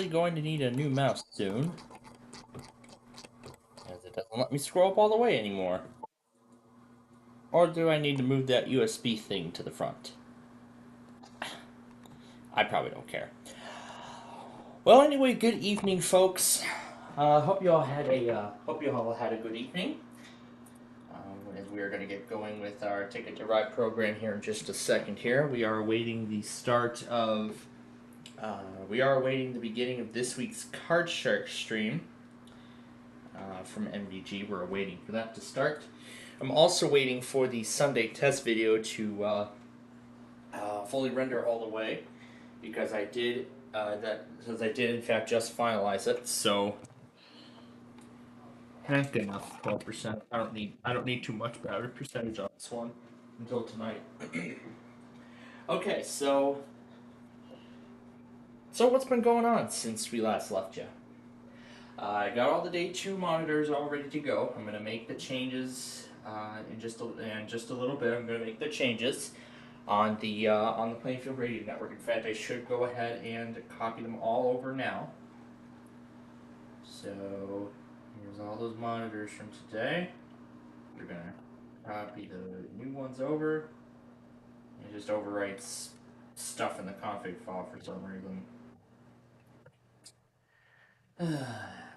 Going to need a new mouse soon, as it doesn't let me scroll up all the way anymore. Or do I need to move that USB thing to the front? I probably don't care. Well, anyway, good evening, folks. Hope you all had a good evening. As we are going to get going with our Ticket to Ride program here in just a second. Here we are awaiting the start of. We are awaiting the beginning of this week's Card Shark stream from MVG. We're waiting for that to start. I'm also waiting for the Sunday test video to fully render all the way, because I did in fact just finalize it. So good enough. 12%. I don't need too much battery percentage on this one until tonight. Okay, so what's been going on since we last left you? I got all the day 2 monitors all ready to go. I'm gonna make the changes in just a little bit. I'm gonna make the changes on the Plainfield Radio Network. In fact, I should go ahead and copy them all over now. So here's all those monitors from today. We're gonna copy the new ones over. It just overwrites stuff in the config file for some reason.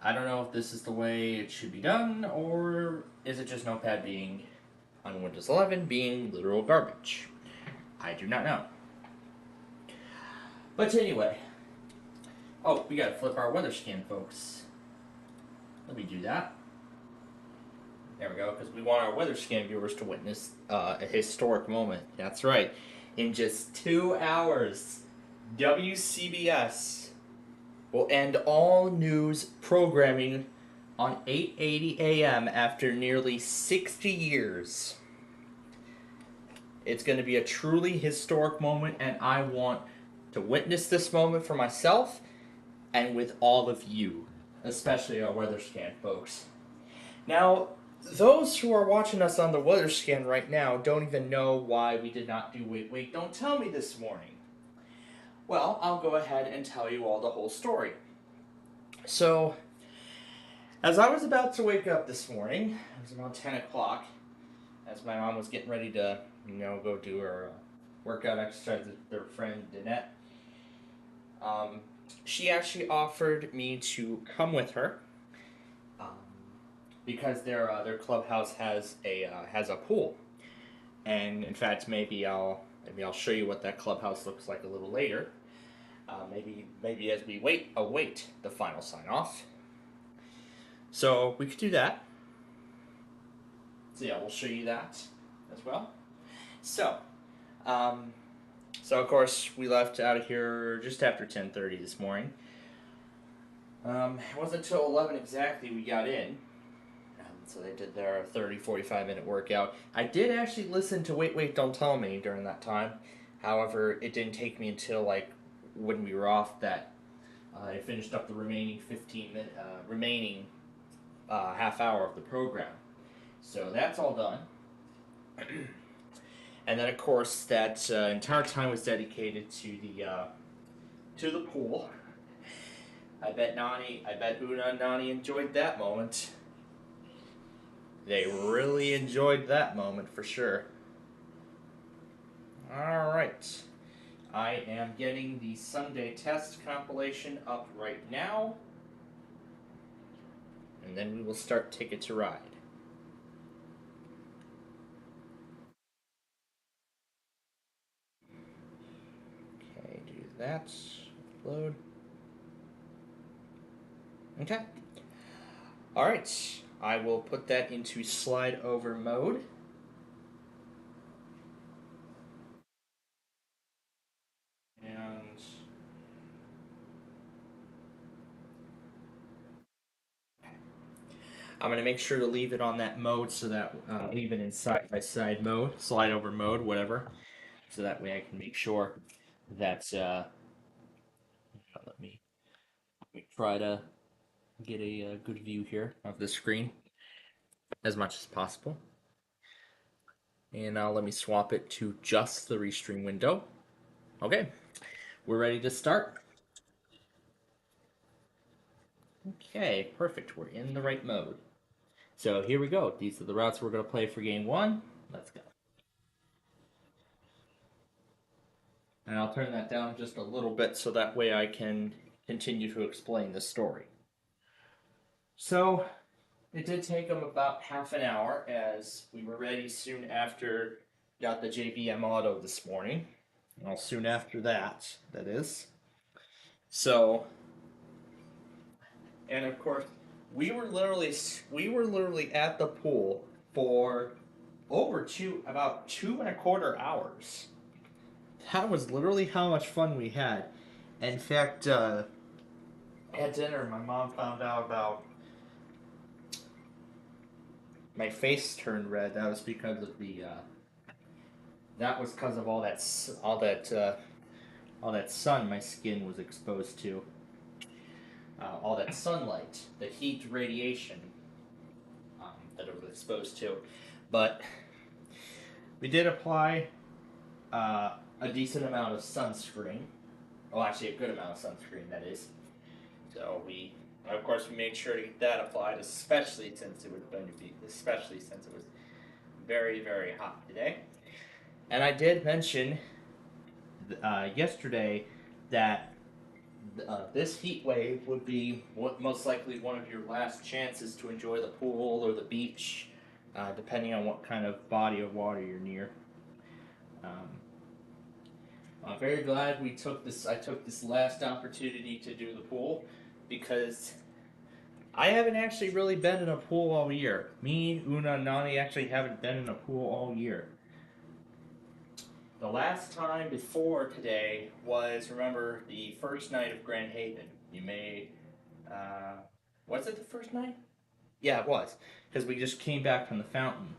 I don't know if this is the way it should be done, or is it just Notepad being, on Windows 11, being literal garbage? I do not know. But anyway. Oh, we gotta flip our weather scan, folks. Let me do that. There we go, because we want our weather scan viewers to witness a historic moment. That's right. In just 2 hours, WCBS will end all news programming on 8:80 a.m. after nearly 60 years. It's going to be a truly historic moment, and I want to witness this moment for myself and with all of you, especially our weather scan folks. Now, those who are watching us on the weather scan right now don't even know why we did not do Wait, Wait, Don't Tell Me this morning. Well, I'll go ahead and tell you all the whole story. So, as I was about to wake up this morning, it was around 10 o'clock, as my mom was getting ready to, go do her workout exercise with her friend Danette. She actually offered me to come with her um, because their clubhouse has a pool, and in fact, maybe I'll show you what that clubhouse looks like a little later. Maybe as we await the final sign off. So we could do that. So yeah, we'll show you that as well. So, of course we left out of here just after 10:30 this morning. It wasn't until 11 exactly we got in. So they did their 30, 45-minute workout. I did actually listen to Wait, Wait, Don't Tell Me during that time. However, it didn't take me until when we were off that I finished up the remaining half hour of the program. So that's all done. And then of course that entire time was dedicated to the pool. I bet Una and Nani enjoyed that moment. They really enjoyed that moment for sure. Alright. I am getting the Sunday test compilation up right now. And then we will start Ticket to Ride. Okay, do that. Load. Okay. Alright. I will put that into slide over mode. And I'm going to make sure to leave it on that mode so that leave it in side by side mode, slide over mode, whatever. So that way I can make sure that let me try to get a good view here of the screen as much as possible. And now let me swap it to just the restream window. Okay, we're ready to start. Okay, perfect. We're in the right mode. So here we go. These are the routes we're going to play for game one. Let's go. And I'll turn that down just a little bit so that way I can continue to explain the story. So it did take them about half an hour as we were ready soon after got the JBM Auto this morning. Well, soon after that is. So, and of course, we were literally at the pool for about 2.25 hours. That was literally how much fun we had. In fact, at dinner, my mom found out about my face turned red. That was because of all that sun my skin was exposed to. All that sunlight, the heat radiation that it was exposed to. But we did apply a decent amount of sunscreen. Well, actually, a good amount of sunscreen, that is. So of course, we made sure to get that applied, especially since it was very, very hot today. And I did mention yesterday that this heat wave would be most likely one of your last chances to enjoy the pool or the beach, depending on what kind of body of water you're near. I'm very glad I took this last opportunity to do the pool because I haven't actually really been in a pool all year. Me, Una, and Nani actually haven't been in a pool all year. The last time before today was, remember, the first night of Grand Haven. You made, uh, was it the first night? Yeah, it was, because we just came back from the fountain.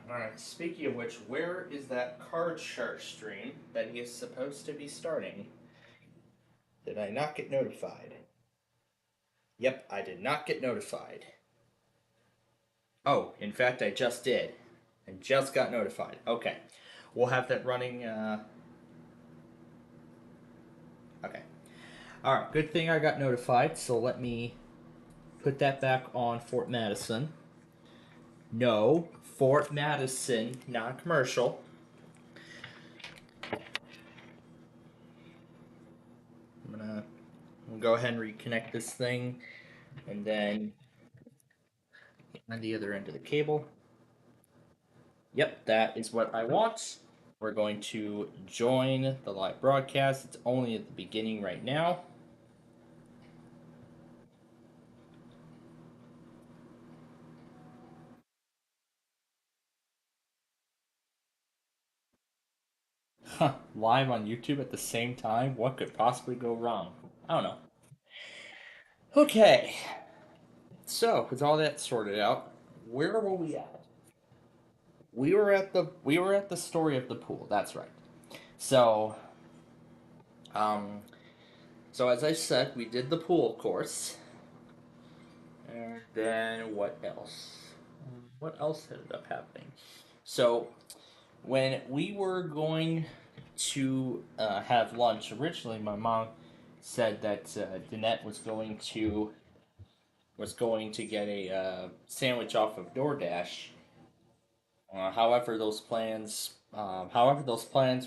All right. Speaking of which, where is that card shark stream that he is supposed to be starting? Did I not get notified? Yep, I did not get notified. Oh, in fact, I just did. I just got notified. Okay. We'll have that running. Okay. All right. Good thing I got notified. So let me put that back on Fort Madison. No, Fort Madison, non commercial. I'm gonna go ahead and reconnect this thing and then on the other end of the cable. Yep, that is what I want. We're going to join the live broadcast. It's only at the beginning right now. Huh, live on YouTube at the same time? What could possibly go wrong? I don't know. Okay, so with all that sorted out, where were we at? We were at the story of the pool. That's right. So, um, so as I said, we did the pool course, and then what else? What else ended up happening? So when we were going to have lunch originally, my mom said that Danette was going to get a sandwich off of DoorDash. However, those plans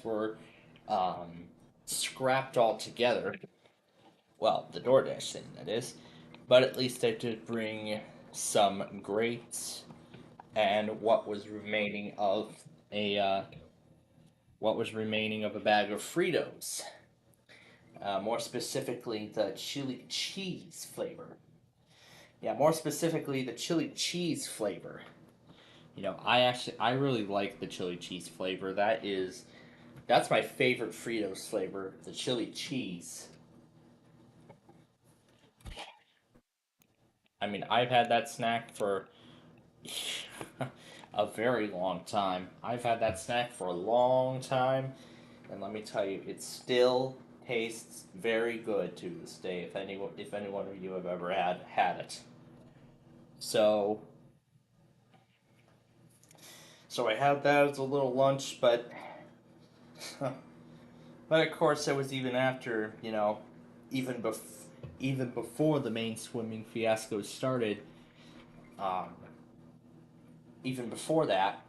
were um, scrapped altogether. Well, the DoorDash thing, that is. But at least I did bring some grapes and a what was remaining of a bag of Fritos. More specifically, the chili cheese flavor. Yeah, more specifically, the chili cheese flavor. I really like the chili cheese flavor. That's my favorite Fritos flavor, the chili cheese. I mean, I've had that snack for a very long time. I've had that snack for a long time, and let me tell you, it still tastes very good to this day. If any one of you have ever had it, so so I had that as a little lunch, but but of course it was even after even bef- even before the main swimming fiasco started. Um, Even before that,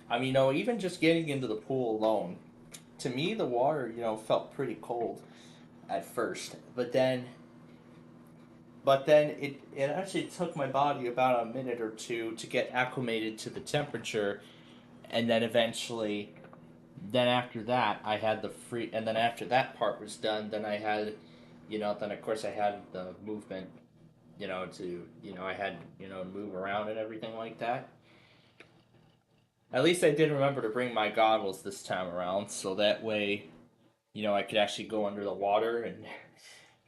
I mean, even just getting into the pool alone, to me the water felt pretty cold at first, but then it actually took my body about a minute or two to get acclimated to the temperature, and then eventually, then after that I had the free, and then after that part was done, then I had, then of course I had the movement, I had move around and everything like that. At least I did remember to bring my goggles this time around, so that way, I could actually go under the water. And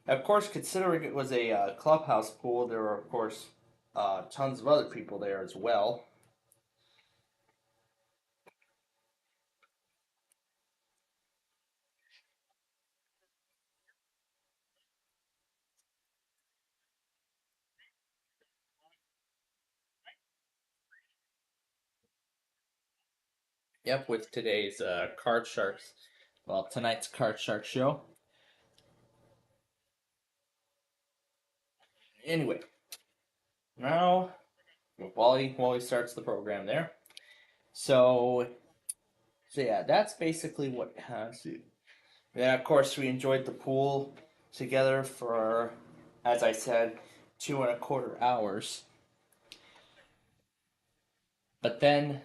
of course, considering it was a clubhouse pool, there were of course tons of other people there as well. Yep, with today's card sharks, well, tonight's card shark show. Anyway, now Wally starts the program there. So so yeah, that's basically what has. Yeah, of course, we enjoyed the pool together for, as I said, 2.25 hours. But then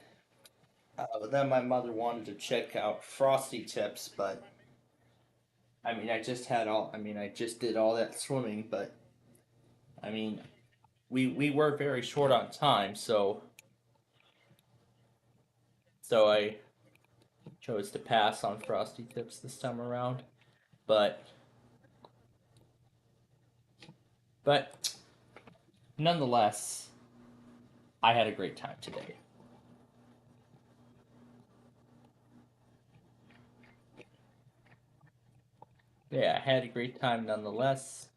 my mother wanted to check out Frosty Tips, but I just did all that swimming, but I mean, we were very short on time, so So I chose to pass on Frosty Tips this time around. But but nonetheless, I had a great time today. Yeah, I had a great time nonetheless.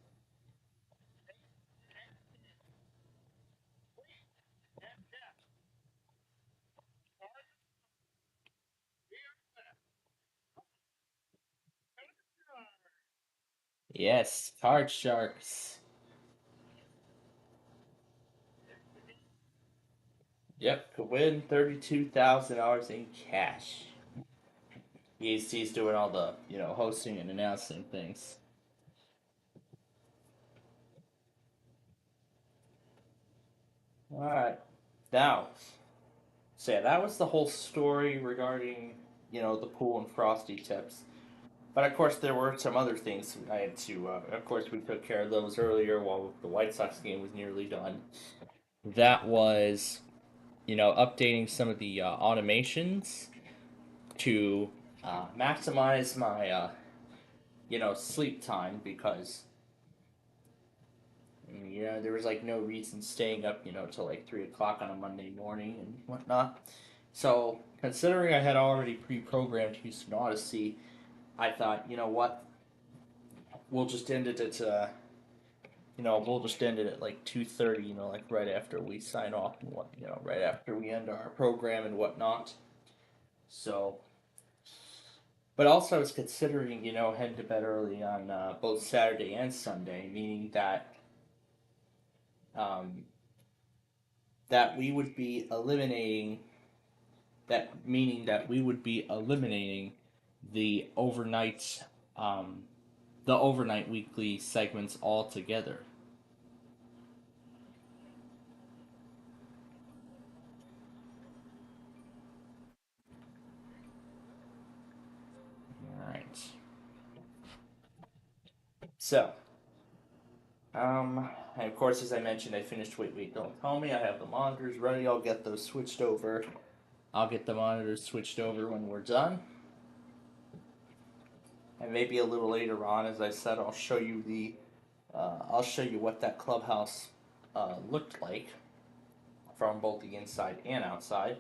Yes, Card Sharks. Yep, could win $32,000 in cash. He's doing all the hosting and announcing things. All right, now, so yeah, that was the whole story regarding the pool and Frosty Tips. But of course, there were some other things I had to. Of course, we took care of those earlier while the White Sox game was nearly done. That was updating some of the automations to maximize my sleep time because there was like no reason staying up till like 3 o'clock on a Monday morning and whatnot. So considering I had already pre-programmed Houston Odyssey, I thought what, we'll just end it at we'll just end it at like 2:30. Like right after we sign off and what right after we end our program and whatnot. So but also, I was considering, heading to bed early on both Saturday and Sunday, meaning um, that we would be eliminating that we would be eliminating the overnight um, the overnight weekly segments altogether. All right. So, and of course, as I mentioned, I finished Wait Wait Don't Tell Me. I have the monitors ready. I'll get those switched over. I'll get the monitors switched over when we're done. And maybe a little later on, as I said, I'll show you what that clubhouse looked like from both the inside and outside.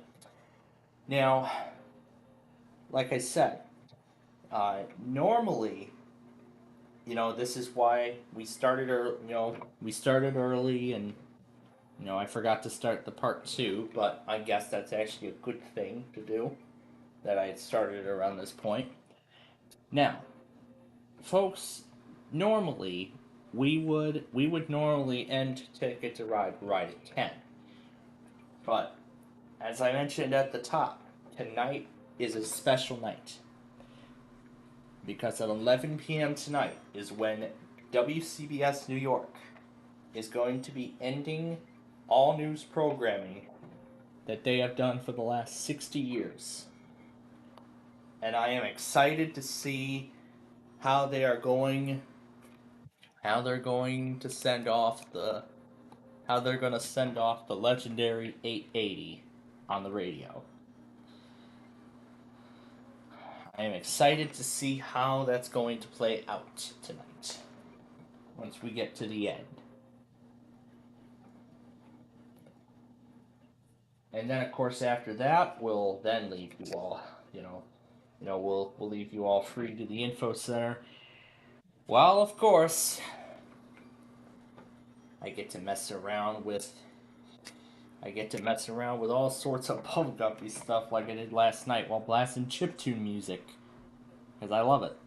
Now, like I said, normally, this is why we started early. We started early, and I forgot to start the part two, but I guess that's actually a good thing to do that I had started around this point. Now, folks, normally we would normally end Ticket to Ride right at 10. But as I mentioned at the top, tonight is a special night because at 11 p.m. tonight is when WCBS New York is going to be ending all news programming that they have done for the last 60 years. And I am excited to see how they are going how they're going to send off the how they're going to send off the legendary 880 on the radio. I am excited to see how that's going to play out tonight once we get to the end. And then, of course, after that, we'll then leave you all. You know, we'll leave you all free to the info center. Well, of course, I get to mess around with all sorts of bubblegupy stuff like I did last night while blasting chiptune music because I love it.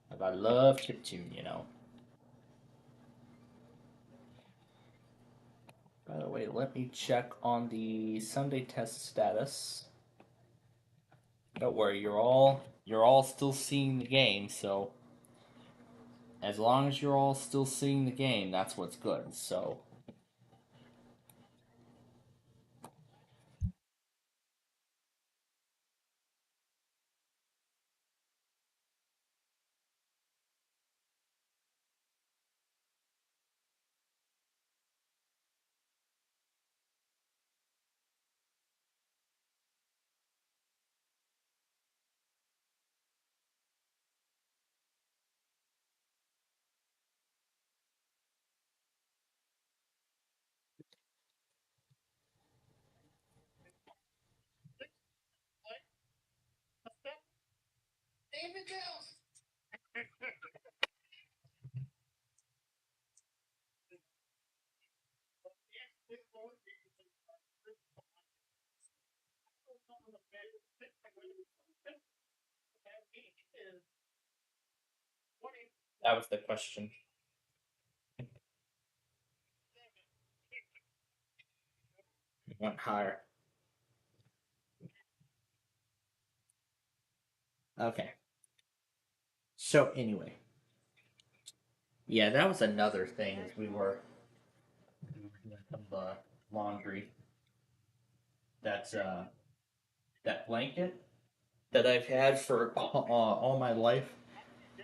'Cause I love chiptune. By the way, let me check on the Sunday test status. Don't worry, you're all still seeing the game, so as long as you're all still seeing the game, that's what's good. So That was the question. Went higher. Okay. So anyway, yeah, that was another thing. As we were doing some laundry. That's that blanket that I've had for all my life.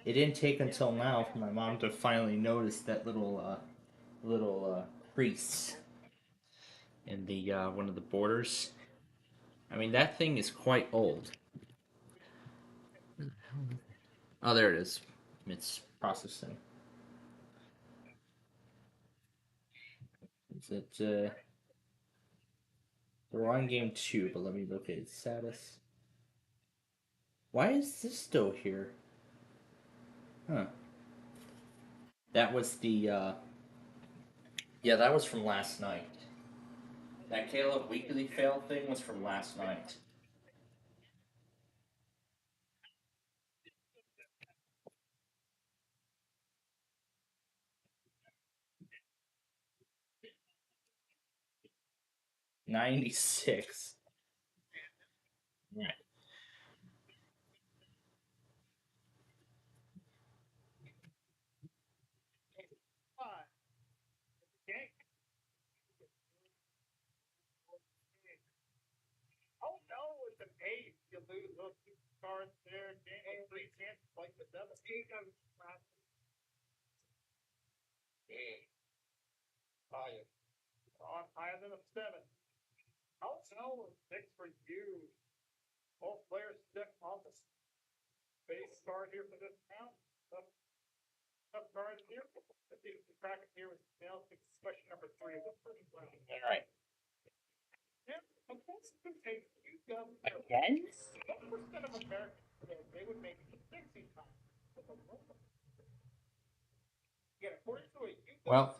It didn't take until now for my mom to finally notice that little crease in the one of the borders. I mean, that thing is quite old. Oh, there it is. It's processing. Is it? We're on game two, but let me look at its status. Why is this still here? Huh. That was the. Yeah, that was from last night. That Caleb weekly fail thing was from last night. 96. Right. All right. Again? Well,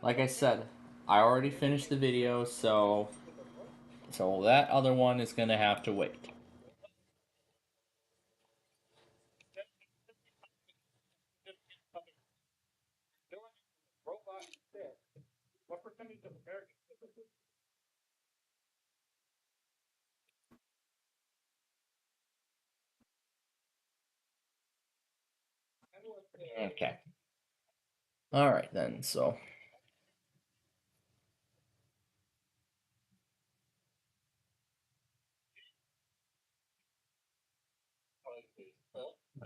like I said, I already finished the video, so that other one is gonna have to wait. Okay. All right then. So,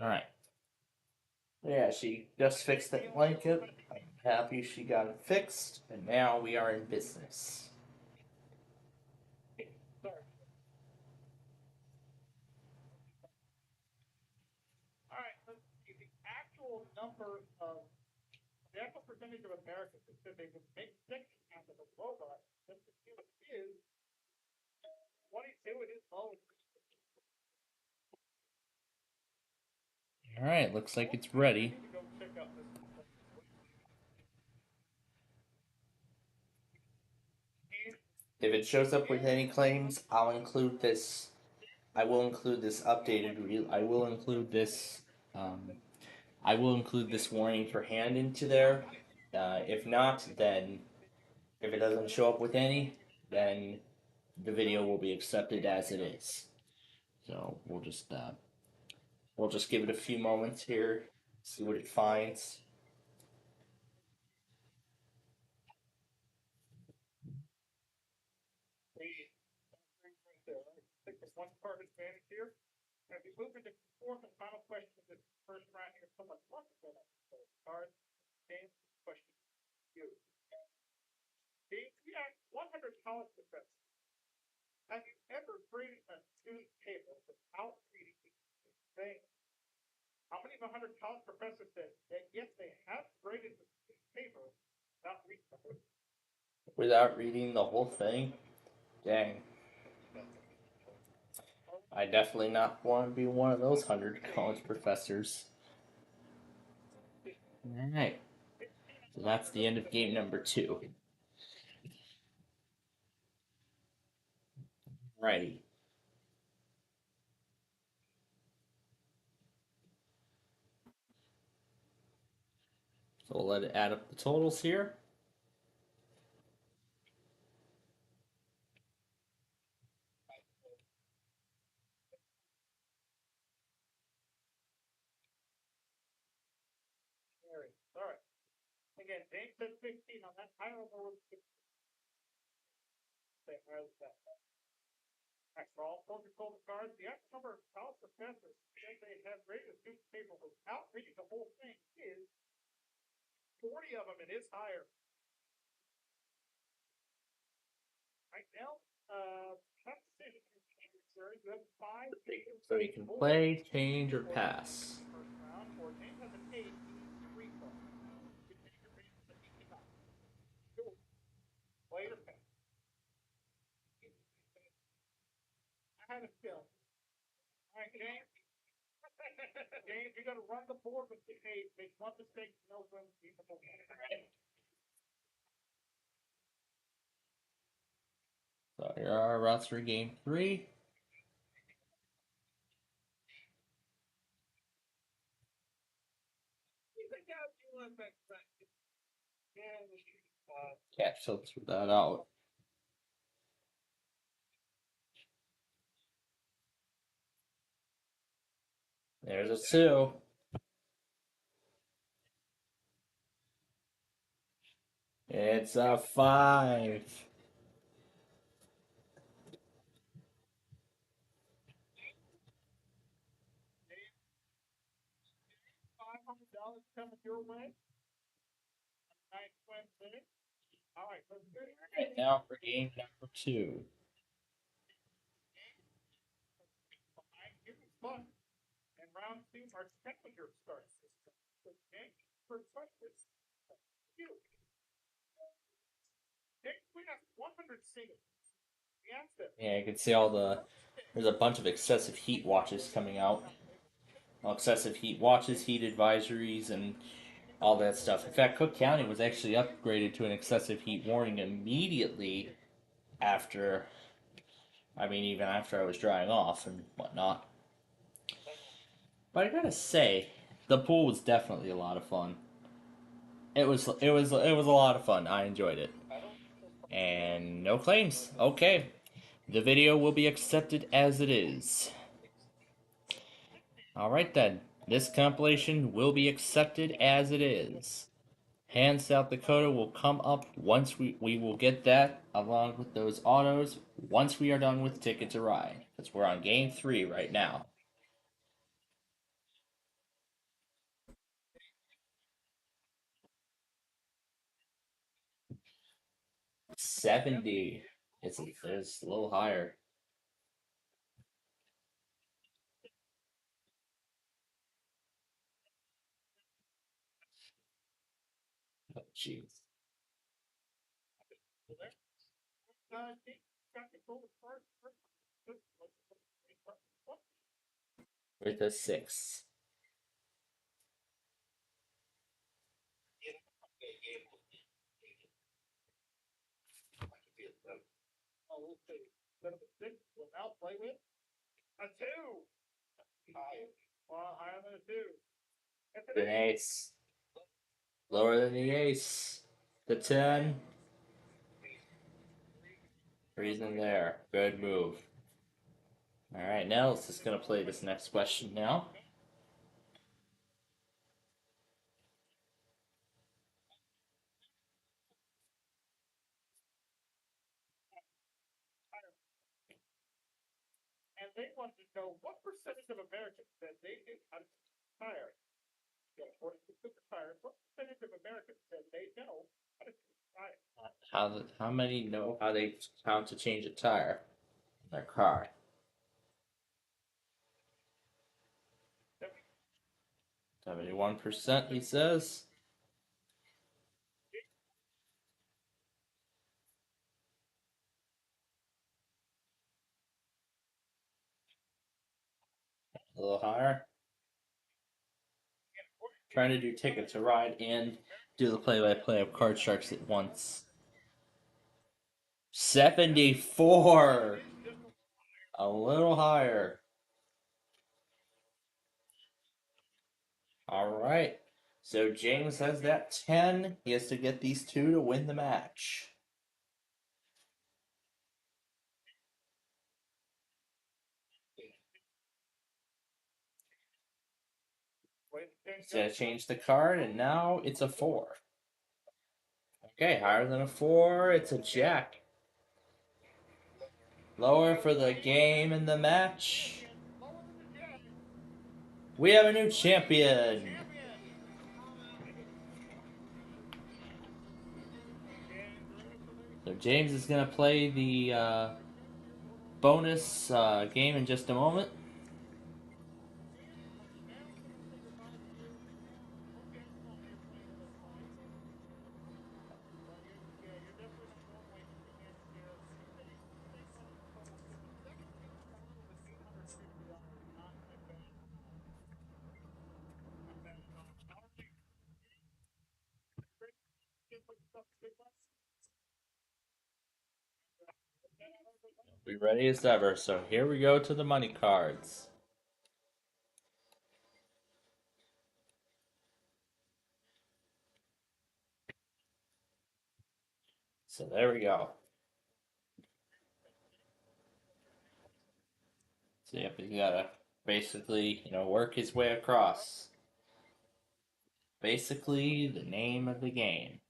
all right. Yeah, she just fixed that blanket. I'm happy she got it fixed, and now we are in business. All right, looks like it's ready. If it shows up with any claims, I'll include this. I will include this updated reel. I will include this. Um, I will include this warning for hand into there. If not, then if it doesn't show up with any, then the video will be accepted as it is. So we'll just give it a few moments here, see what it finds. Without reading the whole thing. Dang. I definitely not want to be one of those 100 college professors. All right. So that's the end of game number 2. Righty. So we'll let it add up the totals here. All right. Again, James said 15 on that. I don't know what 16. That. Next, for all Coca-Cola cards, the actual number of college professors said they have graded a student paper without reading the whole thing is 40 of them. It is higher. Right now, tough decision. You have 5. So you can play, change, or pass. First round, or James has an 8. He needs 3 from. Play or pass. I had a feeling. All right, James. James, you got to run the board with the 8. Make one mistake, no win. So here are our routes for game 3. Can't filter that out. There's a 2. It's a 5. $500 coming your way. Nice Wednesday. All right, let's go. Right now for game number 2. Give me fun. And round 2, our temperature start system. Okay, for breakfast. We have 100 singles. We asked them. Yeah, you can see all the. There's a bunch of excessive heat watches coming out. Excessive heat watches, heat advisories, and all that stuff. In fact, Cook County was actually upgraded to an excessive heat warning immediately after. I mean, even after I was drying off and whatnot. But I gotta say, the pool was definitely a lot of fun. It was a lot of fun. I enjoyed it. And no claims. Okay. The video will be accepted as it is. Alright then. This compilation will be accepted as it is. Hand South Dakota will come up once we will get that along with those autos once we are done with Ticket to Ride. Because we're on game 3 right now. 70. It's a little higher. Oh, jeez. With a 6. Oh, we'll see. Instead of a 6, we'll now play with a 2. Well, higher than a 2. It's an An 8. ace. Lower than the ace. The 10. Reason there. Good move. Alright, now let's just gonna play this next question now. And they wanted to know what percentage of Americans said they knew how to tire. According to Super Tires, what percentage of Americans said they know how to tire? How many know how to change a tire in their car? 71%, he says. higher. Trying to do Ticket to Ride and do the play-by-play of Card Sharks at once. 74. A little higher. All right. So James has that 10. He has to get these two to win the match. He's going to change the card, and now it's a 4. Okay, higher than a 4. It's a Jack. Lower for the game and the match. We have a new champion. So James is going to play the bonus game in just a moment. We ready as ever. So here we go to the money cards. So there we go. So yep, you gotta basically, work his way across. Basically, the name of the game.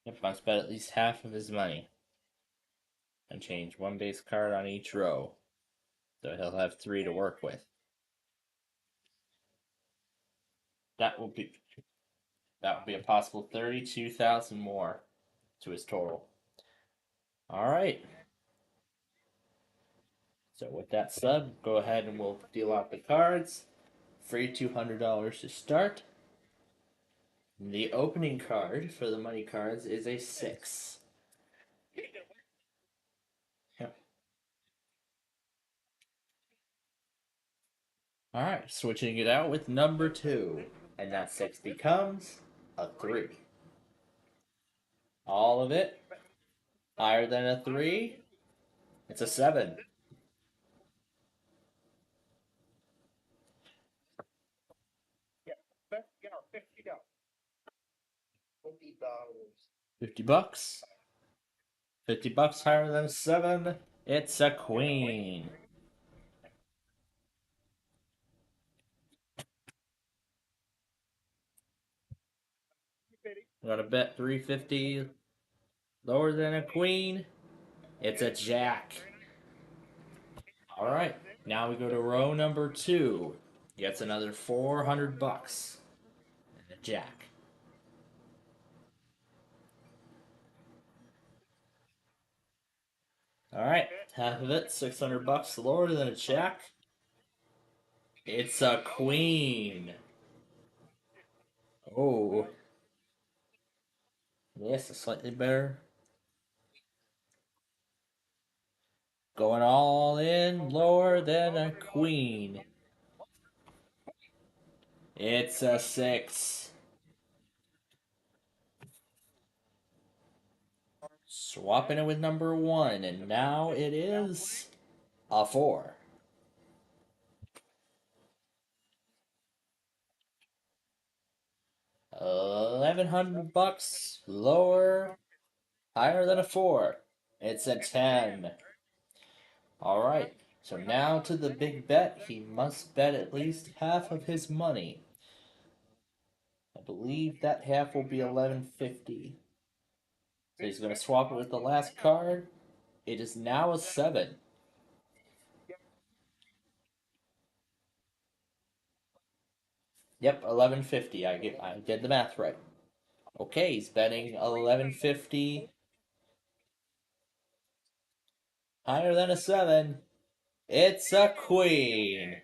Yep, must bet at least half of his money. And change one base card on each row. So he'll have 3 to work with. That will be a possible 32,000 more to his total. All right. So with that said, go ahead and we'll deal out the cards. Free $200 to start. The opening card for the money cards is a 6. Yep. All right, switching it out with number 2, and that 6 becomes a 3. All of it higher than a 3. It's a 7. $50. $50 higher than a 7. It's a queen. Got to bet 350 lower than a queen. It's a jack. All right, now we go to row number 2. Gets another $400 and a jack. All right, half of it, $600 lower than a jack. It's a queen. Oh, yes, a slightly better. Going all in, lower than a queen. It's a 6. Swapping it with number 1, and now it is a 4. 1,100 bucks lower, higher than a 4. It's a 10. All right. So now to the big bet. He must bet at least half of his money. I believe that half will be 1150. So he's going to swap it with the last card. It is now a 7. Yep, 1150. I did the math right. Okay, he's betting 1150 higher than a 7. It's a queen.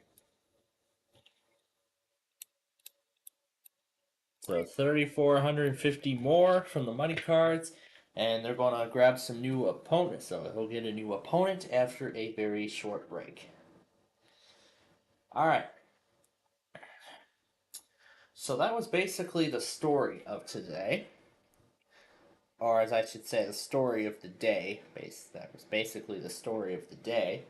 So 3,450 more from the money cards, and they're going to grab some new opponents. So he'll get a new opponent after a very short break. All right. So that was basically the story of today, or as I should say, the story of the day. That was basically the story of the day.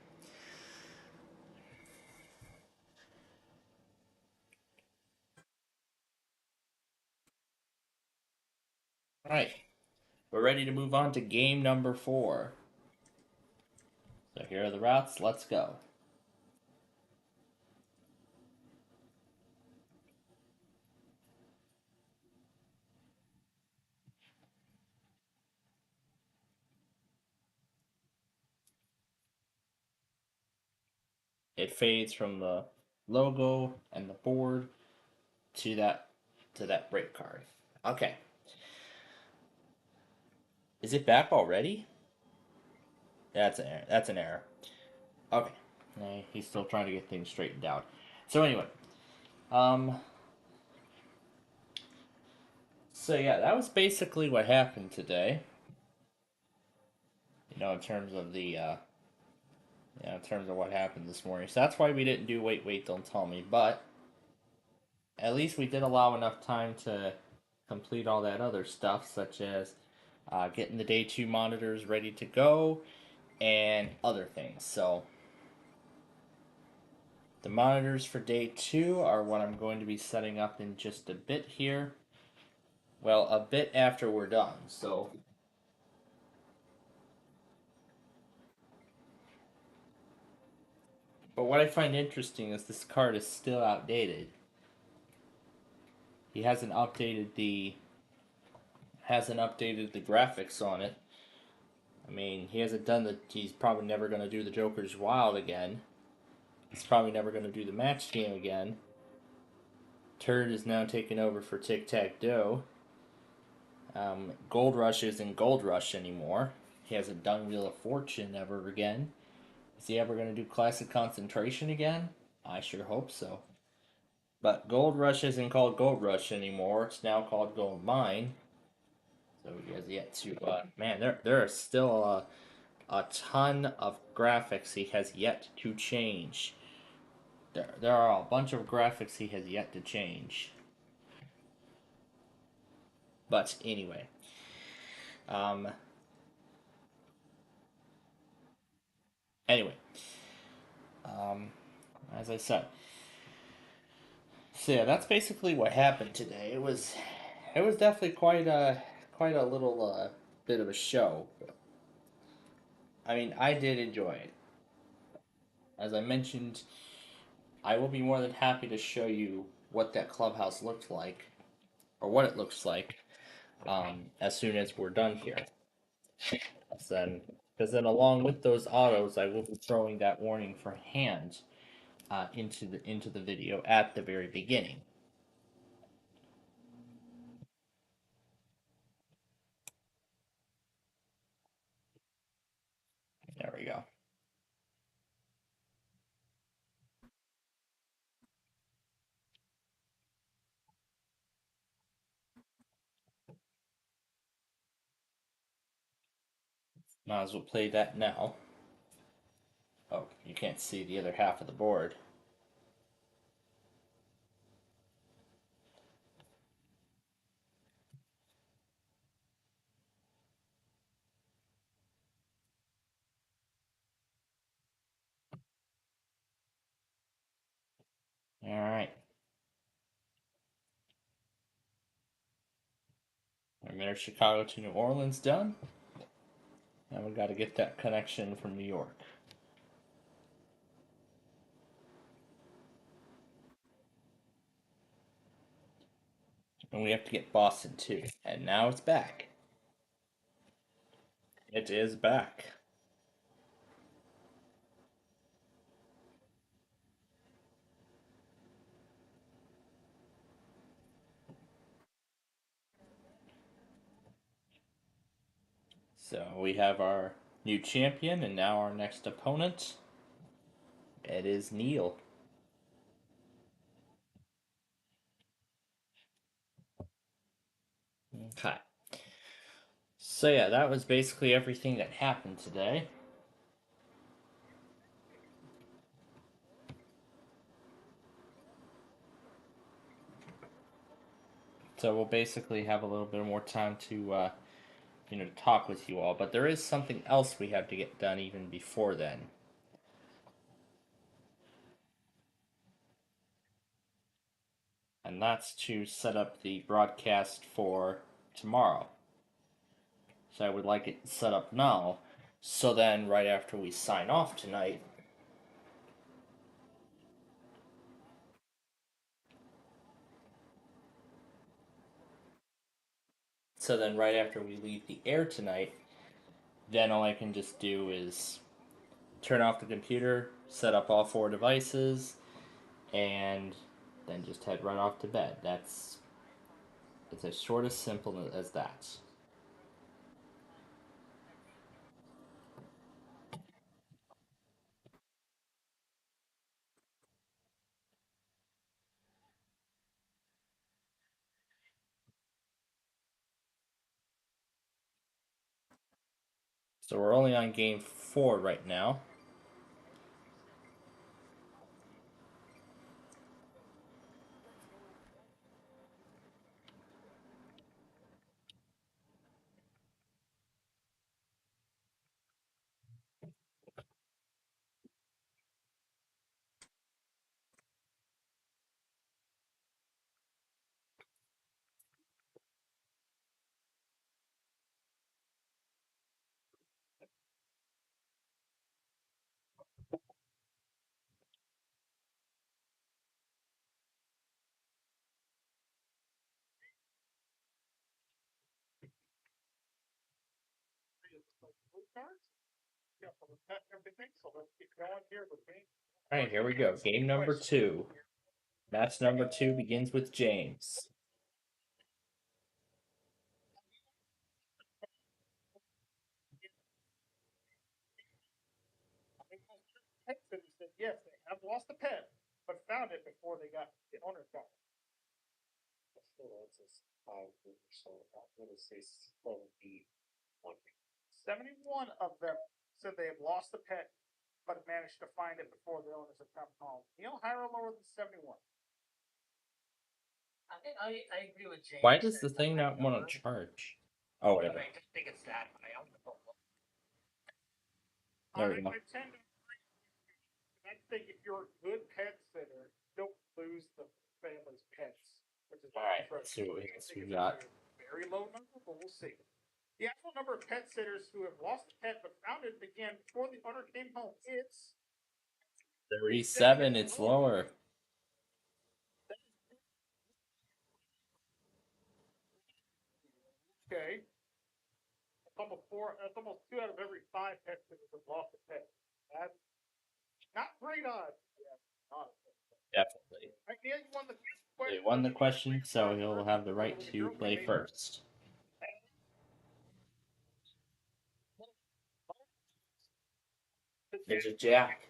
All right, we're ready to move on to game number 4. So here are the routes. Let's go. It fades from the logo and the board to that break card. Okay. Is it back already? That's an error. That's an error. Okay. He's still trying to get things straightened out. So anyway, um, so yeah, that was basically what happened today. In terms of in terms of what happened this morning. So that's why we didn't do wait, don't tell me. But at least we did allow enough time to complete all that other stuff, such as getting the day 2 monitors ready to go and other things. So the monitors for day 2 are what I'm going to be setting up in just a bit here. Well, a bit after we're done. So but what I find interesting is this card is still outdated. He hasn't updated the graphics on it. I mean, he hasn't done the. He's probably never going to do the Joker's Wild again. He's probably never going to do the match game again. Turd is now taking over for Tic Tac Doe. Gold Rush isn't Gold Rush anymore. He hasn't done Wheel of Fortune ever again. Is he ever going to do Classic Concentration again? I sure hope so. But Gold Rush isn't called Gold Rush anymore. It's now called Gold Mine. So he has yet to. Man, there are still a ton of graphics he has yet to change. There are a bunch of graphics he has yet to change. But anyway, um, anyway, um, as I said, so yeah, that's basically what happened today. It was definitely quite a little bit of a show. I mean, I did enjoy it. As I mentioned, I will be more than happy to show you what that clubhouse looked like, or what it looks like, as soon as we're done here. Then, because then along with those autos, I will be throwing that warning for hand into the video at the very beginning. There we go. Might as well play that now. Oh, you can't see the other half of the board. All right. There's Chicago to New Orleans done. And we got to get that connection from New York. And we have to get Boston too. And now it's back. It is back. So we have our new champion, and now our next opponent. It is Neil. Okay. So yeah, that was basically everything that happened today. So we'll basically have a little bit more time to talk with you all. But there is something else we have to get done even before then, and that's to set up the broadcast for tomorrow. So I would like it set up now. So then, right after we sign off tonight, so then right after we leave the air tonight, then all I can just do is turn off the computer, set up all four devices, and then just head right off to bed. It's as short as simple as that. So we're only on game 4 right now. Blue cards? Yeah, so we've got everything, so let's keep going here with me. All right, here we go. Game number 2. Match number 2 begins with James. Pet sitters said yes, they have lost a pet, but found it before they got the owner got it. So that's a 71 of them said they have lost the pet, but managed to find it before the owners have come home. Neil, higher or lower than 71? I agree with James. Why does the thing not want to charge? Oh, whatever. I just think it's that high. There we go. I tend to agree with you. I think if you're a good pet sitter, don't lose the family's pets. Which is All right, let's see what else we got. Very low number, but we'll see. The actual number of pet sitters who have lost a pet but found it again before the owner came home, it's 37, it's lower. okay. That's almost 2 out of every 5 pet sitters have lost a pet. That's not great odds. Yeah, not. Definitely. Right, Neil, you won the question. They won the question, so he'll have the right to play first. There's a jack.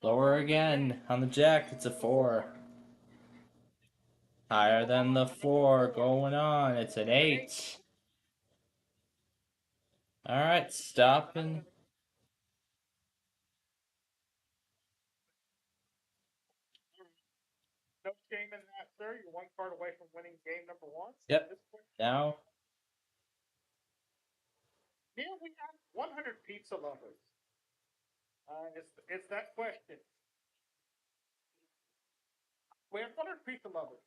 Lower again. On the jack, it's a 4. Higher than the 4 going on. It's an 8. Alright, stopping. No shame in that, sir. You're 1 card away from winning game number 1. Yep. Now, Neil, we have 100 pizza lovers. It's that question. We have 100 pizza lovers.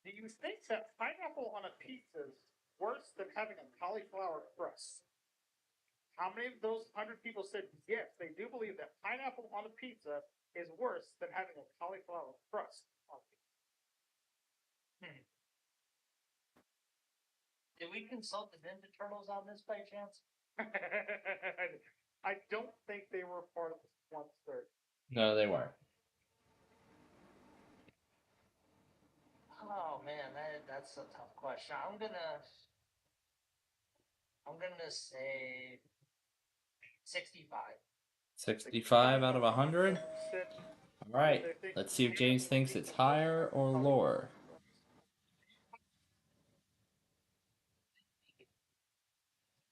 Do you think that pineapple on a pizza is worse than having a cauliflower crust? How many of those 100 people said yes, they do believe that pineapple on a pizza is worse than having a cauliflower crust on pizza? Did we consult the Ninja Turtles on this by chance? I don't think they were part of this one third. no, they weren't. Oh man, that's a tough question. I'm gonna say 65. 65 out of 100. Said Alright, let's see if James thinks it's higher or lower.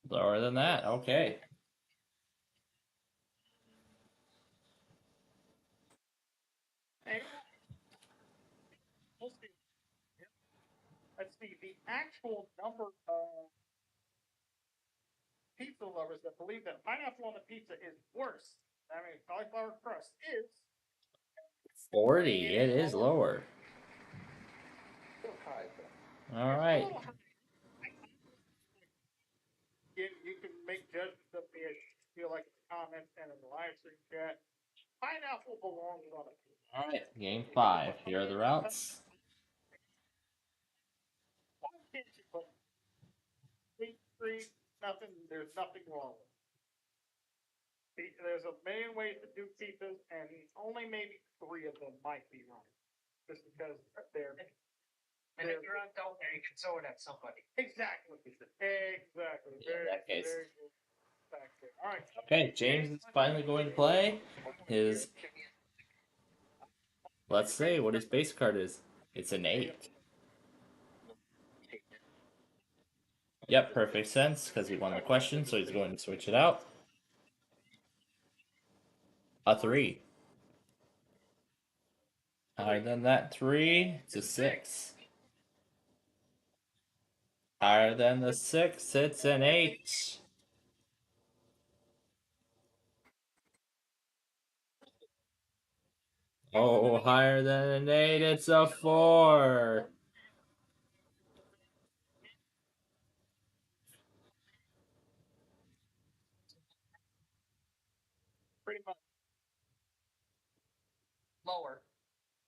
Lower than that. Okay. And we'll see. Let's see. The actual number of pizza lovers that believe that pineapple on the pizza is worse. I mean, cauliflower crust is 40. It is lower. still high, though. All It's a right. little high. You can make judgments of me as you feel like it's comments and in the live stream chat. Pineapple belongs on a pizza. All right. Game If you can 5. put Here are the onion, routes. why can't you put sweet treat? Nothing. There's nothing wrong with it. There's a million ways to do pizzas, and only maybe 3 of them might be right, just because they're. And if you're on out there, you can throw it at somebody. Exactly. Exactly. Yeah, in that case. Very good. Back there. All right. Okay, James is finally going to play his. Let's say what his base card is. It's an 8. Yep, perfect sense because he won the question, so he's going to switch it out. A 3. Higher than that 3, it's a 6. Higher than the 6, it's an 8. Oh, higher than an 8, it's a 4. Pretty much. Lower.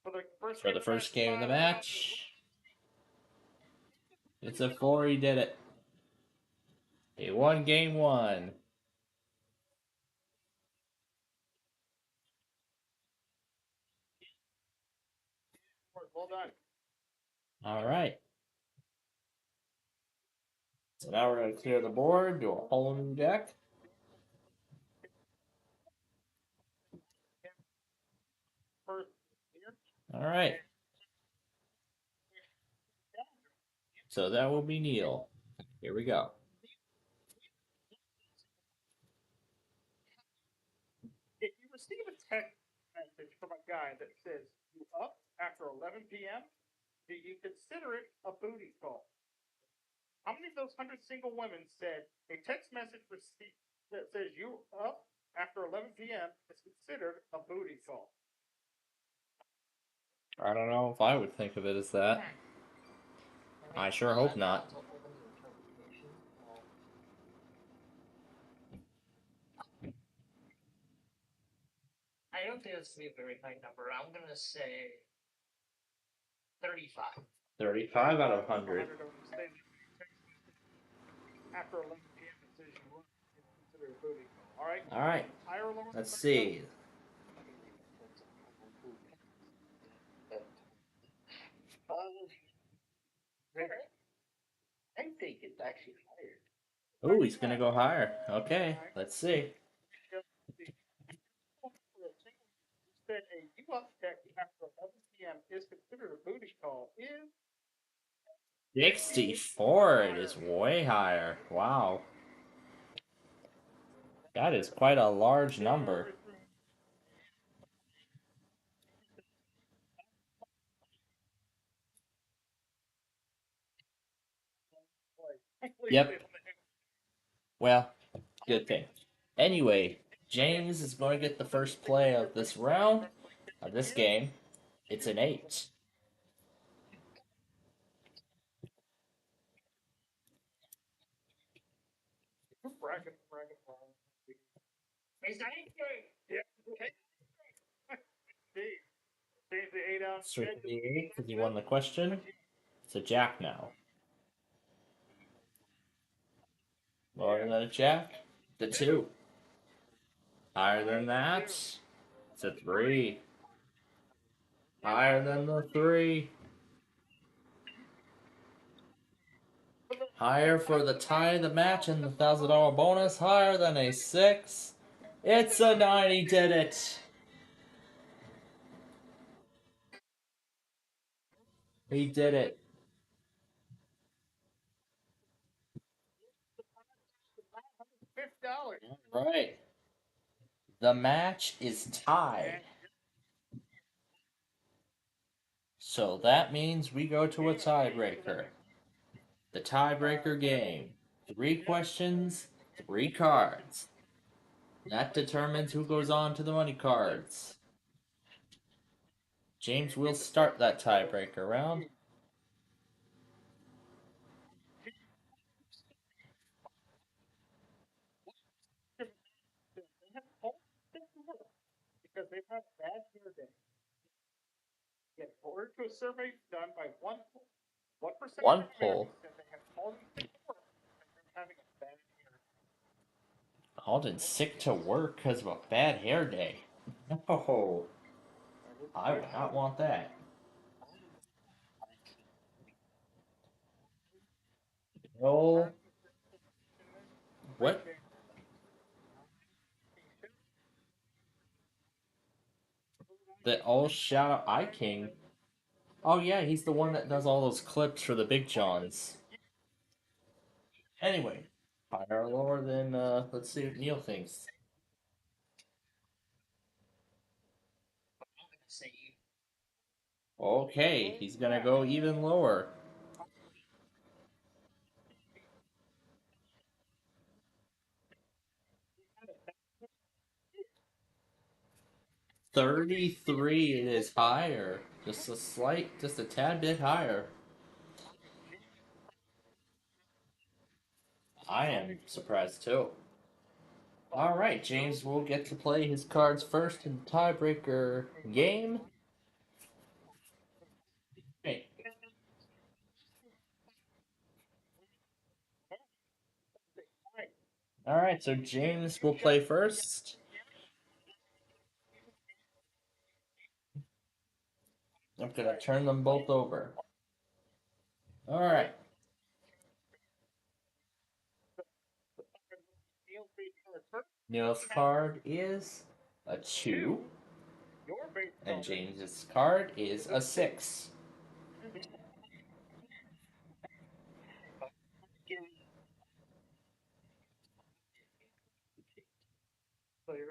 For the first For game the of the match, first game of the 5 rounds. match, it's a 4. He did it. He won game 1. Well done. All right. So now we're going to clear the board, do a whole new deck. First here. All right. So that will be Neil. Here we go. If you receive a text message from a guy that says you up after 11 p.m., do you consider it a booty call? How many of those 100 single women said a text message received that says you up after 11 p.m. is considered a booty call? I don't know if I would think of it as that. I sure hope not. I don't think it's gonna be a very high number. I'm gonna say 35. 35 out of 100. After 11 p.m. it says you up, it's considered a booty call. All right. All right. Higher or lower? Let's see. I think it's actually higher. Oh, he's going to go higher. Okay, let's see. Said a you up text after 11 p.m. is considered a booty call is 64. It is way higher. Wow. That is quite a large number. Yep. Well, good thing. Anyway, James is going to get the first play of this round, of this game. It's an 8. Is that Yeah. Change the 8 out. Straight to the 8 because he won the question. It's a jack now. Lower than a jack. The 2. Higher than that. It's a 3. Higher than the 3. Higher for the tie of the match and the $1,000 bonus. Higher than a 6. It's a 9. He did it. He did it. The match is tied. So that means we go to a tiebreaker. The tiebreaker game. 3 questions, 3 cards. That determines who goes on to the money cards. James will start that tiebreaker round. They have all because they've had a bad hair day. Yet, according to a survey done by one poll, 1% One of poll. Americans said they have called in sick to work because they're having a bad hair day. Called in sick to work because of a bad hair day. No, I would not want that. No. What? The old shout out I King. Oh yeah, he's the one that does all those clips for the Big Johns. Anyway, higher or lower than let's see what Neil thinks. I'm gonna say Okay, he's gonna go even lower. 33 it is higher. Just a tad bit higher. I am surprised too. Alright, James will get to play his cards first in the tiebreaker game. Hey. Alright, so James will play first. I'm gonna turn them both over. Alright. Neil's card is a 2, and James's card is a 6.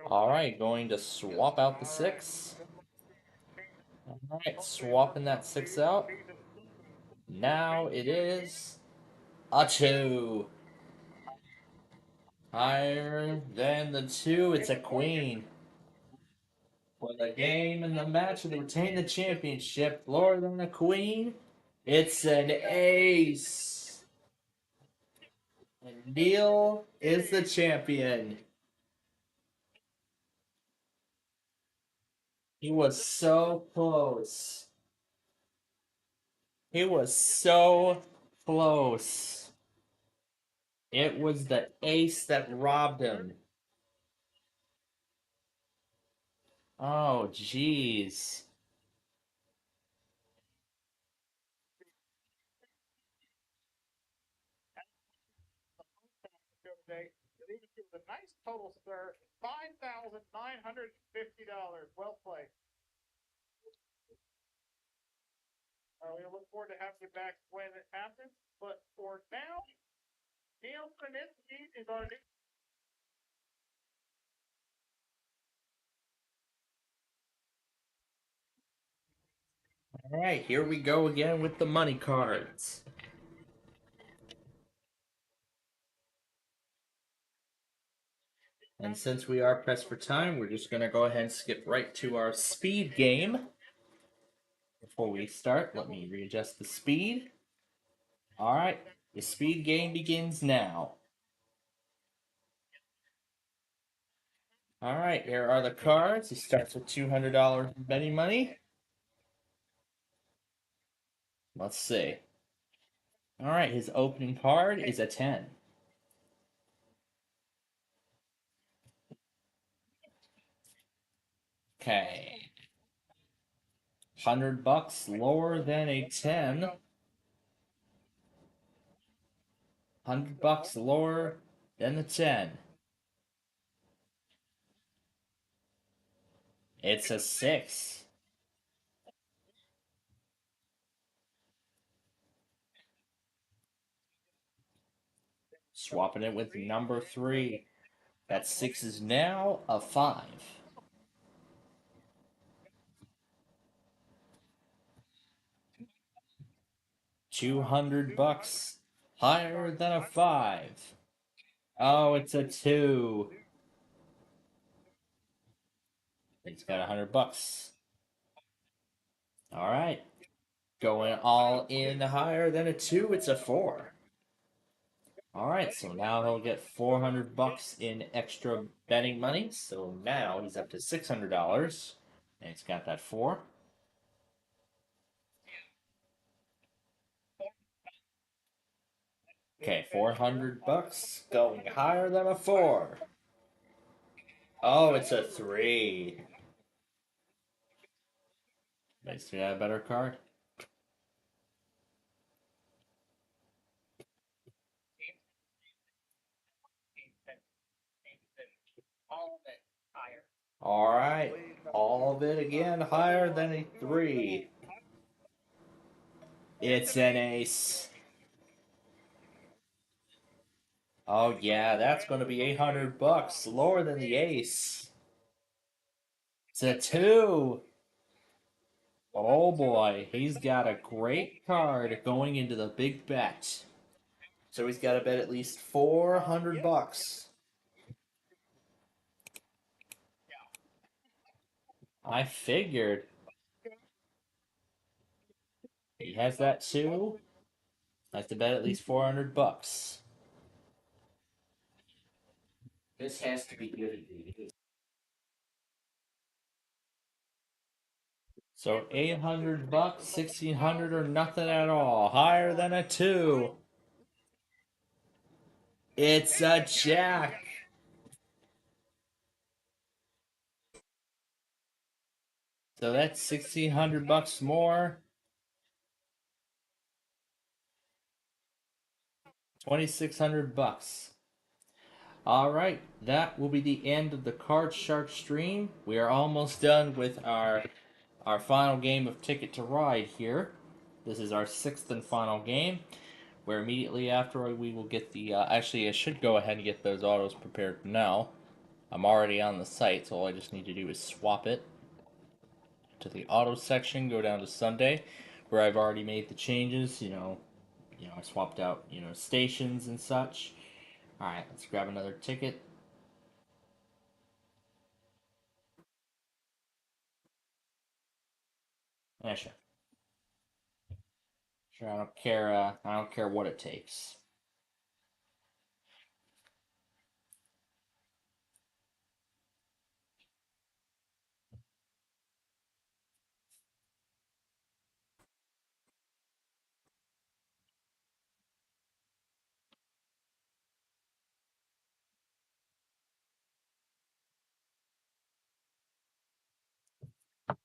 Alright, going to swap out the 6. Alright, swapping that 6 out. Now it is a 2. Higher than the 2, it's a queen. For the game and the match to retain the championship, lower than a queen, it's an ace. And Neil is the champion. He was so close. He was so close. It was the ace that robbed him. Oh, jeez. Today, it even gives a nice total, sir. $5,950. Well played. We look forward to having you back when it happens. But for now, Neil Kraninsky is our new. Alright, here we go again with the money cards. And since we are pressed for time, we're just going to go ahead and skip right to our speed game. Before we start, let me readjust the speed. Alright, the speed game begins now. Alright, here are the cards. He starts with $200 in betting money. Let's see. Alright, his opening card is a 10. Okay. $100 lower than a 10. $100 lower than the 10. It's a 6. Swapping it with number 3. That 6 is now a 5. $200 higher than a 5. Oh, it's a 2. He's got $100. All right. Going all in higher than a 2, it's a 4. All right, so now he'll get $400 in extra betting money. So now he's up to $600, and he's got that 4. Okay, $400 going higher than a 4. Oh, it's a 3. Makes me a better card. All of it higher. All right, all of it again higher than a 3. It's an ace. Oh yeah, that's going to be $800, lower than the ace. It's a 2. Oh boy, he's got a great card going into the big bet. So he's got to bet at least $400. I figured. He has that too. Has to bet at least $400. This has to be good. So $800, 1,600 or nothing at all. Higher than a 2. It's a jack. So that's $1,600 more. 2,600 bucks. All right, that will be the end of the Card Shark stream. We are almost done with our final game of Ticket to Ride here. This is our 6th and final game, where immediately after we will get the. Actually, I should go ahead and get those autos prepared now. I'm already on the site, so all I just need to do is swap it to the auto section. Go down to Sunday, where I've already made the changes. I swapped out stations and such. All right, let's grab another ticket. Yeah, sure. Sure, I don't care. I don't care what it takes.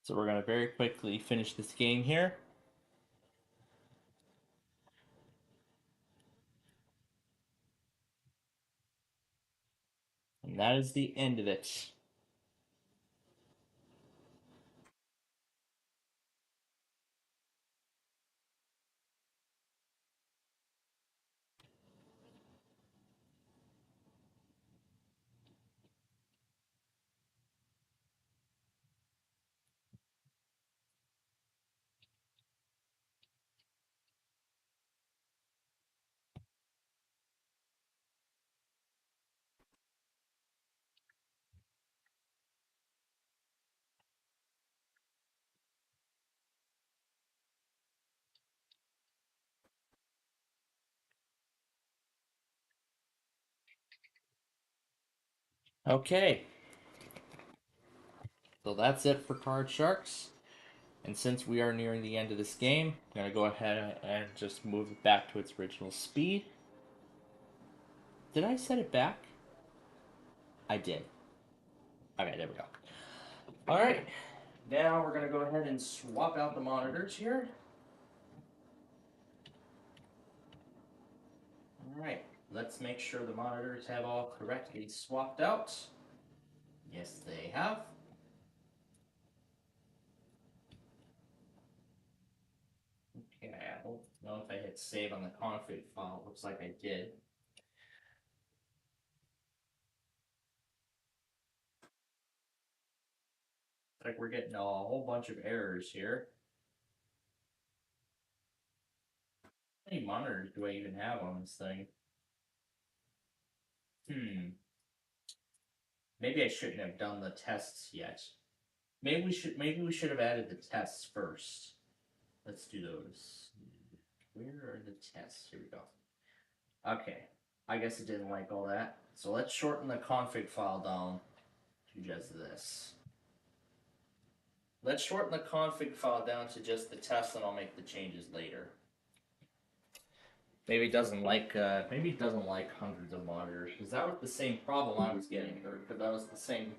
So we're gonna very quickly finish this game here. And that is the end of it. Okay. So that's it for Card Sharks. And since we are nearing the end of this game, I'm gonna go ahead and just move it back to its original speed. Did I set it back? I did. Okay, there we go. Alright. Now we're gonna go ahead and swap out the monitors here. Alright, let's make sure the monitors have all correctly swapped out. Yes, they have. Okay, I don't know if I hit save on the config file. Looks like I did. like we're getting a whole bunch of errors here. How many monitors do I even have on this thing? Maybe I shouldn't have done the tests yet. Maybe we should have added the tests first. Let's do those. Where are the tests? Here we go. Okay. I guess it didn't like all that. So let's shorten the config file down to just this. Let's shorten the config file down to just the test, and I'll make the changes later. Maybe it doesn't like hundreds of monitors, because that was the same problem I was getting, or because that was the same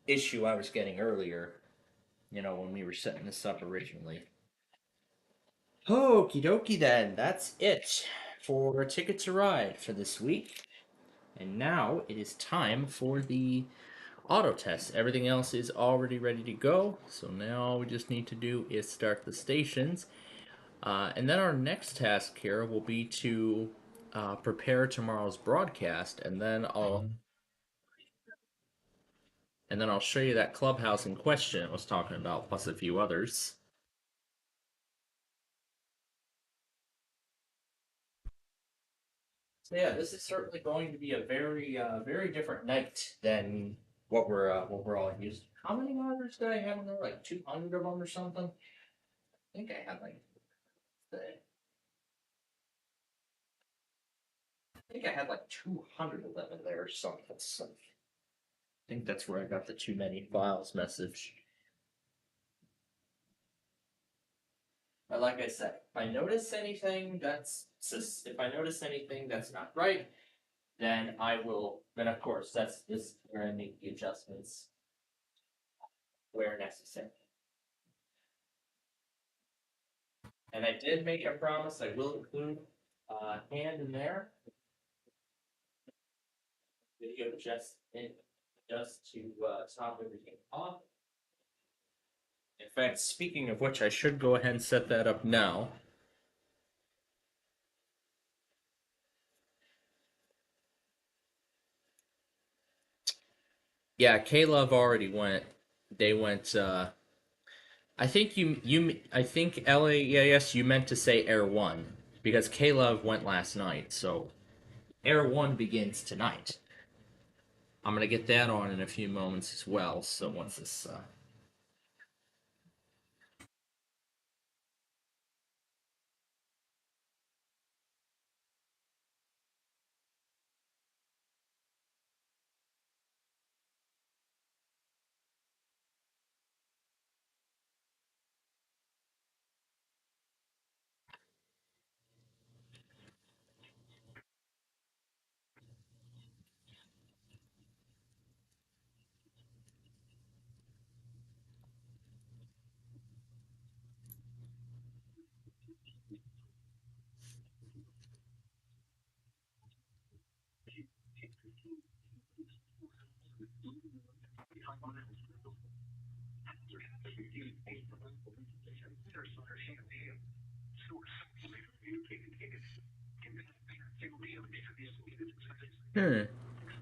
issue I was getting earlier. You know, when we were setting this up originally. Okie dokie then, that's it for Ticket to Ride for this week. And now it is time for the auto test. Everything else is already ready to go, so now all we just need to do is start the stations. And then our next task here will be to prepare tomorrow's broadcast, and then I'll show you that clubhouse in question I was talking about, plus a few others. So yeah, this is certainly going to be a very different night than what we're all used to. How many monitors did I have in there? Like 200 of them or something? I think I had like the, I think I had like 200 of them in there or something. So I think that's where I got the too many files message. But like I said, if I notice anything that's not right, then I will. Then of course that's this where I make the adjustments where necessary. And I did make a promise I will include hand in there video just to top everything off. In fact, speaking of which, I should go ahead and set that up now. Yeah, K-Love already went. They went. I think I think LAES. You meant to say Air One because K-Love went last night. So Air One begins tonight. I'm gonna get that on in a few moments as well. So once this.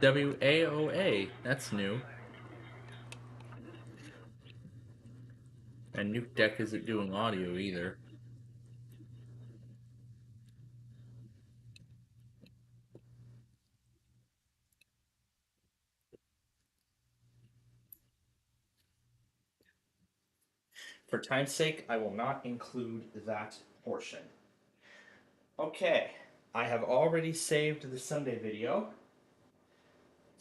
WAOA. That's new. And Nuke Deck isn't doing audio either. For time's sake, I will not include that portion. Okay, I have already saved the Sunday video.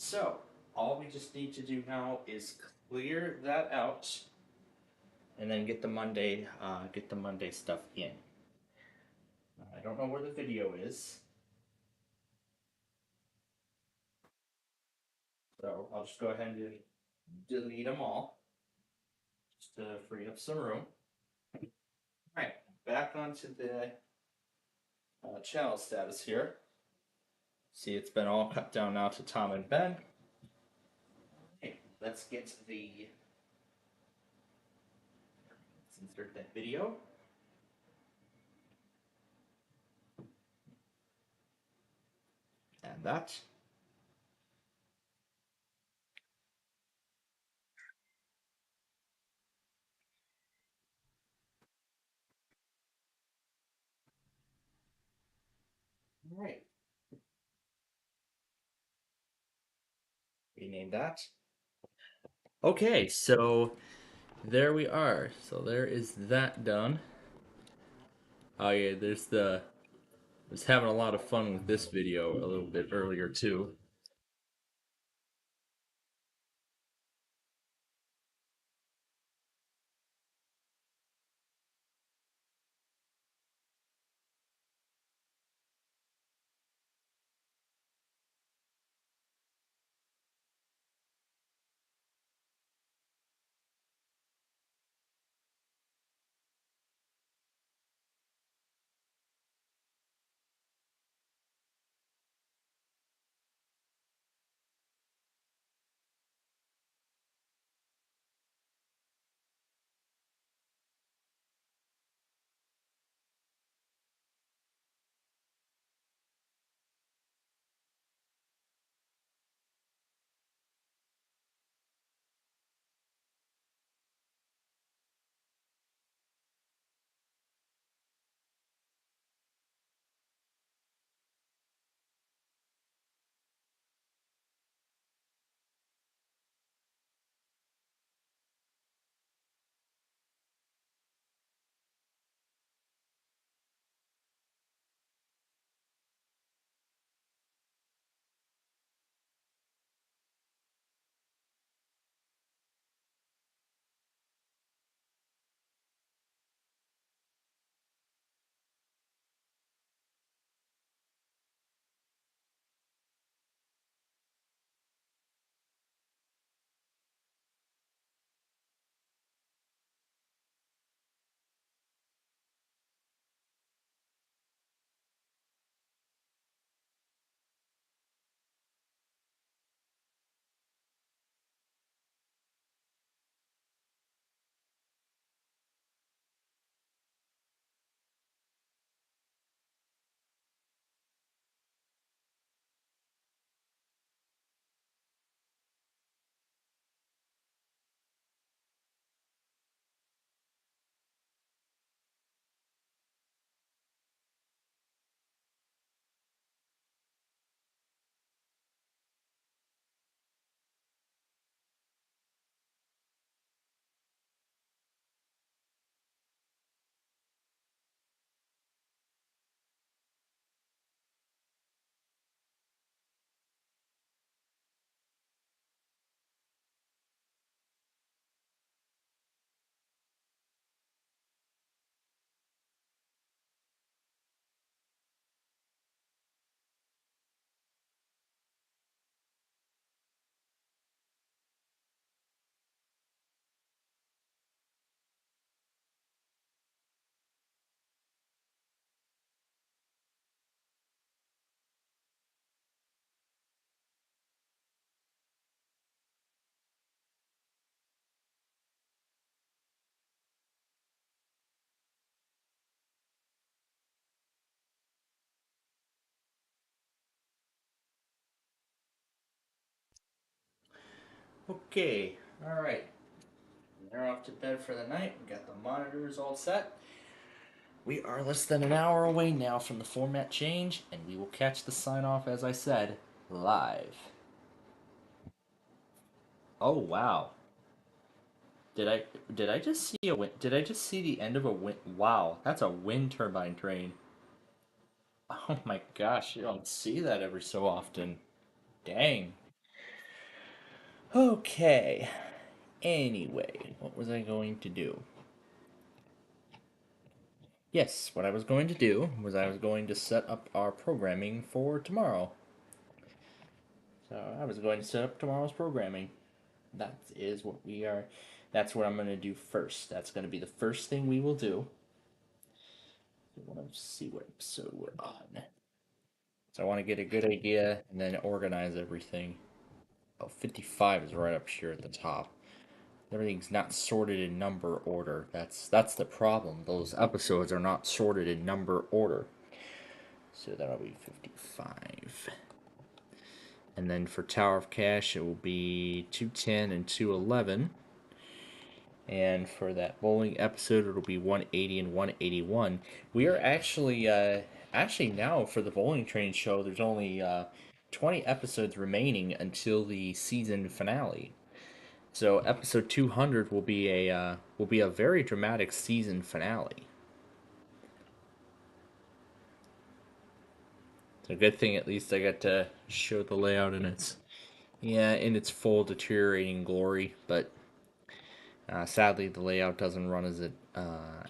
So, all we just need to do now is clear that out and then get the Monday stuff in. I don't know where the video is. So, I'll just go ahead and delete them all just to free up some room. Alright, back onto the channel status here. See, it's been all cut down now to Tom and Ben. Okay, let's insert that video. And that. rename that. Okay, so there we are. So there is that done. Oh yeah, there's the. I was having a lot of fun with this video a little bit earlier too. Okay, all right. They're off to bed for the night. We got the monitors all set. We are less than an hour away now from the format change, and we will catch the sign off as I said, live. Oh wow. Did I did I just see a wind, did I just see the end of a wind? Wow, that's a wind turbine train. Oh my gosh, you don't see that every so often. Dang. Okay. Anyway, what was I going to do? Yes, what I was going to do was I was going to set up our programming for tomorrow. So I was going to set up tomorrow's programming. That is what we are. That's what I'm going to do first. That's going to be the first thing we will do. I want to see what episode we're on. So I want to get a good idea and then organize everything. Oh, 55 is right up here at the top. Everything's not sorted in number order. That's the problem. Those episodes are not sorted in number order. So that'll be 55. And then for Tower of Cash, it will be 210 and 211. And for that bowling episode, it'll be 180 and 181. We are actually now for the bowling train show. There's only 20 episodes remaining until the season finale. So episode 200 will be a very dramatic season finale. It's a good thing at least I got to show the layout in its full deteriorating glory, but sadly the layout doesn't run as it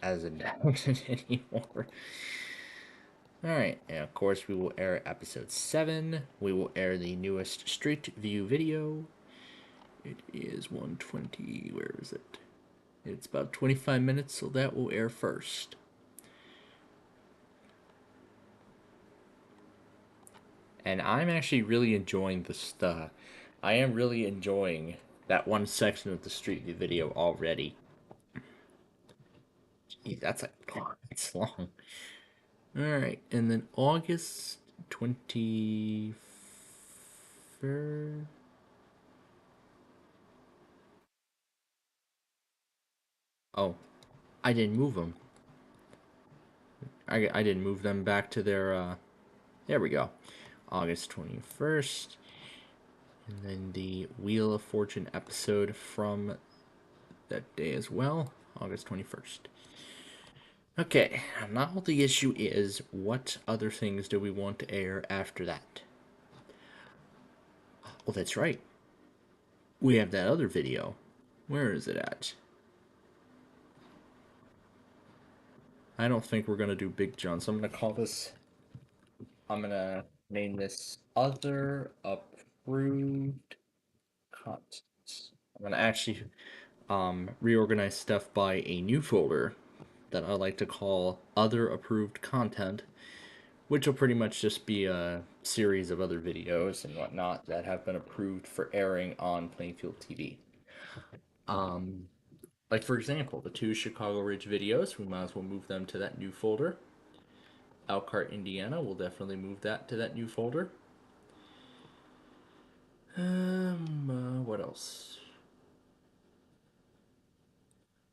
does anymore. All right, and of course we will air episode 7. We will air the newest Street View video. It is 120. Where is it? It's about 25 minutes, so that will air first. And I'm actually really enjoying I am really enjoying that one section of the Street View video already. Gee, that's like it's long. All right, and then August 23rd. Oh, I didn't move them. I didn't move them back to their. There we go. August 21st. And then the Wheel of Fortune episode from that day as well, August 21st. Okay, now the issue is what other things do we want to air after that? Oh, that's right. We have that other video. Where is it at? I don't think we're going to do Big John, so I'm going to name this Other Approved Content. I'm going to actually reorganize stuff by a new folder that I like to call Other Approved Content, which will pretty much just be a series of other videos and whatnot that have been approved for airing on Plainfield TV. Um, like for example, the 2 Chicago Ridge videos, we might as well move them to that new folder. Elkhart, Indiana, we'll definitely move that to that new folder. What else?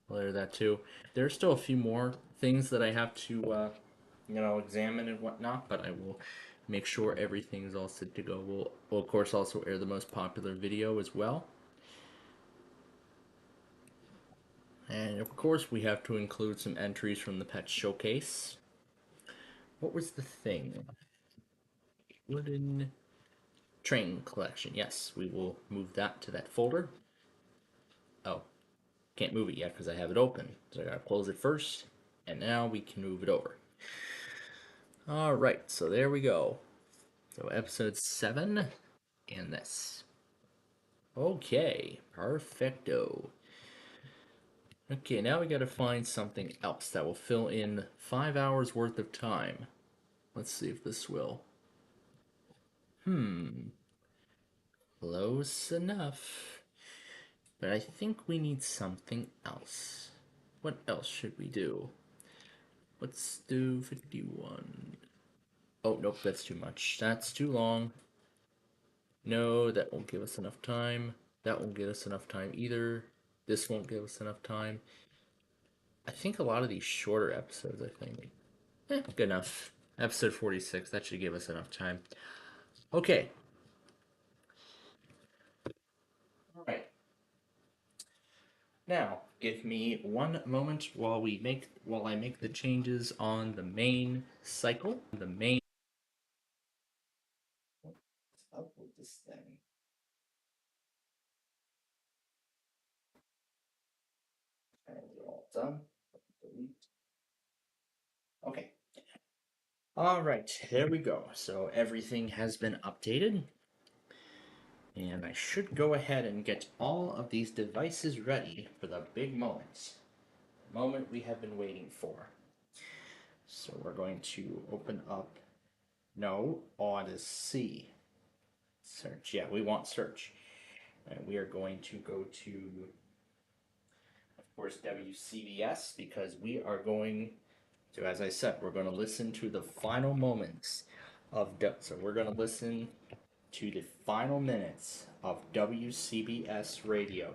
Well, there's that too. There's still a few more things that I have to, examine and whatnot, but I will make sure everything's all set to go. We'll of course also air the most popular video as well. And of course, we have to include some entries from the pet showcase. What was the thing? Wooden train collection. Yes, we will move that to that folder. Oh, can't move it yet because I have it open. So I gotta close it first, and now we can move it over. Alright, so there we go. So episode 7 and this. Okay, perfecto. Okay, now we gotta find something else that will fill in 5 hours worth of time. Let's see if this will. Close enough. But I think we need something else. What else should we do? Let's do 51. Oh, nope, that's too much. That's too long. No, that won't give us enough time. That won't give us enough time either. This won't give us enough time. I think a lot of these shorter episodes, I think. Good enough. Episode 46, that should give us enough time. Okay. Alright. Now, give me one moment while I make the changes on the main cycle. The main What's up with this thing? And we're all done. Delete. Okay. Alright, there we go. So everything has been updated. And I should go ahead and get all of these devices ready for the big moment. The moment we have been waiting for. So we're going to open up, no, Odyssey. Search, yeah, we want search. And we are going to go to, of course, WCBS because we are going to, as I said, we're going to listen to the final moments so we're going to listen to the final minutes of WCBS radio.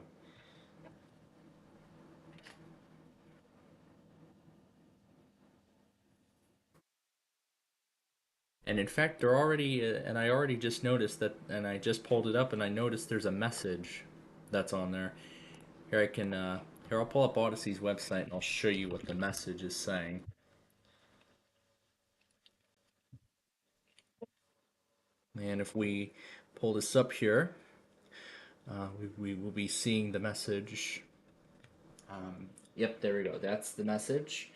And in fact, they're already, and I already just noticed that, and I just pulled it up and I noticed there's a message that's on there. Here I can, here I'll pull up Odyssey's website and I'll show you what the message is saying. And if we pull this up here, we will be seeing the message. Yep, there we go. That's the message.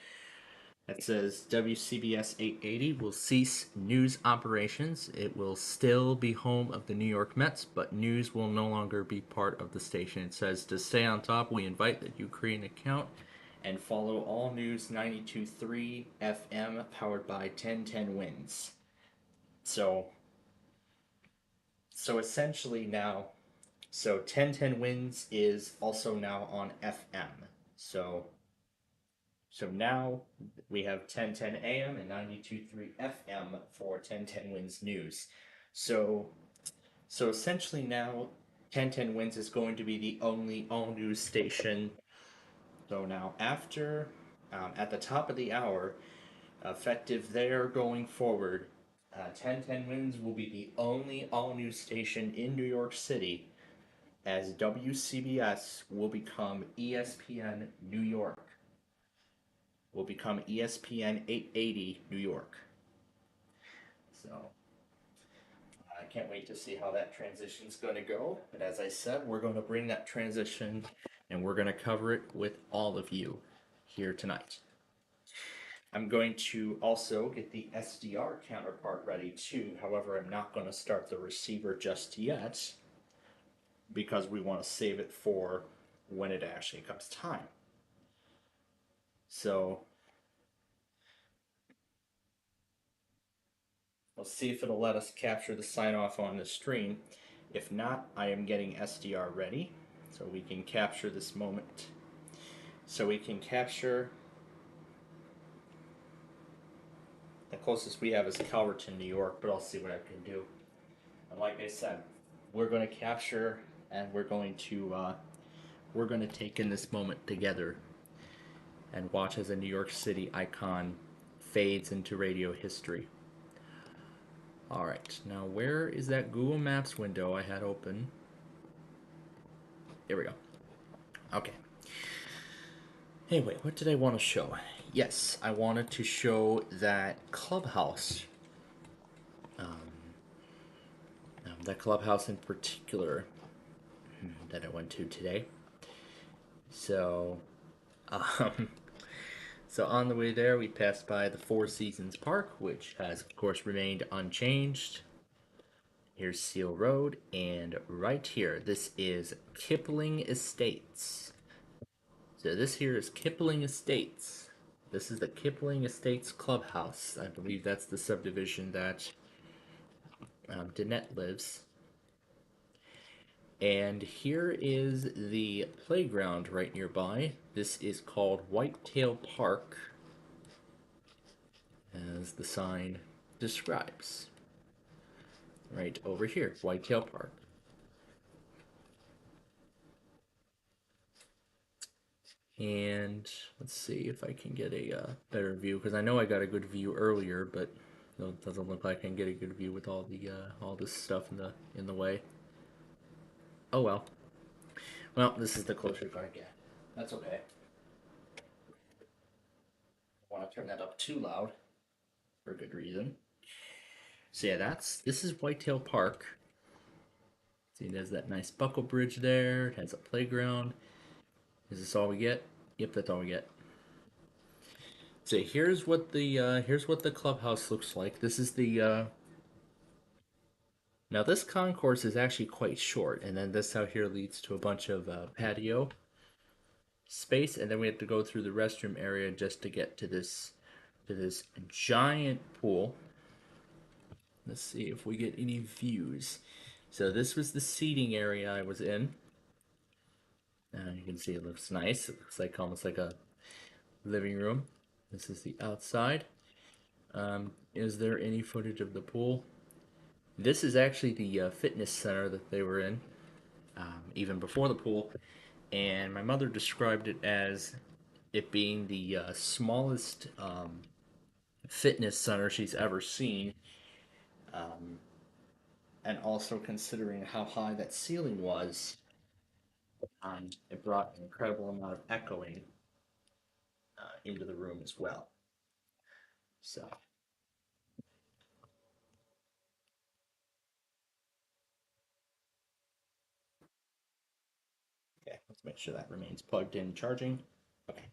It says WCBS 880 will cease news operations. It will still be home of the New York Mets, but news will no longer be part of the station. It says to stay on top, we invite that you create an account and follow All News 92.3 FM powered by 1010 Wins. So essentially now, so 1010 Wins is also now on FM. So now we have 1010 AM and 92.3 FM for 1010 Wins News. So essentially now 1010 Wins is going to be the only all news station. So now after at the top of the hour, effective there going forward, 1010 Wins will be the only all news station in New York City, as WCBS will become ESPN New York. Will become ESPN 880 New York. So I can't wait to see how that transition's going to go. But as I said, we're going to bring that transition and we're going to cover it with all of you here tonight. I'm going to also get the SDR counterpart ready too. However, I'm not going to start the receiver just yet because we want to save it for when it actually comes time. So we'll see if it'll let us capture the sign off on the screen. If not, I am getting SDR ready so we can capture this moment. So we can capture, the closest we have is Calverton, New York, but I'll see what I can do. And like I said, we're going to capture and we're going to take in this moment together and watch as a New York City icon fades into radio history. All right, now where is that Google Maps window I had open? Here we go. Okay. Anyway, what did I want to show? Yes, I wanted to show that clubhouse. That clubhouse in particular that I went to today. So, um, so on the way there, we passed by the Four Seasons Park, which has, of course, remained unchanged. Here's Seal Road, and right here, this is Kipling Estates. So this here is Kipling Estates. This is the Kipling Estates Clubhouse. I believe that's the subdivision that Danette lives. And here is the playground right nearby. This is called Whitetail Park, as the sign describes. Right over here, Whitetail Park. And let's see if I can get a better view, because I know I got a good view earlier, but it doesn't look like I can get a good view with all this stuff in the way. Oh well. Well, this is the closest I get. That's okay. I want to turn that up too loud for a good reason. So yeah, this is Whitetail Park. See, it has that nice buckle bridge there. It has a playground. Is this all we get? Yep, that's all we get. So here's what the clubhouse looks like. This is the now this concourse is actually quite short, and then this out here leads to a bunch of patio space, and then we have to go through the restroom area just to get to this giant pool. Let's see if we get any views. So this was the seating area I was in. You can see it looks nice. It looks like almost like a living room. This is the outside. Is there any footage of the pool? This is actually the fitness center that they were in, even before the pool. And my mother described it as it being the smallest fitness center she's ever seen. Um, and also considering how high that ceiling was, it brought an incredible amount of echoing into the room as well. So, okay, let's make sure that remains plugged in, charging. Okay.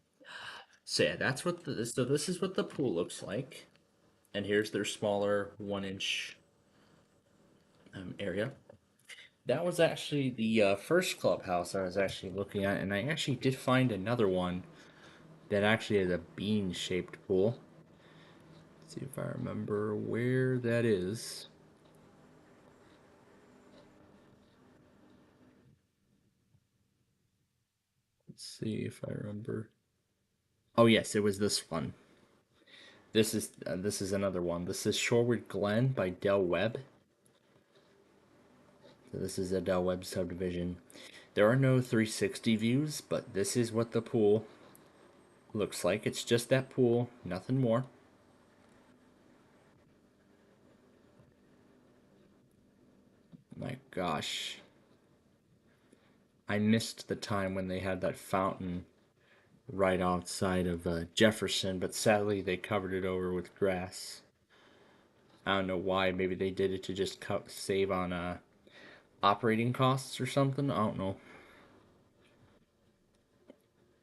So yeah, that's what this is what the pool looks like, and here's their smaller 1 inch area. That was actually the first clubhouse I was actually looking at, and I actually did find another one that actually has a bean shaped pool. Let's see if I remember where that is. Let's see if I remember. Oh yes, it was this one. This is another one. This is Shorewood Glen by Del Webb. So this is a Del Webb subdivision. There are no 360 views, but this is what the pool looks like. It's just that pool, nothing more. My gosh. I missed the time when they had that fountain right outside of Jefferson, but sadly they covered it over with grass. I don't know why. Maybe they did it to just save on operating costs or something. I don't know.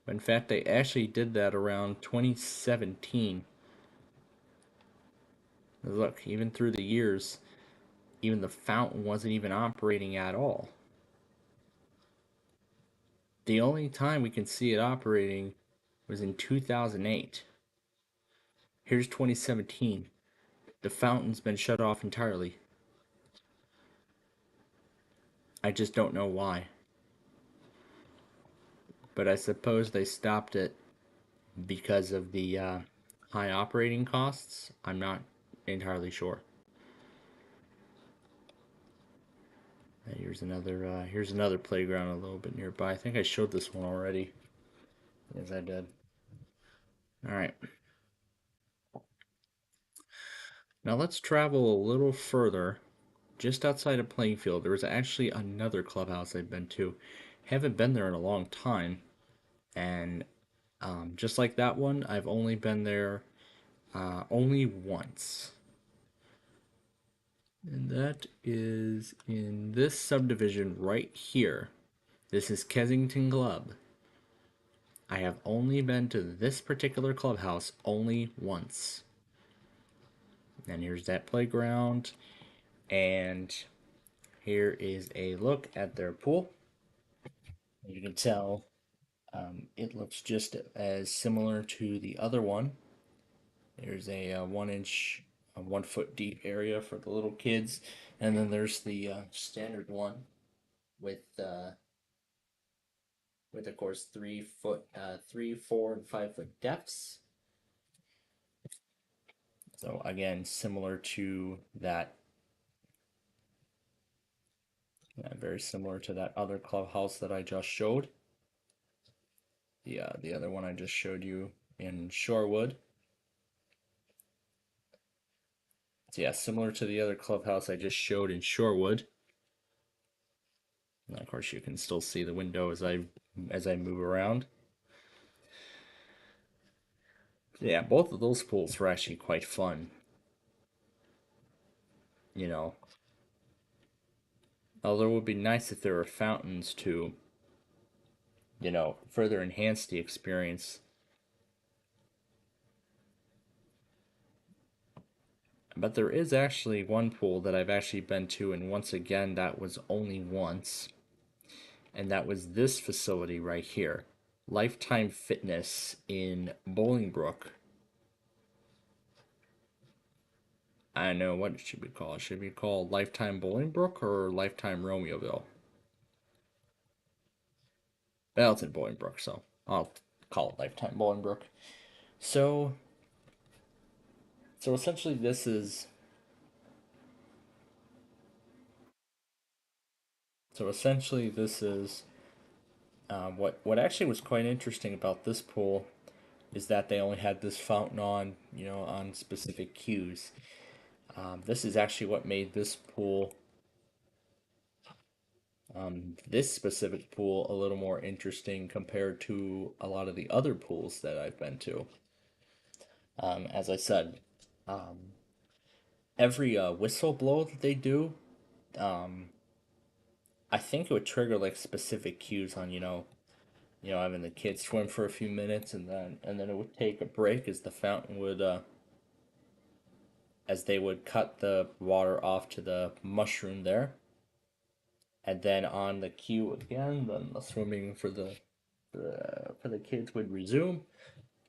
But in fact, they actually did that around 2017. Look, even through the years, even the fountain wasn't even operating at all. The only time we can see it operating was in 2008. Here's 2017. The fountain's been shut off entirely. I just don't know why. But I suppose they stopped it because of the high operating costs. I'm not entirely sure. Here's another playground a little bit nearby. I think I showed this one already. Yes, I did. All right. Now let's travel a little further. Just outside of Plainfield, there was actually another clubhouse I've been to. Haven't been there in a long time, and just like that one, I've only been there only once. And that is in this subdivision right here. This is Kensington Club. I have only been to this particular clubhouse only once. And here's that playground. And here is a look at their pool. You can tell it looks just as similar to the other one. There's a 1 inch, 1 foot deep area for the little kids. And then there's the standard one with of course 3 foot, 3, 4, and 5 foot depths. So again, similar to that, very similar to that other clubhouse that I just showed. The other one I just showed you in Shorewood. So yeah, similar to the other clubhouse I just showed in Shorewood. And of course, you can still see the window as I move around. Yeah, both of those pools were actually quite fun. You know, although it would be nice if there were fountains to, further enhance the experience. But there is actually one pool that I've actually been to, and once again, that was only once. And that was this facility right here, Lifetime Fitness in Bolingbrook. I don't know, what should we call it? Should we call Lifetime Bolingbrook or Lifetime Romeoville? Well, it's in Bolingbrook, so I'll call it Lifetime Bolingbrook. So, so essentially, this is what actually was quite interesting about this pool is that they only had this fountain on, on specific cues. This is actually what made this pool, this specific pool, a little more interesting compared to a lot of the other pools that I've been to. As I said, um, every whistle blow that they do, um, I think it would trigger like specific cues on having the kids swim for a few minutes, and then it would take a break as the fountain would as they would cut the water off to the mushroom there, and then on the cue again, then the swimming for the kids would resume,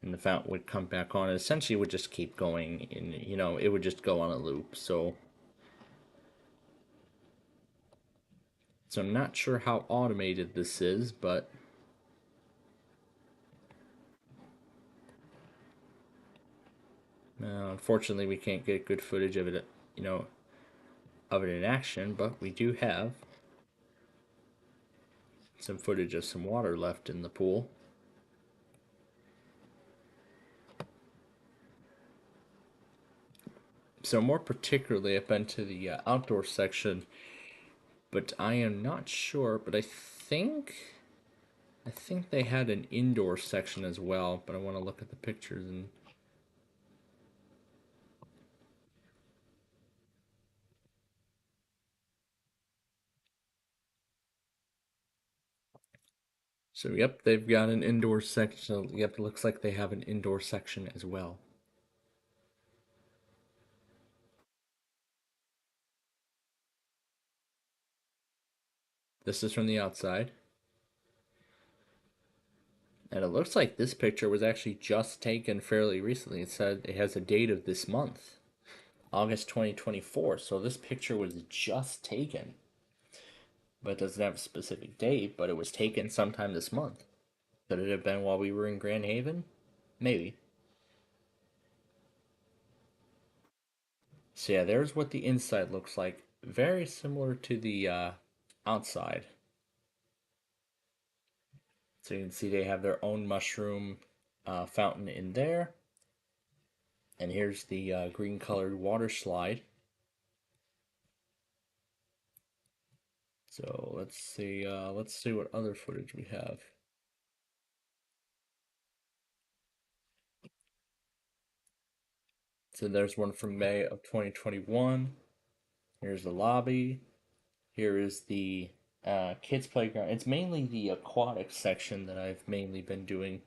and the fountain would come back on. And essentially, it would just keep going, and it would just go on a loop. So I'm not sure how automated this is, but unfortunately, we can't get good footage of it, of it in action. But we do have some footage of some water left in the pool. So more particularly, I've been to the outdoor section, but I am not sure. But I think they had an indoor section as well. But I want to look at the pictures and. So yep, they've got an indoor section. Yep, it looks like they have an indoor section as well. This is from the outside. And it looks like this picture was actually just taken fairly recently. It said it has a date of this month, August 2024. So this picture was just taken, but it doesn't have a specific date, but it was taken sometime this month. Could it have been while we were in Grand Haven? Maybe. So yeah, there's what the inside looks like. Very similar to the outside. So you can see they have their own mushroom fountain in there. And here's the green colored water slide. So let's see what other footage we have. So there's one from May of 2021. Here's the lobby. Here is the kids playground. It's mainly the aquatic section that I've mainly been doing.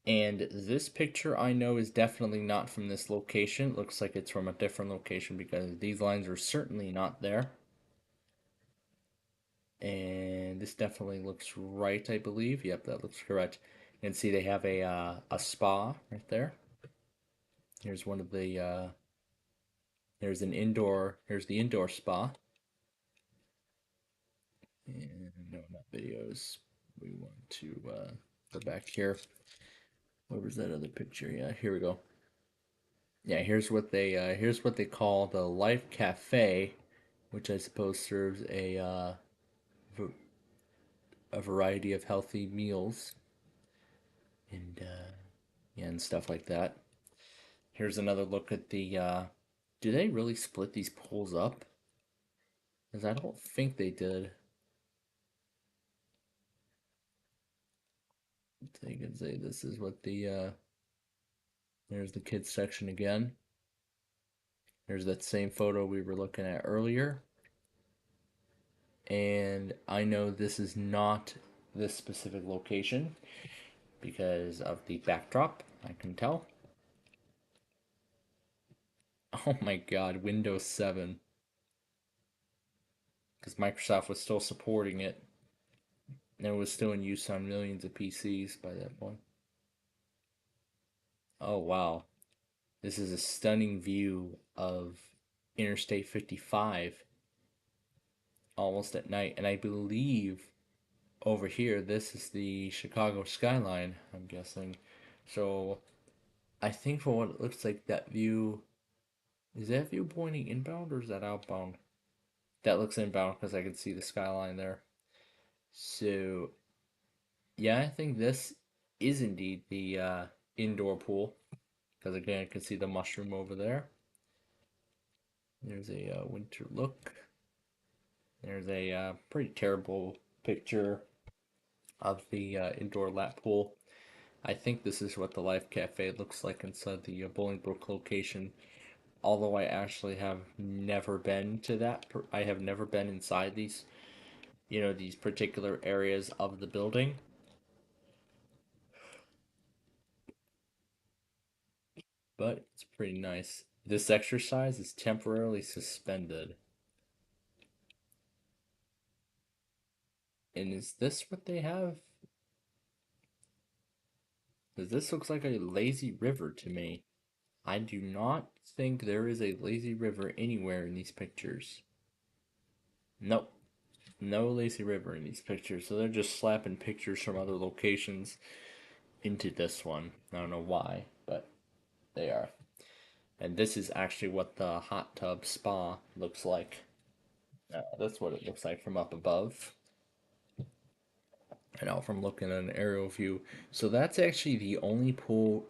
And this picture I know is definitely not from this location. It looks like it's from a different location because these lines are certainly not there. And this definitely looks right, I believe. Yep, that looks correct. And see, they have a spa right there. Here's one of the there's an indoor. Here's the indoor spa. And no, not videos. We want to go back here. What was that other picture? Yeah, here we go. Yeah, here's what they call the Life Cafe, which I suppose serves a variety of healthy meals and yeah, and stuff like that. Here's another look at the. Do they really split these pools up? Because I don't think they did. So you can say this is what the. There's the kids section again. There's that same photo we were looking at earlier. And I know this is not this specific location because of the backdrop, I can tell. Oh my god, Windows 7. Because Microsoft was still supporting it. And it was still in use on millions of PCs by that point. Oh wow. This is a stunning view of Interstate 55 almost at night. And I believe over here, this is the Chicago skyline, I'm guessing. So I think for what it looks like, that view is that view pointing inbound or is that outbound? That looks inbound because I can see the skyline there. So yeah, I think this is indeed the indoor pool. because again, I can see the mushroom over there. There's a winter look. There's a pretty terrible picture of the indoor lap pool. I think this is what the Life Cafe looks like inside the Bolingbrook location. Although I actually have never been to that, I have never been inside these, these particular areas of the building. But it's pretty nice. This exercise is temporarily suspended. And is this what they have? Because this looks like a lazy river to me. I do not think there is a lazy river anywhere in these pictures. Nope. No lazy river in these pictures. So they're just slapping pictures from other locations into this one. I don't know why, but they are. And this is actually what the hot tub spa looks like. That's what it looks like from up above. And out from looking at an aerial view. So that's actually the only pool,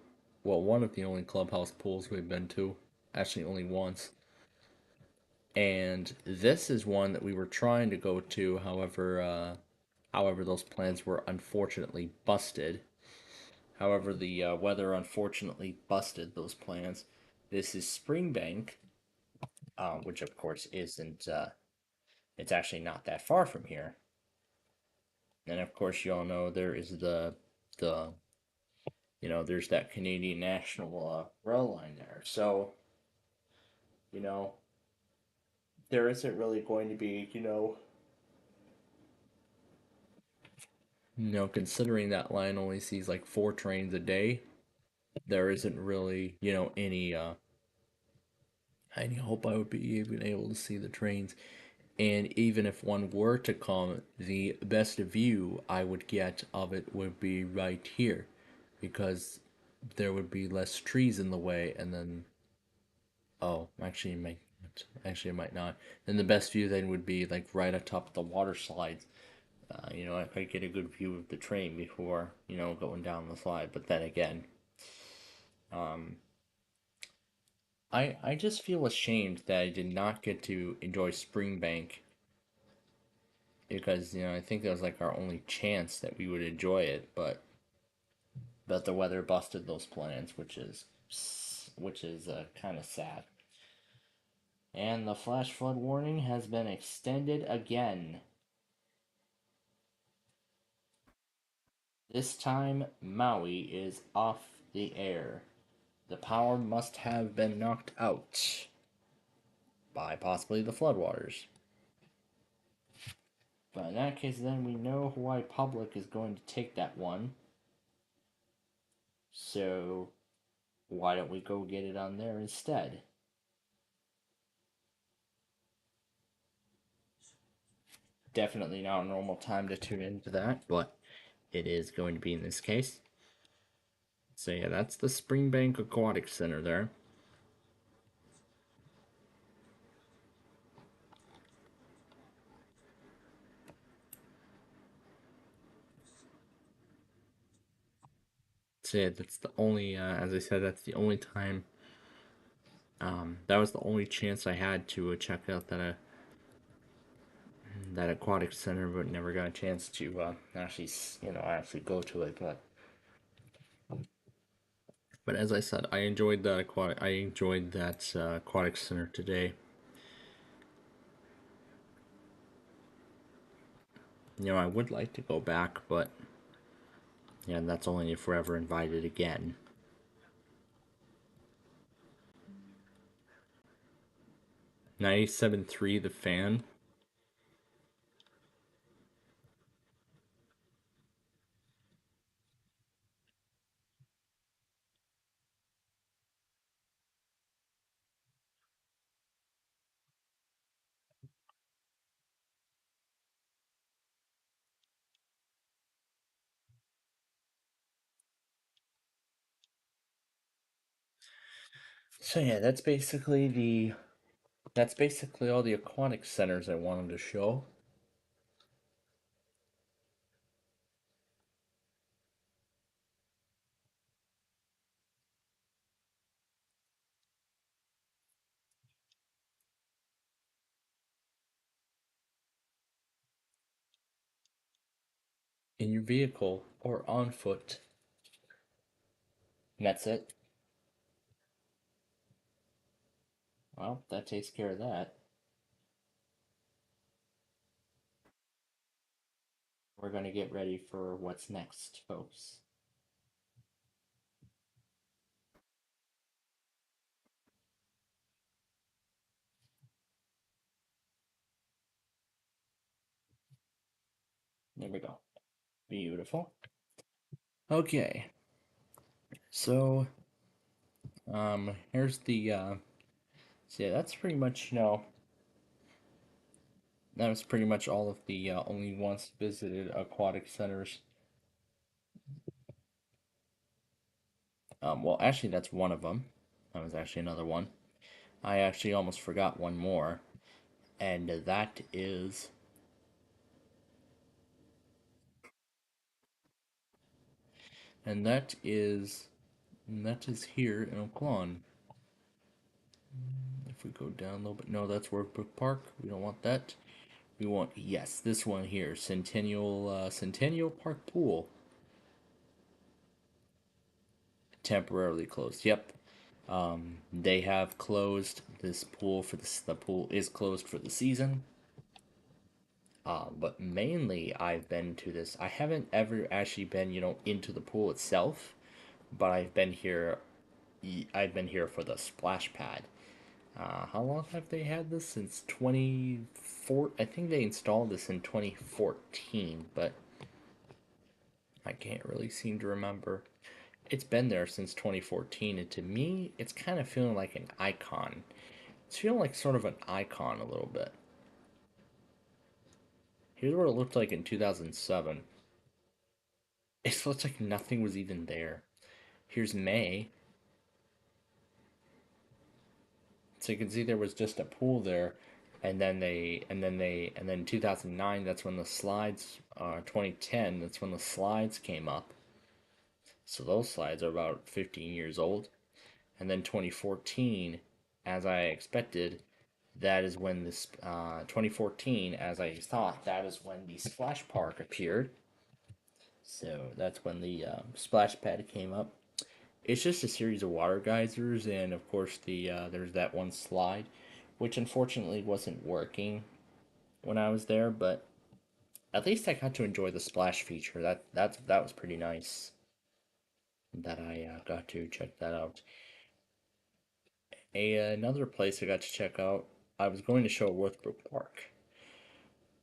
well, one of the only clubhouse pools we've been to. Actually, only once. And this is one that we were trying to go to. However, those plans were unfortunately busted. However, the weather unfortunately busted those plans. This is Springbank, which of course isn't. It's actually not that far from here. And of course, you all know there is the there's that Canadian National rail line there. So you know there isn't really going to be considering that line only sees like 4 trains a day. There isn't really any hope I would be even able to see the trains. And even if one were to come, the best view I would get of it would be right here, because there would be less trees in the way, and then oh, actually it might not. Then the best view then would be like right atop the water slides. If I get a good view of the train before going down the slide. But then again, um, I just feel ashamed that I did not get to enjoy Springbank, because I think that was like our only chance that we would enjoy it, but the weather busted those plans, which is kind of sad. And the flash flood warning has been extended again. This time, Maui is off the air. The power must have been knocked out by possibly the floodwaters. But in that case, then we know Hawaii Public is going to take that one. So why don't we go get it on there instead? Definitely not a normal time to tune into that, but it is going to be in this case. So yeah, that's the Springbank Aquatic Center there. So yeah, that's the only, as I said, that's the only time. That was the only chance I had to check out that aquatic center, but never got a chance to actually go to it. But as I said, I enjoyed that aquatic center today. I would like to go back, but yeah, that's only if we're ever invited again. 97.3 The Fan. So yeah, that's basically all the aquatic centers I wanted to show. in your vehicle or on foot. And that's it. Well, that takes care of that. We're going to get ready for what's next, folks. There we go. Beautiful. Okay. So, here's the, so yeah, that's pretty much, that was pretty much all of the only once visited aquatic centers. Well, actually, that's one of them. That was actually another one. I actually almost forgot one more, and and that is, and that is here in Oakland. If we go down a little bit, no, that's Workbrook Park. We don't want that. We want, yes, this one here, Centennial Park Pool, temporarily closed. Yep, they have closed this pool for this. The pool is closed for the season. But mainly, I've been to this. I haven't ever actually been, into the pool itself, but I've been here for the splash pad. How long have they had this? Since 24. I think they installed this in 2014, but I can't really seem to remember. It's been there since 2014, and to me, it's kind of feeling like an icon. It's feeling like sort of an icon a little bit. Here's what it looked like in 2007. It looks like nothing was even there. Here's May. So you can see there was just a pool there, and then 2009. That's when the slides. 2010. That's when the slides came up. So those slides are about 15 years old. And then 2014, as I expected, that is when this 2014, as I thought, that is when the splash park appeared. So that's when the splash pad came up. It's just a series of water geysers, and of course there's that one slide, which unfortunately wasn't working when I was there. But at least I got to enjoy the splash feature. That was pretty nice. That I got to check that out. Another place I got to check out. I was going to show Worthbrook Park.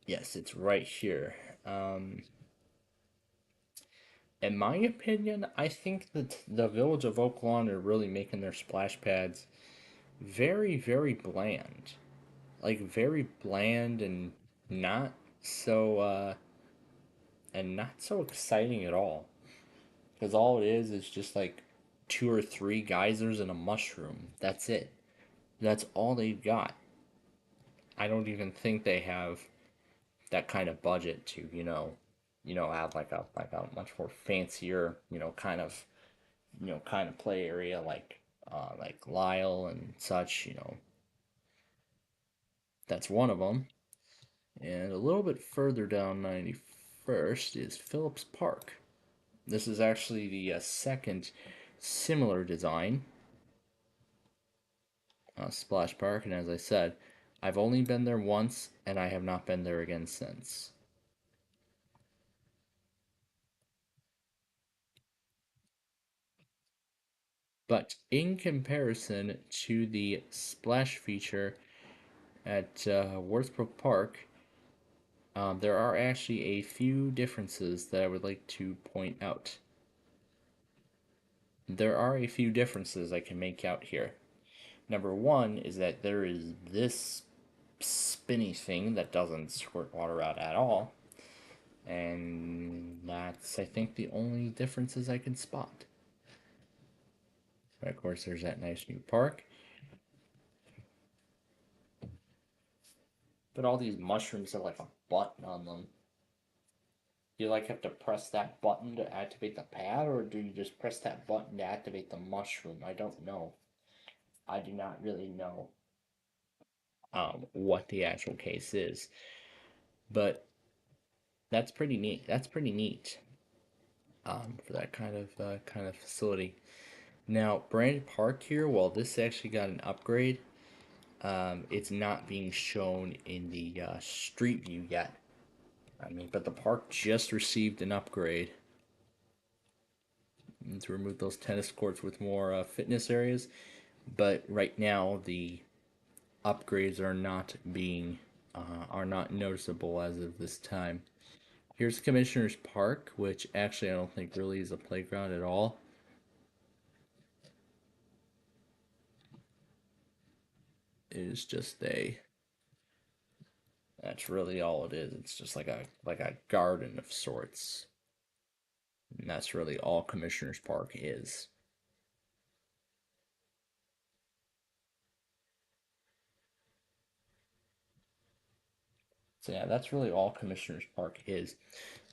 Yes, it's right here. In my opinion, I think that the village of Oak Lawn are really making their splash pads very, very bland. Like very bland not so uh not so exciting at all. Because all it is just like two or three geysers and a mushroom. That's it. That's all they've got. I don't even think they have that kind of budget to, have like a much more fancier, kind of play area like Lyle and such, That's one of them. And a little bit further down 91st is Phillips Park. This is actually the second similar design splash park, and as I said, I've only been there once, and I have not been there again since. But in comparison to the splash feature at Worthbrook Park, there are actually a few differences that I would like to point out. There are a few differences I can make out here. Number one is that there is this spinny thing that doesn't squirt water out at all. And that's, I think, the only differences I can spot. But of course, there's that nice new park. But all these mushrooms have like a button on them. Do you like have to press that button to activate the pad, or do you just press that button to activate the mushroom? I don't know. I do not really know what the actual case is. But that's pretty neat. That's pretty neat. For that kind of facility. Now, Brandon Park here, while this actually got an upgrade, it's not being shown in the street view yet. I mean, but the park just received an upgrade to remove those tennis courts with more fitness areas. But right now, the upgrades are not noticeable as of this time. Here's Commissioner's Park, which actually I don't think really is a playground at all. It is just a That's really all it is. It's just like a garden of sorts. And that's really all Commissioner's Park is. So yeah, that's really all Commissioner's Park is.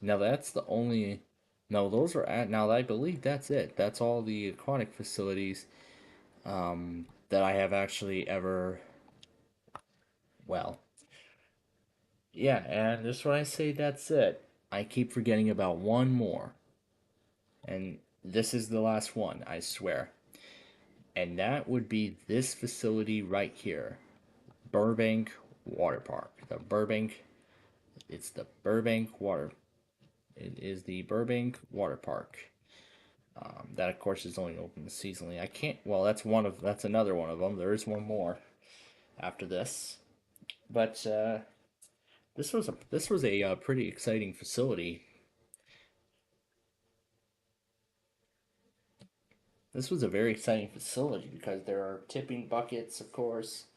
Now that's the only no, those are at now I believe that's it. That's all the aquatic facilities that I have actually ever well. Yeah, and just when I say that's it, I keep forgetting about one more. And this is the last one, I swear. And that would be this facility right here. Burbank Water Park. It's the Burbank Water. It is the Burbank Water Park. That of course is only open seasonally. I can't. Well, that's another one of them. There is one more after this, but this was a pretty exciting facility. This was a very exciting facility because there are tipping buckets, of course.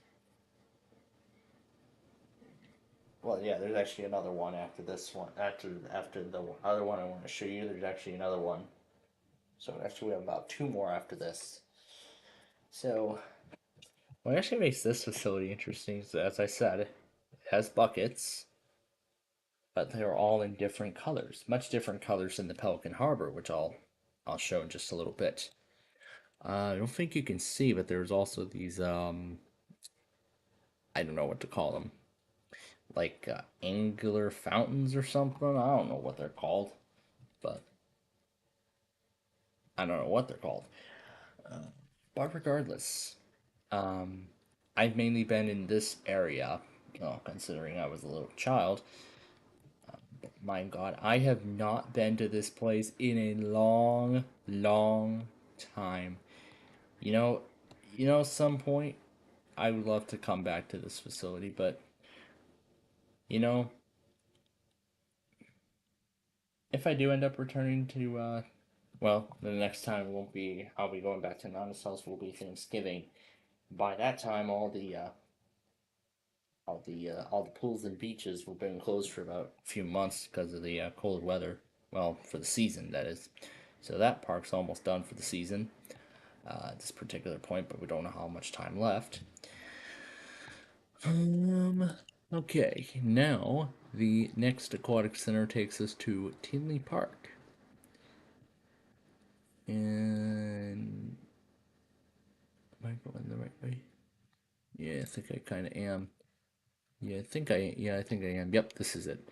Well, yeah, there's actually another one after this one. After the other one I want to show you, there's actually another one. So actually, we have about two more after this. So what actually makes this facility interesting is, as I said, it has buckets, but they're all in different colors, much different colors than the Pelican Harbor, which I'll show in just a little bit. I don't think you can see, but there's also these I don't know what to call them, like angular fountains or something. I don't know what they're called, but I don't know what they're called. Uh, but regardless, um, I've mainly been in this area, considering I was a little child. My God, I have not been to this place in a long, long time. You know, some point I would love to come back to this facility, but you know, if I do end up returning to, well, the next time won't be. I'll be going back to Nanasaus. Will be Thanksgiving. By that time, all the pools and beaches will have been closed for about a few months because of the cold weather. Well, for the season, that is. So that park's almost done for the season at this particular point, but we don't know how much time left. Um. Okay, now the next aquatic center takes us to Tinley Park, and am I going the right way? Yeah, I think I kind of am. Yeah, I think I am. Yep, this is it.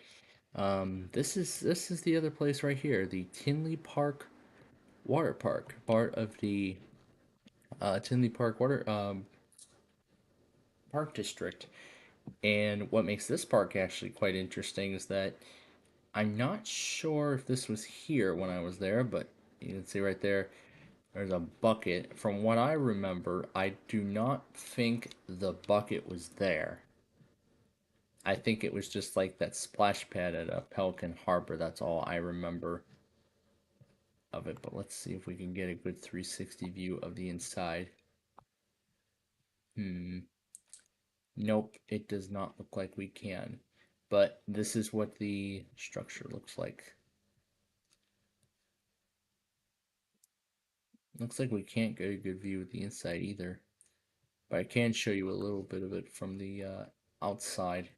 This is the other place right here, the Tinley Park Water Park, part of the Tinley Park Water Park District. And what makes this park actually quite interesting is that I'm not sure if this was here when I was there, but you can see right there, there's a bucket. From what I remember, I do not think the bucket was there. I think it was just like that splash pad at a Pelican Harbor. That's all I remember of it. But let's see if we can get a good 360 view of the inside. Hmm. Nope, it does not look like we can. But this is what the structure looks like. Looks like we can't get a good view of the inside either. But I can show you a little bit of it from the outside.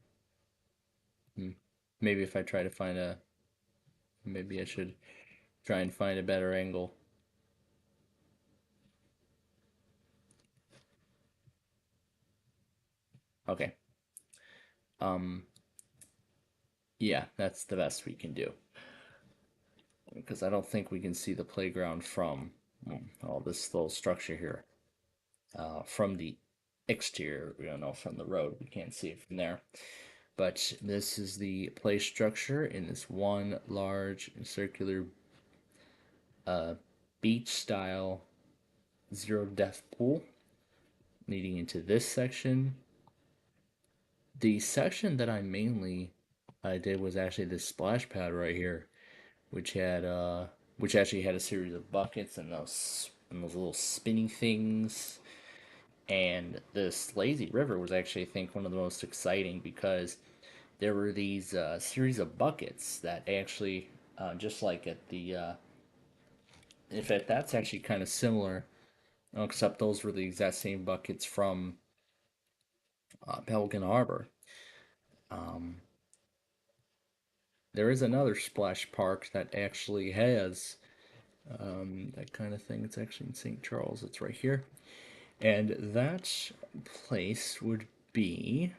Hmm. Maybe if I try to find a... Maybe I should try and find a better angle. Okay. Um, Yeah, that's the best we can do. Because I don't think we can see the playground from all this little structure here. From the exterior, from the road. We can't see it from there. But this is the play structure in this one large circular uh, beach style zero depth pool leading into this section. The section that I mainly did was actually this splash pad right here, which had which actually had a series of buckets and those little spinny things. And this lazy river was actually, I think, one of the most exciting because there were these series of buckets that actually, just like at the, in fact, that's actually kind of similar, except those were the exact same buckets from Pelican Harbor. Um, there is another splash park that actually has that kind of thing. It's actually in St. Charles. It's right here. And that place would be.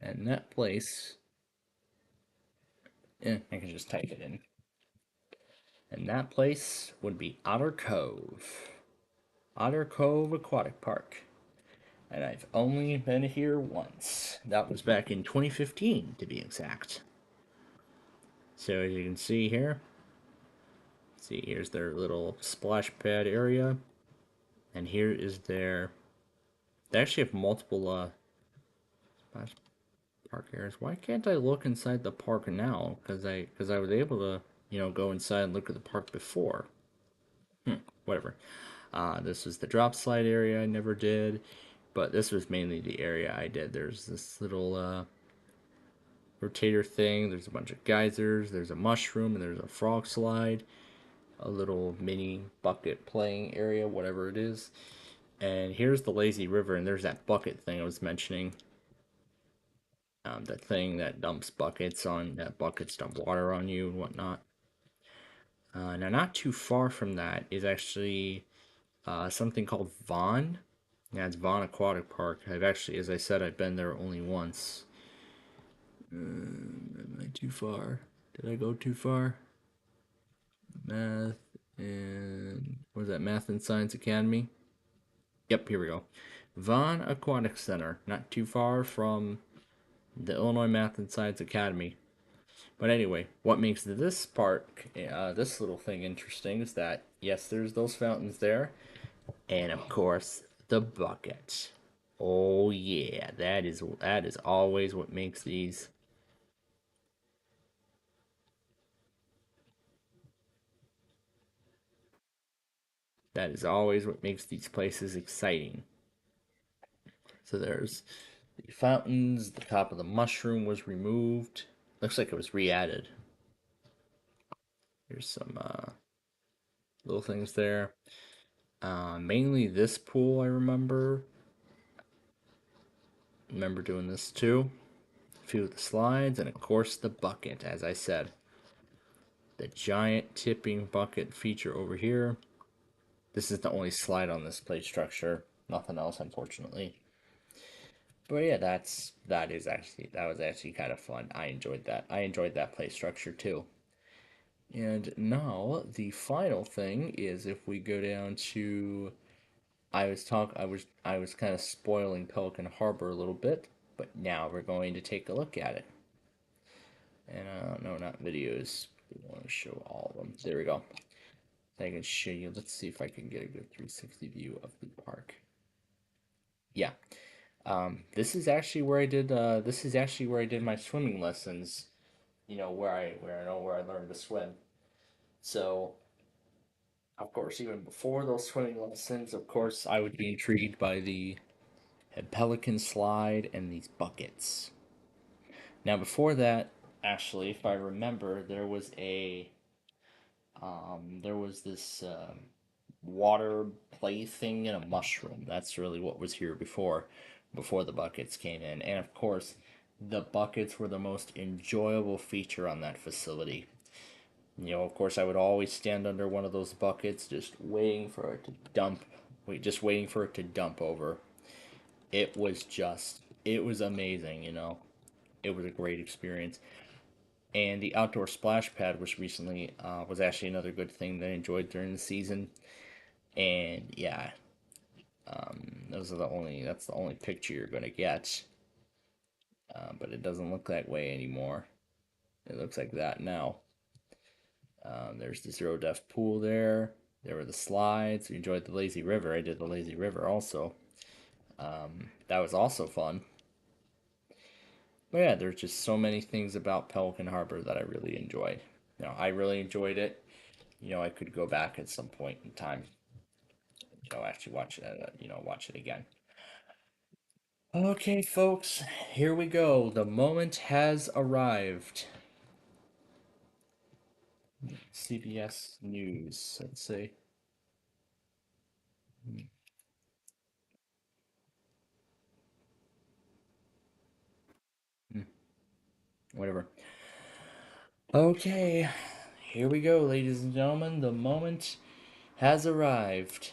And that place. I can just type it in. And that place would be Otter Cove. Otter Cove Aquatic Park. And I've only been here once. That was back in 2015, to be exact. So as you can see here, see here's their little splash pad area, and here is their. They actually have multiple splash park areas. Why can't I look inside the park now? Because I was able to go inside and look at the park before. Whatever. This was the drop slide area I never did, but this was mainly the area I did. There's this little rotator thing. There's a bunch of geysers. There's a mushroom, and there's a frog slide. A little mini bucket playing area, whatever it is. And here's the lazy river, and there's that bucket thing I was mentioning. That thing that dumps buckets on, that buckets dump water on you and whatnot. Now, not too far from that is actually something called Vaughn. Yeah, it's Vaughn Aquatic Park. I've actually, as I said, I've been there only once. Am I too far? Did I go too far? Math and what is that? Math and Science Academy. Yep, here we go. Vaughn Aquatic Center, not too far from the Illinois Math and Science Academy. But anyway, what makes this park, this little thing interesting is that yes, there's those fountains there, and of course the bucket. Oh yeah, that is always what makes these. That is always what makes these places exciting. So there's the fountains. The top of the mushroom was removed. Looks like it was re-added. There's some little things there. Mainly this pool, I remember. Remember doing this too. A few of the slides, and of course the bucket, as I said. The giant tipping bucket feature over here. This is the only slide on this plate structure. Nothing else, unfortunately. But yeah, that was actually kind of fun. I enjoyed that. I enjoyed that play structure too. And now the final thing is if we go down to I was kind of spoiling Pelican Harbor a little bit, but now we're going to take a look at it. And no, not videos. We want to show all of them. There we go. I can show you. Let's see if I can get a good 360 view of the park. Yeah. This is actually where I did. This is actually where I did my swimming lessons. Where I learned to swim. So, of course, even before those swimming lessons, of course, I would be intrigued by the pelican slide and these buckets. Now, before that, actually, if I remember, there was this water play thing and a mushroom. That's really what was here before the buckets came in. And of course, the buckets were the most enjoyable feature on that facility. Of course, I would always stand under one of those buckets, just waiting for it to dump over. it was amazing, you know. It was a great experience. And the outdoor splash pad was actually another good thing that I enjoyed during the season. And yeah, that's the only picture you're gonna get. But it doesn't look that way anymore. It looks like that now. There's the zero depth pool there. There were the slides. We enjoyed the lazy river. I did the lazy river also. That was also fun. But yeah, there's just so many things about Pelican Harbor that I really enjoyed. You know, I really enjoyed it. You know, I could go back at some point in time. You know, actually watch it. Watch it again. Okay, folks, here we go. The moment has arrived. CBS News. Let's see. Hmm, Whatever. Okay, here we go, ladies and gentlemen. The moment has arrived.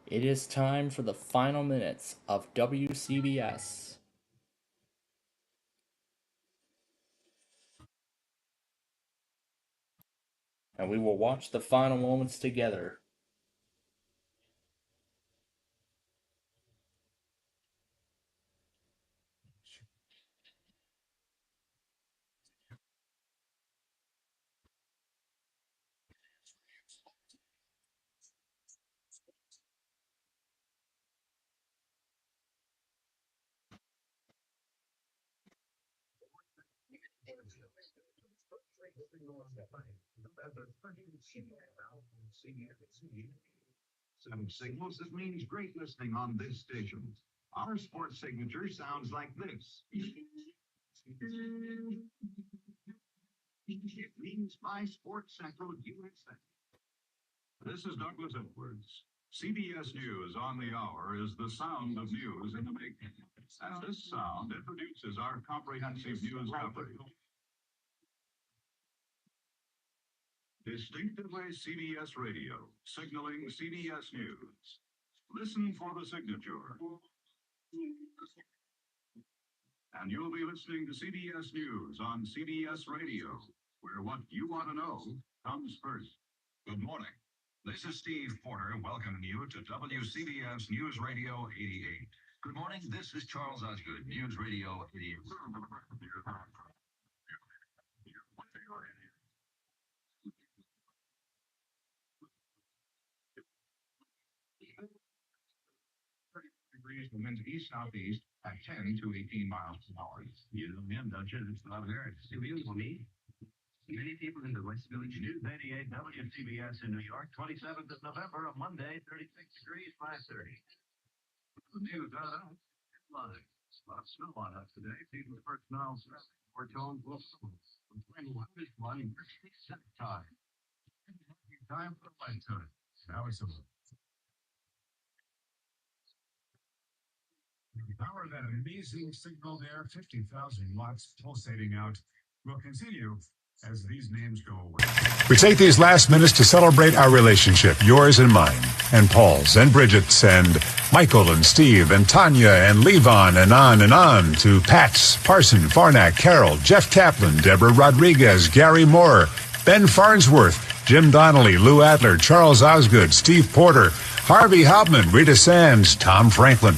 It is time for the final minutes of WCBS. And we will watch the final moments together. Seven signals, this means great listening on this station. Our sports signature sounds like this. It means by Sports Central USA. This is Douglas Edwards. CBS News on the Hour is the sound of news in the making. And this sound introduces our comprehensive news coverage. Distinctively CBS Radio, signaling CBS News. Listen for the signature. And you'll be listening to CBS News on CBS Radio, where what you want to know comes first. Good morning. This is Steve Porter welcoming you to WCBS News Radio 88. Good morning. This is Charles Osgood, News Radio 88. Degrees, the winds east-southeast at 10 to 18 miles an hour. You know him, don't you? It's not very. It's beautiful, me. Many people in the West Village. News 88 WCBS in New York, 27th of November, a Monday, 36 degrees, 5:30. The news out. Live. A lot of snow on us today. Season's first snow. Foretold will soon. From 21 to 1, set time. Time for lifetime. Now it's a the power of that amazing signal there, 50,000 watts pulsating out, will continue as these names go away. We take these last minutes to celebrate our relationship, yours and mine, and Paul's, and Bridget's, and Michael, and Steve, and Tanya, and Levon, and on, to Pat's, Parson, Farnack, Carol, Jeff Kaplan, Deborah Rodriguez, Gary Moore, Ben Farnsworth, Jim Donnelly, Lou Adler, Charles Osgood, Steve Porter, Harvey Hauptman, Rita Sands, Tom Franklin,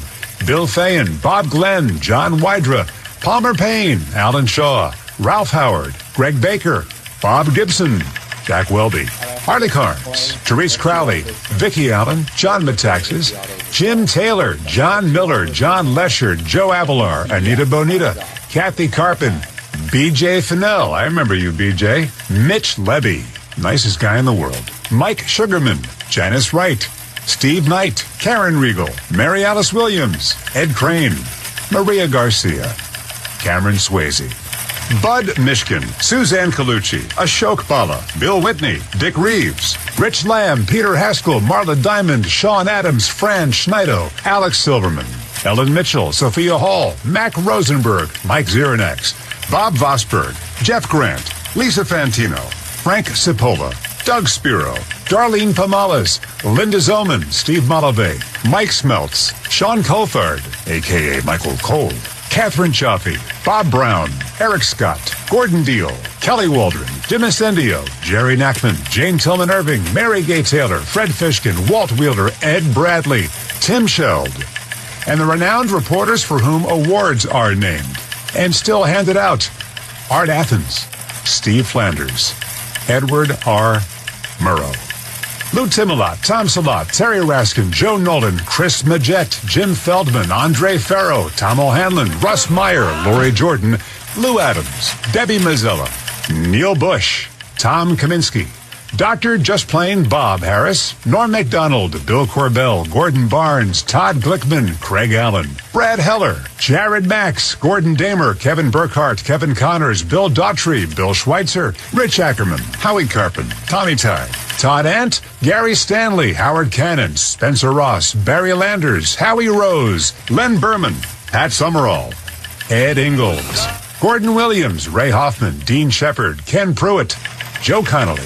Bill Fayen, Bob Glenn, John Wydra, Palmer Payne, Alan Shaw, Ralph Howard, Greg Baker, Bob Gibson, Jack Welby, Harley Carnes, Therese Crowley, Vicki Allen, John Metaxas, Jim Taylor, John Miller, John Lesher, Joe Avalar, Anita Bonita, Kathy Carpin, BJ Fennell, I remember you, BJ, Mitch Levy, nicest guy in the world, Mike Sugarman, Janice Wright, Steve Knight, Karen Riegel, Mary Alice Williams, Ed Crane, Maria Garcia, Cameron Swayze, Bud Mishkin, Suzanne Colucci, Ashok Bala, Bill Whitney, Dick Reeves, Rich Lamb, Peter Haskell, Marla Diamond, Sean Adams, Fran Schneido, Alex Silverman, Ellen Mitchell, Sophia Hall, Mac Rosenberg, Mike Ziranex, Bob Vosberg, Jeff Grant, Lisa Fantino, Frank Cipolla, Doug Spiro, Darlene Pomales, Linda Zoman, Steve Malovey, Mike Smeltz, Sean Coulthard, a.k.a. Michael Cole, Catherine Chaffee, Bob Brown, Eric Scott, Gordon Deal, Kelly Waldron, Jim Incendio, Jerry Knackman, Jane Tillman Irving, Mary Gay Taylor, Fred Fishkin, Walt Wheeler, Ed Bradley, Tim Sheld, and the renowned reporters for whom awards are named and still handed out. Art Athens, Steve Flanders, Edward R. Murrow, Lou Timelot, Tom Salat, Terry Raskin, Joe Nolan, Chris Majette, Jim Feldman, Andre Farrow, Tom O'Hanlon, Russ Meyer, Lori Jordan, Lou Adams, Debbie Mazzella, Neil Bush, Tom Kaminsky, Dr. Just Plain Bob Harris, Norm MacDonald, Bill Corbell, Gordon Barnes, Todd Glickman, Craig Allen, Brad Heller, Jared Max, Gordon Damer, Kevin Burkhart, Kevin Connors, Bill Daughtry, Bill Schweitzer, Rich Ackerman, Howie Carpin, Tommy Ty, Todd Ant, Gary Stanley, Howard Cannon, Spencer Ross, Barry Landers, Howie Rose, Len Berman, Pat Summerall, Ed Ingalls, Gordon Williams, Ray Hoffman, Dean Shepard, Ken Pruitt, Joe Connolly,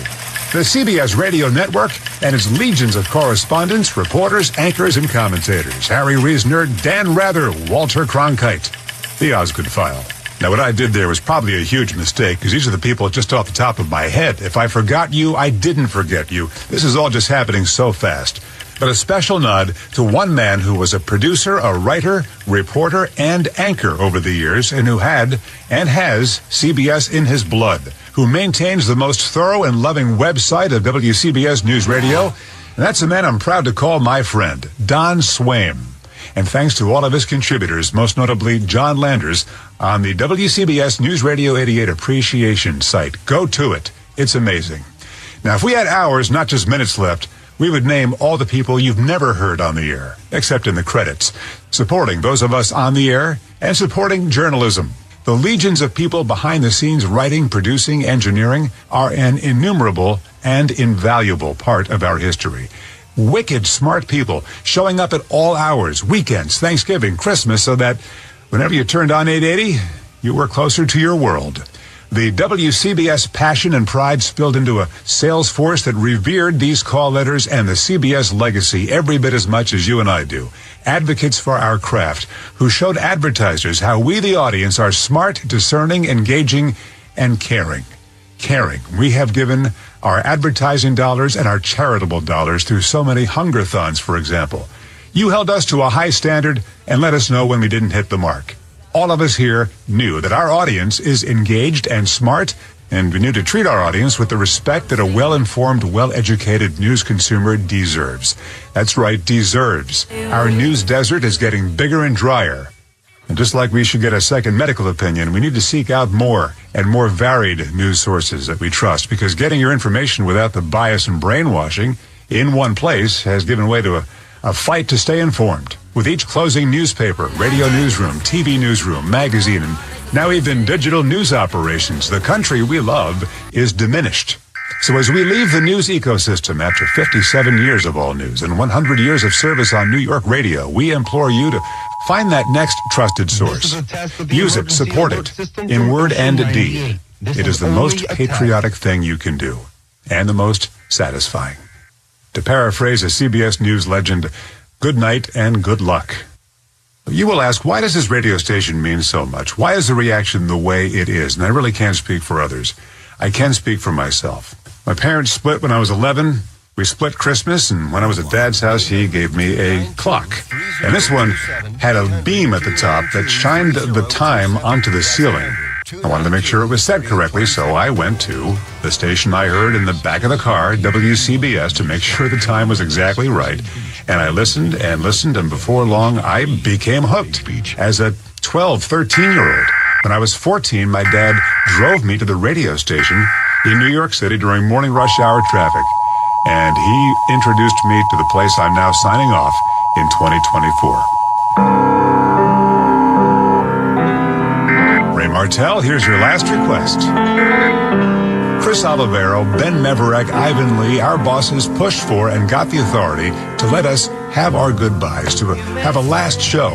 the CBS Radio Network and its legions of correspondents, reporters, anchors, and commentators. Harry Reisner, Dan Rather, Walter Cronkite. The Osgood File. Now, what I did there was probably a huge mistake, because these are the people just off the top of my head. If I forgot you, I didn't forget you. This is all just happening so fast. But a special nod to one man who was a producer, a writer, reporter, and anchor over the years, and who had and has CBS in his blood, who maintains the most thorough and loving website of WCBS News Radio. And that's a man I'm proud to call my friend, Don Swaim. And thanks to all of his contributors, most notably John Landers, on the WCBS News Radio 88 Appreciation site. Go to it. It's amazing. Now, if we had hours, not just minutes left, we would name all the people you've never heard on the air, except in the credits, supporting those of us on the air and supporting journalism. The legions of people behind the scenes writing, producing, engineering are an innumerable and invaluable part of our history. Wicked smart people showing up at all hours, weekends, Thanksgiving, Christmas, so that whenever you turned on 880, you were closer to your world. The WCBS passion and pride spilled into a sales force that revered these call letters and the CBS legacy every bit as much as you and I do. Advocates for our craft who showed advertisers how we, the audience, are smart, discerning, engaging, and caring. Caring. We have given our advertising dollars and our charitable dollars through so many hungerthons, for example. You held us to a high standard and let us know when we didn't hit the mark. All of us here knew that our audience is engaged and smart, and we knew to treat our audience with the respect that a well-informed, well-educated news consumer deserves. That's right, deserves. Our news desert is getting bigger and drier. And just like we should get a second medical opinion, we need to seek out more and more varied news sources that we trust, because getting your information without the bias and brainwashing in one place has given way to a fight to stay informed. With each closing newspaper, radio newsroom, TV newsroom, magazine, and now even digital news operations, the country we love is diminished. So as we leave the news ecosystem after 57 years of all news and 100 years of service on New York radio, we implore you to find that next trusted source. Use it, support it, in word and deed. It is the most patriotic thing you can do, and the most satisfying. To paraphrase a CBS News legend, good night and good luck. You will ask, why does this radio station mean so much? Why is the reaction the way it is? And I really can't speak for others. I can speak for myself. My parents split when I was 11. We split Christmas, and when I was at Dad's house, he gave me a clock. And this one had a beam at the top that shined the time onto the ceiling. I wanted to make sure it was set correctly, so I went to the station I heard in the back of the car, WCBS, to make sure the time was exactly right. And I listened and listened, and before long, I became hooked as a 12, 13-year-old. When I was 14, my dad drove me to the radio station in New York City during morning rush hour traffic. And he introduced me to the place I'm now signing off in 2024. Ray Martell, here's your last request. Chris Olivero, Ben Meverek, Ivan Lee, our bosses pushed for and got the authority to let us have our goodbyes, to have a last show.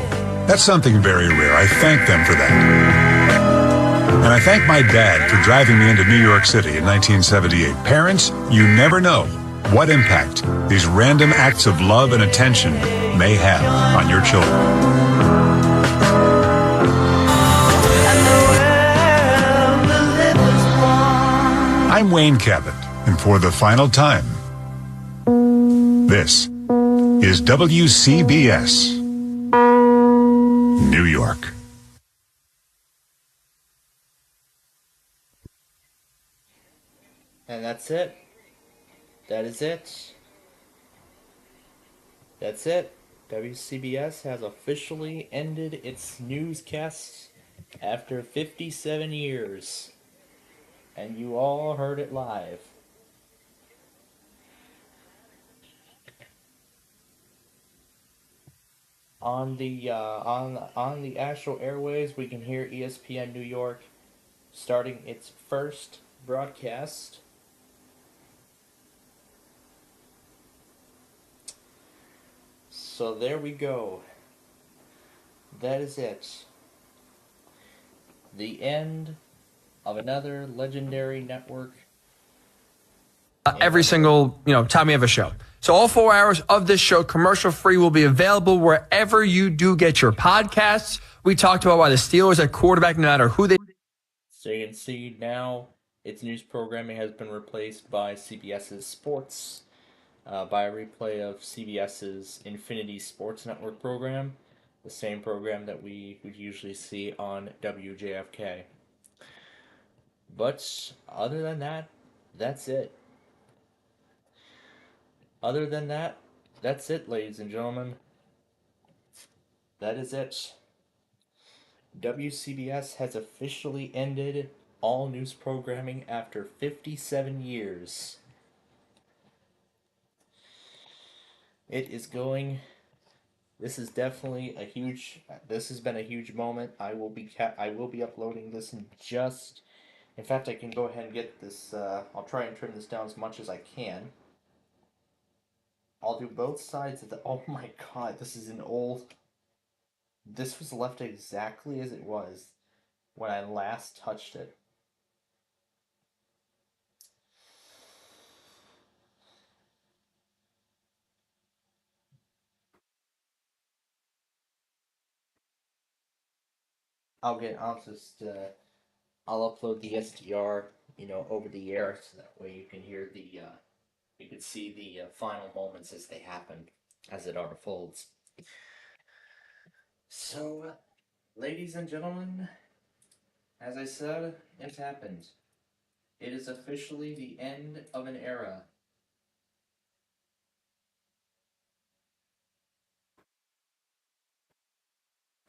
That's something very rare. I thank them for that. And I thank my dad for driving me into New York City in 1978. Parents, you never know what impact these random acts of love and attention may have on your children. I'm Wayne Cabot, and for the final time, this is WCBS, New York. And that's it. That is it. That's it. WCBS has officially ended its newscasts after 57 years. And you all heard it live. On the actual airways, we can hear ESPN New York starting its first broadcast. So there we go. That is it. The end of another legendary network. Every single time we have a show. So all 4 hours of this show, commercial free, will be available wherever you do get your podcasts. We talked about why the Steelers at quarterback, no matter who they. So you can see now its news programming has been replaced by CBS's sports, by a replay of CBS's Infinity Sports Network program, the same program that we would usually see on WJFK. But other than that, that's it. Other than that, that's it, ladies and gentlemen. That is it. WCBS has officially ended all news programming after 57 years. It is going. This is definitely a huge. This has been a huge moment. I will be uploading this in just. In fact, I can go ahead and get this. I'll try and trim this down as much as I can. I'll do both sides of the. Oh my god, this is an old. This was left exactly as it was when I last touched it. I'll just. I'll upload the SDR, over the air, so that way you can hear you can see the final moments as they happen, as it unfolds. So, ladies and gentlemen, as I said, it's happened. It is officially the end of an era.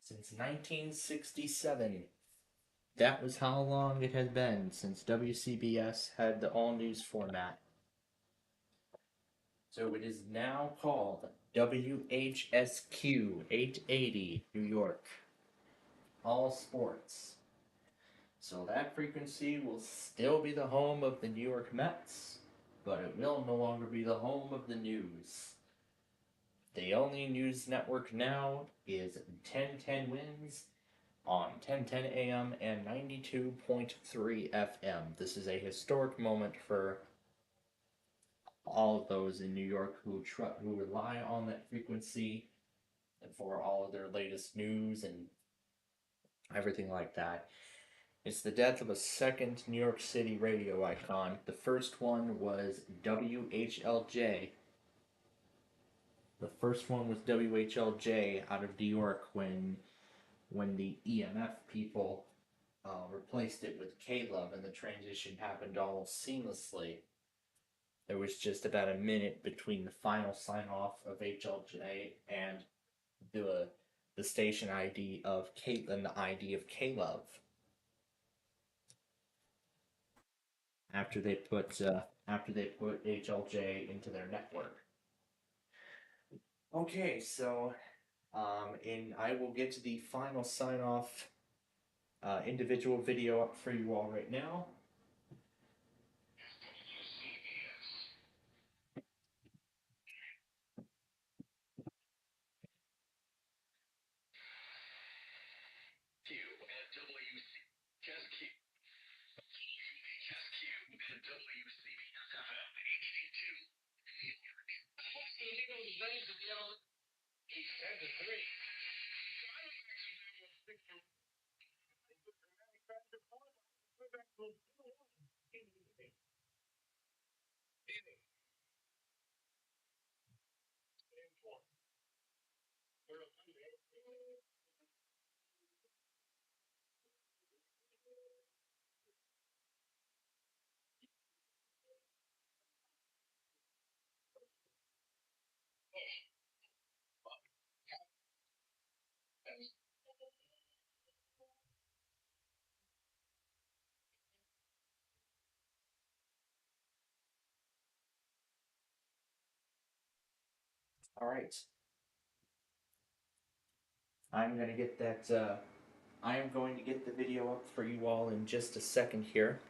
Since 1967. That was how long it had been since WCBS had the all news format. So it is now called WHSQ 880 New York. All sports. So that frequency will still be the home of the New York Mets, but it will no longer be the home of the news. The only news network now is 1010 Wins on 1010 AM and 92.3 FM. This is a historic moment for all of those in New York who rely on that frequency and for all of their latest news and everything like that. It's the death of a second New York City radio icon. The first one was WHLJ. The first one was WHLJ out of New York when the EMF people replaced it with K-Love, and the transition happened almost seamlessly. There was just about a minute between the final sign-off of HLJ and the station ID of Caitlin, the ID of K-Love. After they put HLJ into their network. Okay, so and I will get to the final sign-off individual video up for you all right now. All right. I'm gonna get that. I am going to get the video up for you all in just a second here.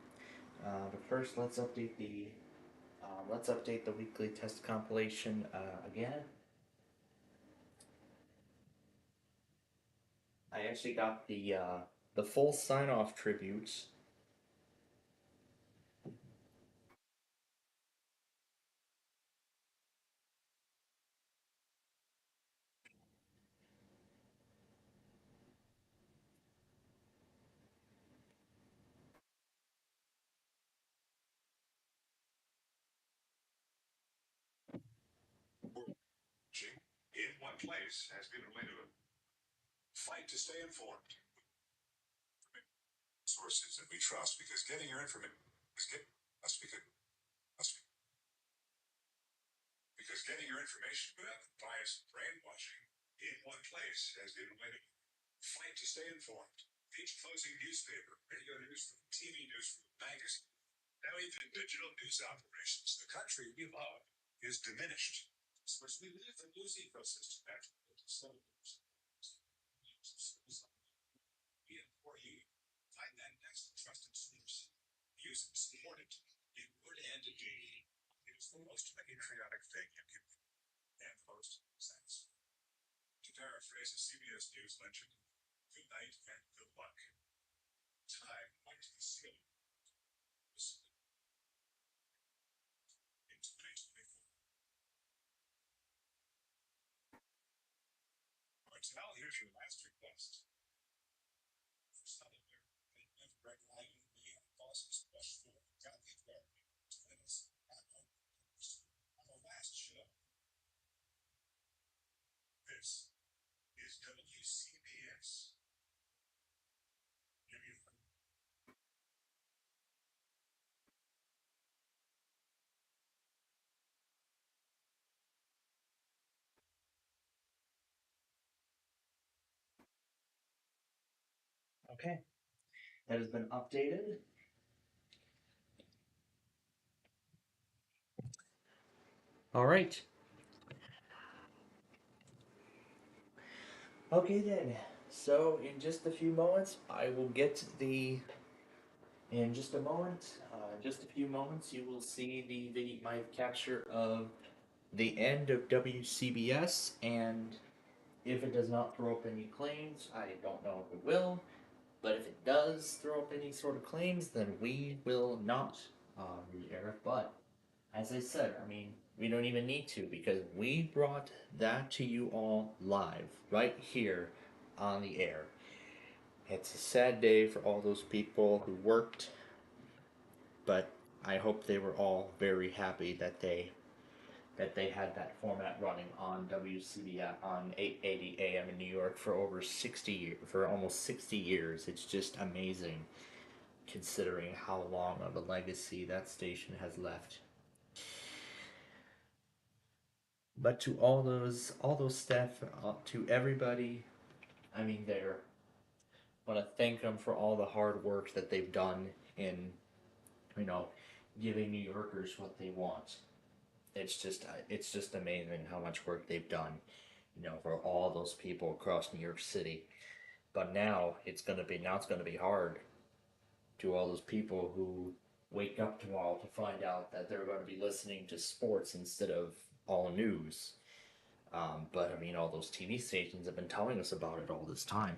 But first, let's update the weekly test compilation again. I actually got the full sign off tributes. In one place has given way to a fight to stay informed. Sources that we trust, because getting your information must be good. Because getting your information without the bias and brainwashing in one place has given way to a fight to stay informed. Each closing newspaper, radio news, TV news, magazine, now even digital news operations, the country we love is diminished. So as we live the news ecosystem, we implore you find that next trusted source. Use it, support it, in word and in deed. It is the most patriotic thing you can do, and the most sense. To paraphrase a CBS News legend, good night and good luck. Time might be sealed. Into 2024. Martel, here's your last request. For Southern they live regularly in the bosses rush for Godly Garden to let us have our last show. This is WCBS. Okay, that has been updated. All right. Okay then. So in just a few moments, I will get the. In just a moment, just a few moments, you will see the video, my capture of the end of WCBS, and if it does not throw up any claims, I don't know if it will, but if it does throw up any sort of claims, then we will not re-air. But as I said, I mean, we don't even need to because we brought that to you all live, right here on the air. It's a sad day for all those people who worked, but I hope they were all very happy that they had that format running on WCBS on 880 AM in New York for over 60 years, for almost 60 years. It's just amazing considering how long of a legacy that station has left. But to all those staff, to everybody, I mean, they're want to thank them for all the hard work that they've done in, you know, giving New Yorkers what they want. It's just amazing how much work they've done, you know, for all those people across New York City. But now it's gonna be hard to all those people who wake up tomorrow to find out that they're going to be listening to sports instead of all news. But I mean, all those TV stations have been telling us about it all this time.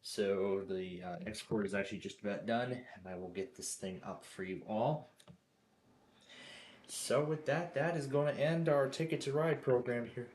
So the export is actually just about done, and I will get this thing up for you all. So with that, that is going to end our Ticket to Ride program here.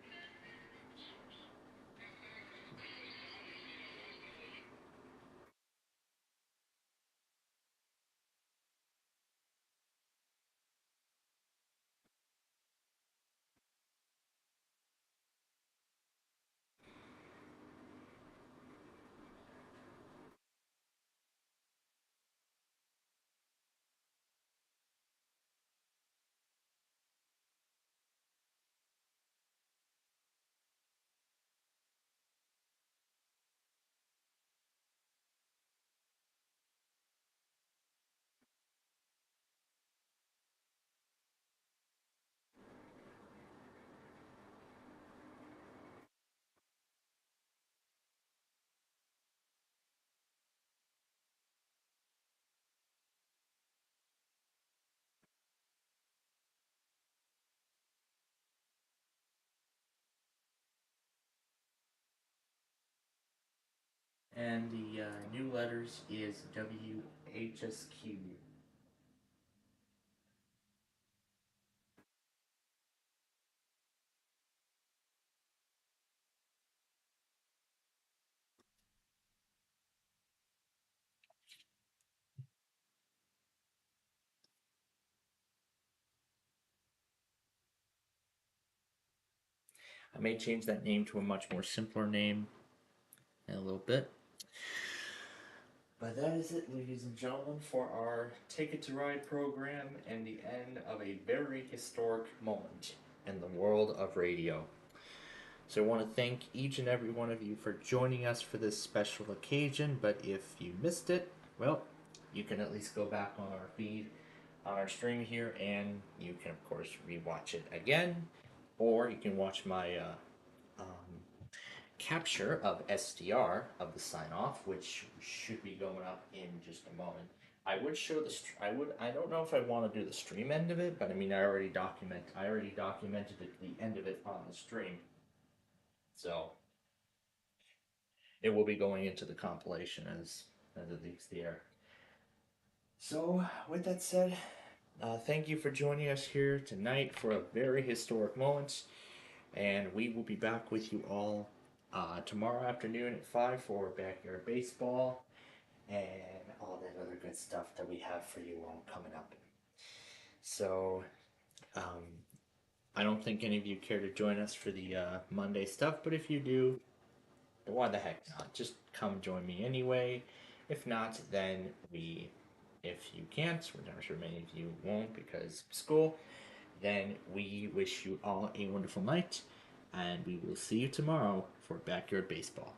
and the new letters is WHSQ. I may change that name to a much more simpler name in a little bit. But that is it, ladies and gentlemen, for our Ticket to Ride program and the end of a very historic moment in the world of radio. So I want to thank each and every one of you for joining us for this special occasion. But if you missed it, well, you can at least go back on our feed, on our stream here, and you can, of course, rewatch it again. Or you can watch my um, capture of SDR of the sign off, which should be going up in just a moment. I would show the. I don't know if I want to do the stream end of it, but I mean, I already documented the end of it on the stream. So it will be going into the compilation as it leaves the air. So with that said, thank you for joining us here tonight for a very historic moment, and we will be back with you all tomorrow afternoon at 5 for backyard baseball and all that other good stuff that we have for you all coming up. So I don't think any of you care to join us for the Monday stuff, but if you do, why the heck not? Just come join me anyway. If not, then if you can't, which I'm sure many of you won't because of school, then we wish you all a wonderful night, and we will see you tomorrow for Backyard Baseball.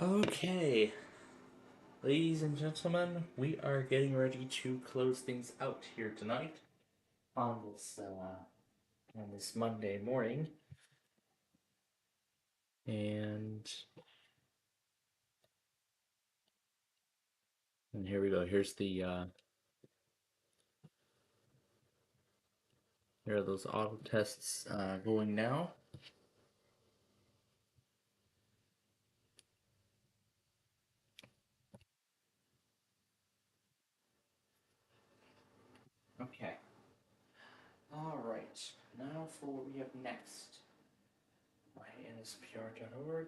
Okay, ladies and gentlemen, we are getting ready to close things out here tonight on this Monday morning, and here we go. Here are those auto tests going now. Okay. All right. Now for what we have next. SPR.org.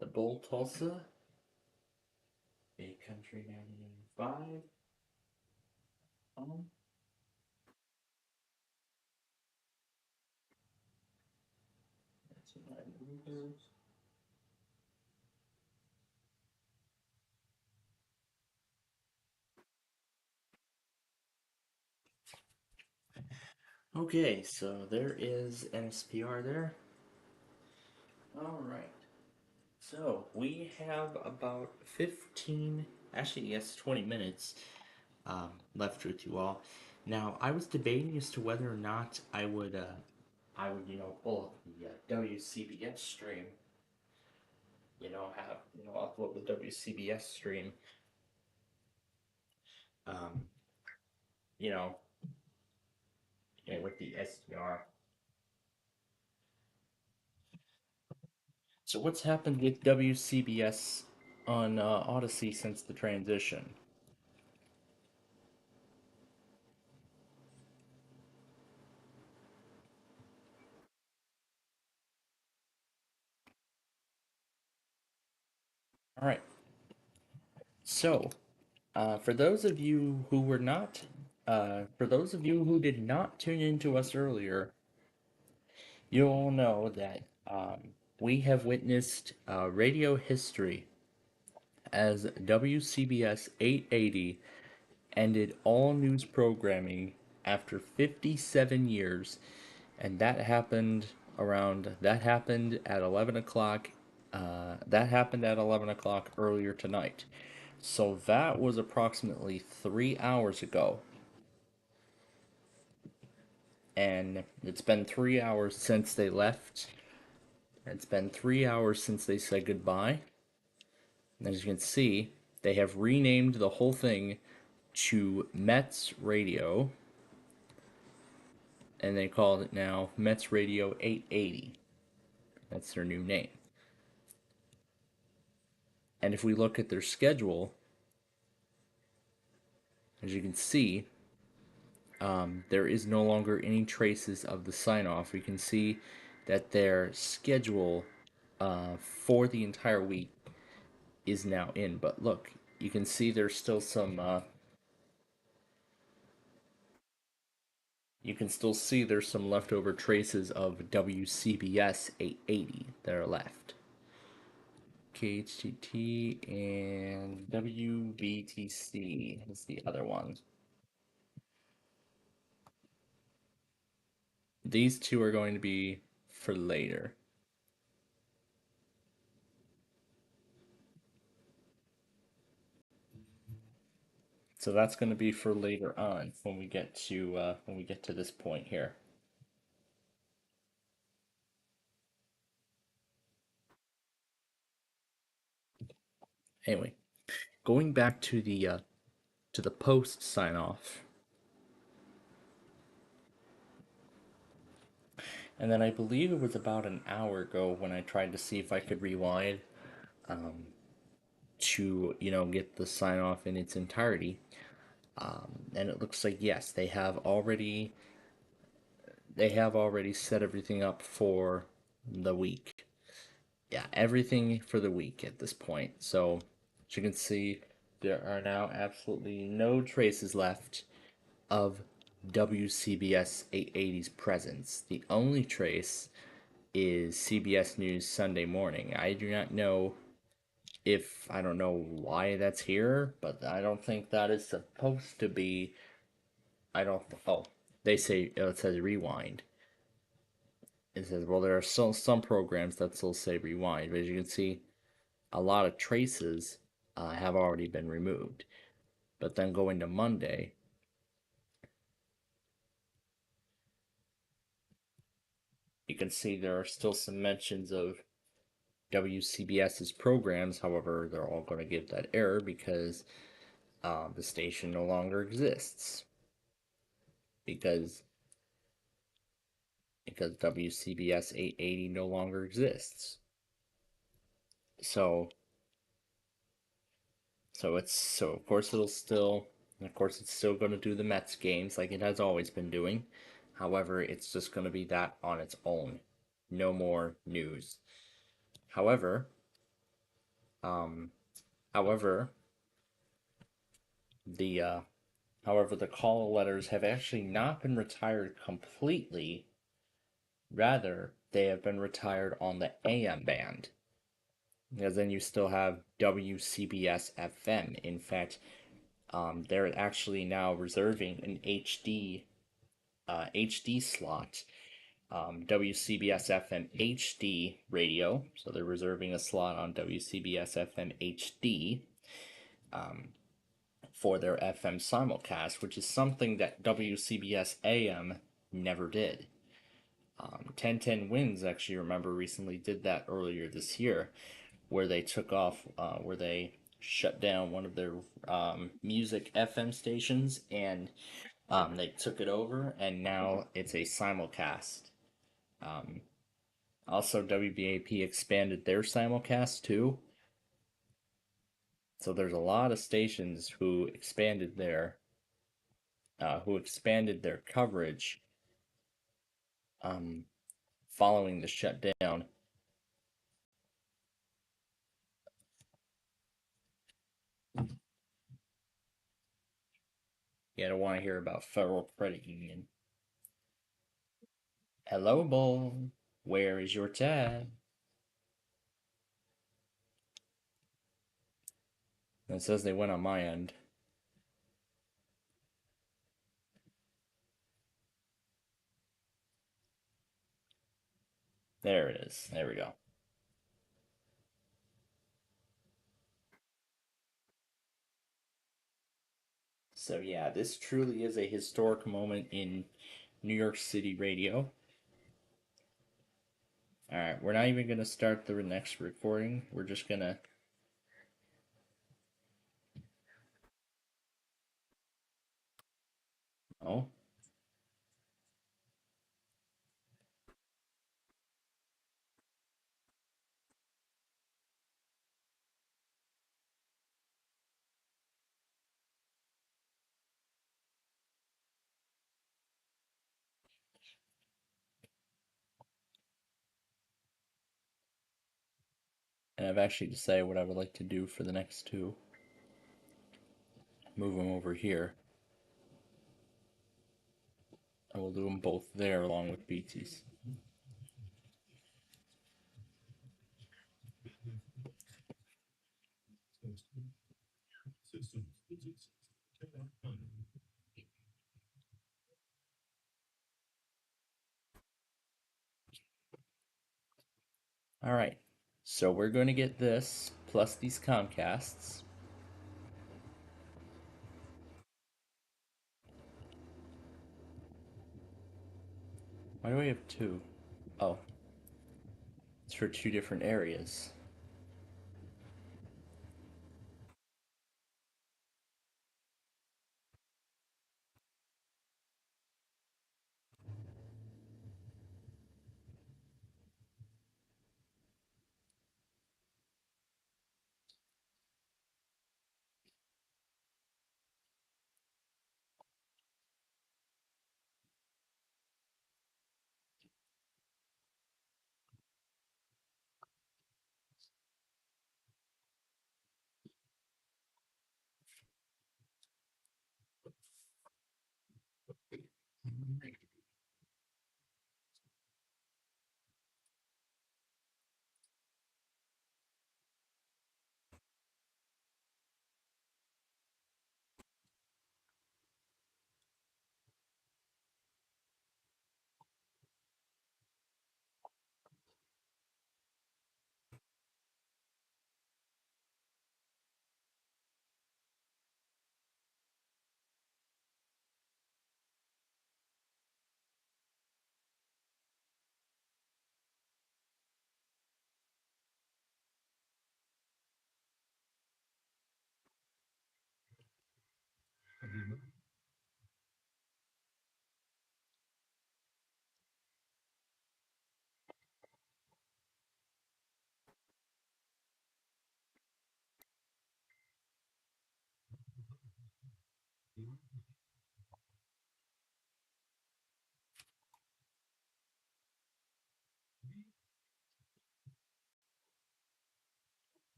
The Bull Tulsa, a country 1995. That's my movers. Okay, so there is NSPR there. All right. So we have about 15, actually, yes, 20 minutes left with you all. Now, I was debating as to whether or not I would, pull up the WCBS stream. Upload the WCBS stream. Um, you know, with the SDR. So what's happened with WCBS on Odyssey since the transition? All right. So, for those of you who were not, for those of you who did not tune in to us earlier, you all know that we have witnessed radio history as WCBS 880 ended all news programming after 57 years, and that happened at 11 o'clock. That happened at 11 o'clock earlier tonight. So that was approximately 3 hours ago. And it's been 3 hours since they left. It's been 3 hours since they said goodbye. And as you can see, they have renamed the whole thing to Mets Radio. And they call it now Mets Radio 880. That's their new name. And if we look at their schedule, as you can see, there is no longer any traces of the sign off. We can see that their schedule for the entire week is now in. But look, you can see there's still some. You can still see there's some leftover traces of WCBS 880 that are left. KHTT and WBTC is the other one. These two are going to be for later. So that's going to be for later on when we get to this point here. Anyway, going back to the post sign off, and then I believe it was about an hour ago when I tried to see if I could rewind to get the sign off in its entirety, and it looks like yes, they have already set everything up for the week. Yeah, everything for the week at this point. So, as you can see, there are now absolutely no traces left of WCBS 880's presence. The only trace is CBS News Sunday Morning. I do not know if I don't know why that's here, but I don't think that is supposed to be. I don't. Oh, they say it says rewind. It says, well, there are still some programs that still say rewind, but as you can see, a lot of traces have already been removed. But then going to Monday, you can see there are still some mentions of WCBS's programs. However, they're all going to give that error because the station no longer exists. Because WCBS 880 no longer exists. So of course it's still going to do the Mets games like it has always been doing. However, it's just going to be that on its own. No more news. However, um, however, the the call letters have actually not been retired completely. Rather, they have been retired on the AM band. Because then you still have WCBS FM. In fact, they're actually now reserving an HD slot, WCBS FM HD radio. So they're reserving a slot on WCBS FM HD for their FM simulcast, which is something that WCBS AM never did. 1010 Wins, actually, remember, recently did that earlier this year, where they took off, where they shut down one of their music FM stations and they took it over, and now it's a simulcast. Also, WBAP expanded their simulcast too. So there's a lot of stations who expanded their coverage following the shutdown. You don't want to hear about Federal Credit Union. Hello, Bull. Where is your tab? It says they went on my end. There it is. There we go. So yeah, this truly is a historic moment in New York City radio. Alright, we're not even going to start the next recording. We're just going to... Oh. And I've actually decided what I would like to do for the next two. Move them over here. I will do them both there along with BT's. Alright, so we're going to get this plus these Comcasts. Why do we have two? Oh. It's for two different areas.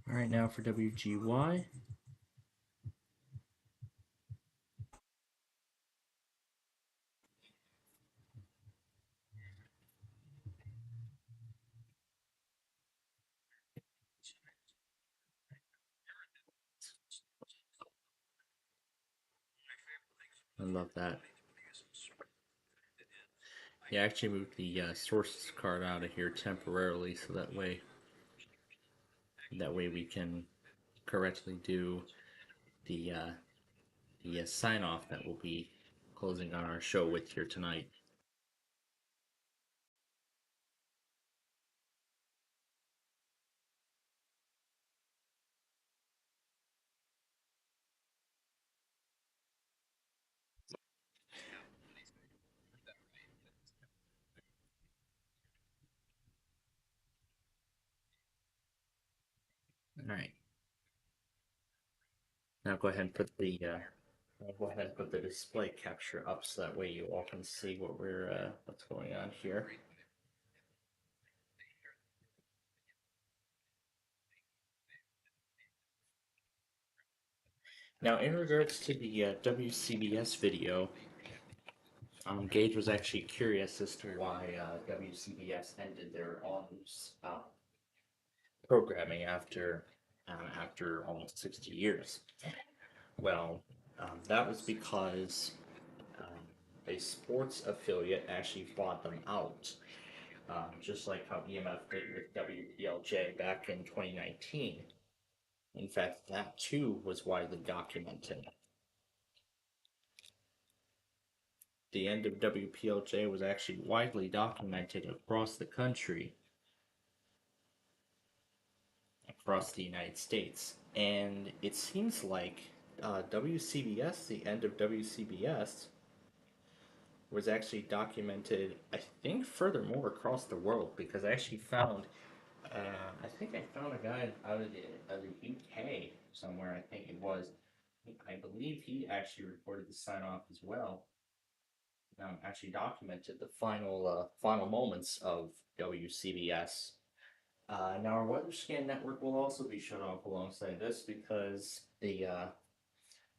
All right, now for WGY. I love that. Yeah, I actually moved the sources card out of here temporarily, so that way we can correctly do the sign off that we'll be closing on our show with here tonight. All right. Now go ahead and put the I'll go ahead and put the display capture up so that way you all can see what's going on here. Now, in regards to the WCBS video, Gage was actually curious as to why WCBS ended their own programming after almost 60 years. Well, that was because a sports affiliate actually bought them out, just like how EMF did with WPLJ back in 2019. In fact, that too was widely documented. The end of WPLJ was actually widely documented across the country, across the United States. And it seems like WCBS, the end of WCBS, was actually documented, I think, furthermore across the world, because I actually found, I think I found a guy out of the UK somewhere, I think it was. I believe he actually recorded the sign off as well. Actually documented the final moments of WCBS. Now our weather scan network will also be shut off alongside this because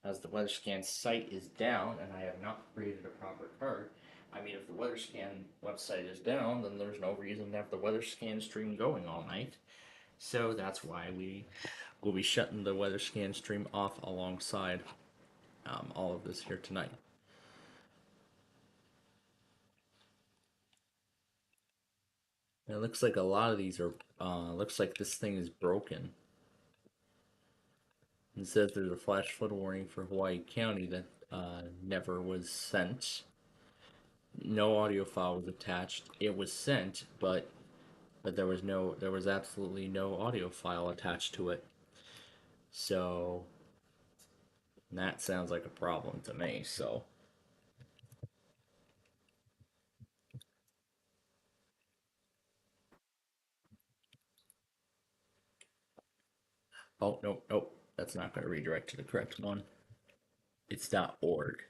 as the weather scan site is down and I have not created a proper card. I mean, if the weather scan website is down, then there's no reason to have the weather scan stream going all night. So that's why we will be shutting the weather scan stream off alongside all of this here tonight. It looks like a lot of these are, looks like this thing is broken. It says there's a flash flood warning for Hawaii County that never was sent. No audio file was attached. It was sent, but there was absolutely no audio file attached to it. So that sounds like a problem to me. So oh nope, that's not going to redirect to the correct one. It's .org.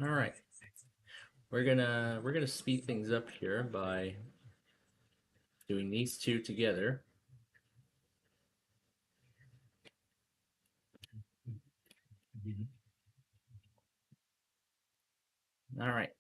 All right, we're gonna speed things up here by doing these two together. All right.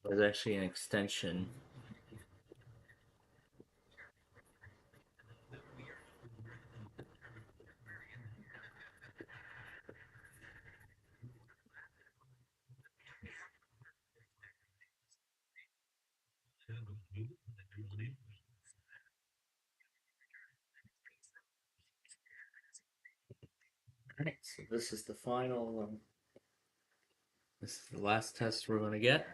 There's actually an extension. All right, so this is the final. This is the last test we're going to get.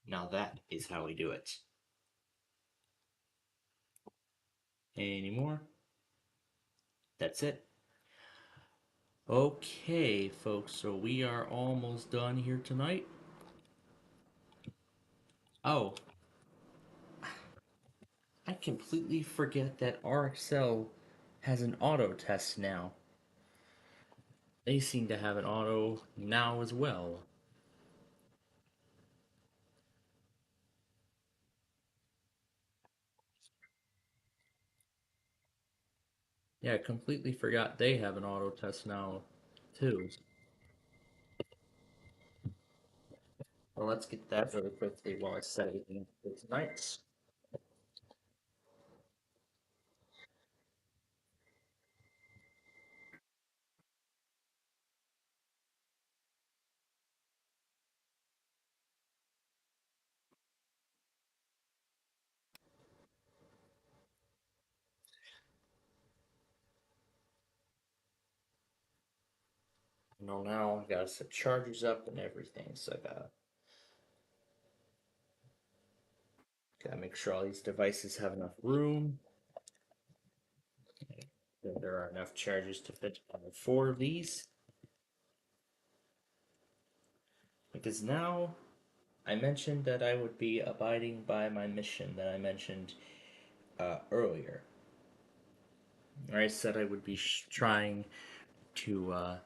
Now that is how we do it. Any more? That's it. Okay, folks, so we are almost done here tonight. Oh, I completely forget that RXL has an auto test now. They seem to have an auto now as well. Yeah, I completely forgot they have an auto test now, too. Well, let's get that really quickly while I set everything for tonight. You know, now I gotta set chargers up and everything, so I gotta make sure all these devices have enough room. That there are enough chargers to fit on 4 of these. Because now I mentioned that I would be abiding by my mission that I mentioned earlier. I said I would be trying to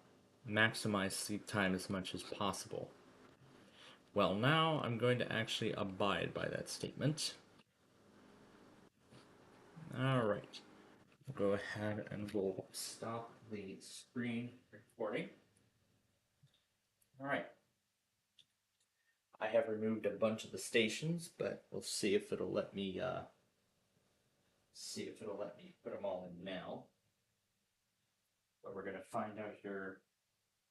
maximize sleep time as much as possible. Well, now I'm going to actually abide by that statement. Alright. Go ahead and we'll stop the screen recording. Alright. I have removed a bunch of the stations, but we'll see if it'll let me put them all in now. But we're gonna find out here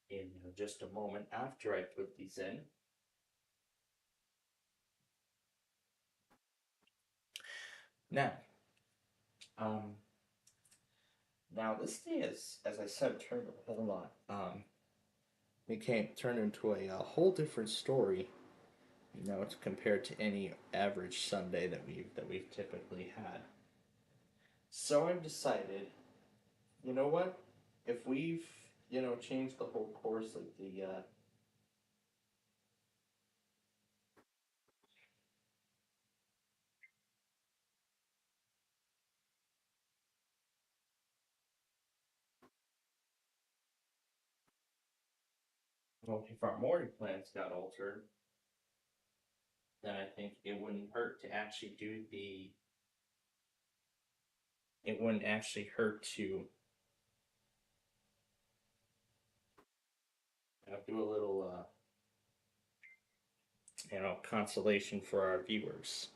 in just a moment after I put these in. Now, um, now this thing is, as I said, turned a whole lot. Became turned into a whole different story. You know, it's compared to any average Sunday that we've typically had. So I've decided, you know what? If we've changed the whole course of the well, if our morning plans got altered, then I think it wouldn't hurt to actually do the. It wouldn't actually hurt to do a little, consolation for our viewers.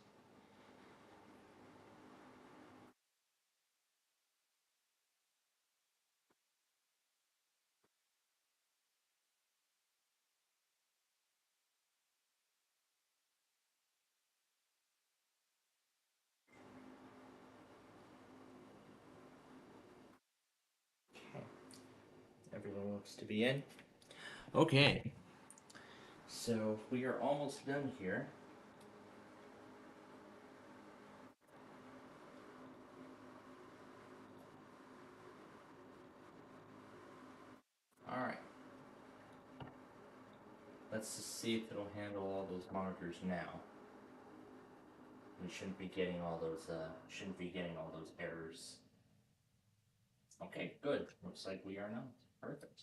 Everyone looks to be in. Okay, so we are almost done here. All right. Let's just see if it'll handle all those monitors now. We shouldn't be getting all those. Errors. Okay, good. Looks like we are now. Perfect.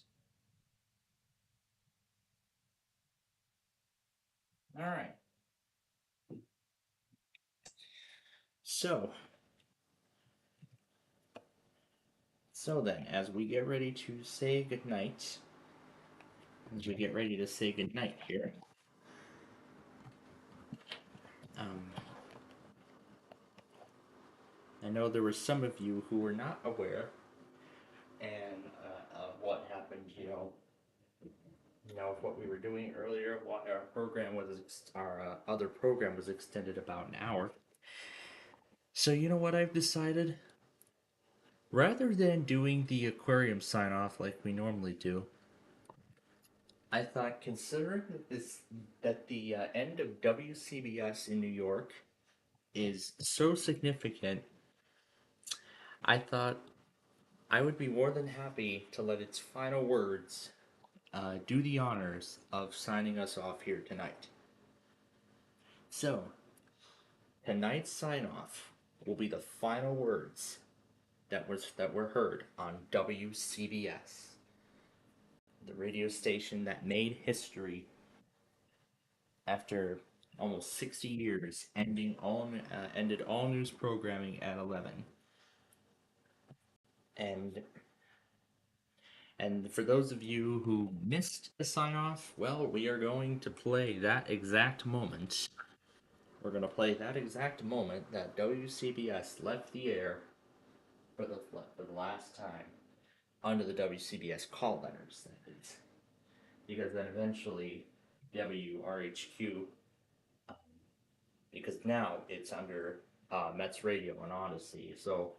All right. So then, as we get ready to say goodnight, here, um, I know there were some of you who were not aware, and of what happened, what we were doing earlier. What our program was, our other program was extended about an hour. So you know what I've decided? Rather than doing the aquarium sign off like we normally do, I thought, considering that the end of WCBS in New York is so significant, I thought I would be more than happy to let its final words do the honors of signing us off here tonight. So, tonight's sign off will be the final words that were heard on WCBS, the radio station that made history after almost 60 years, ended all news programming at 11. And for those of you who missed the sign off, well, we are going to play that exact moment. We're going to play that exact moment that WCBS left the air for the last time under the WCBS call letters, that is. Because then eventually WRHQ, because now it's under Mets Radio and Odyssey. So,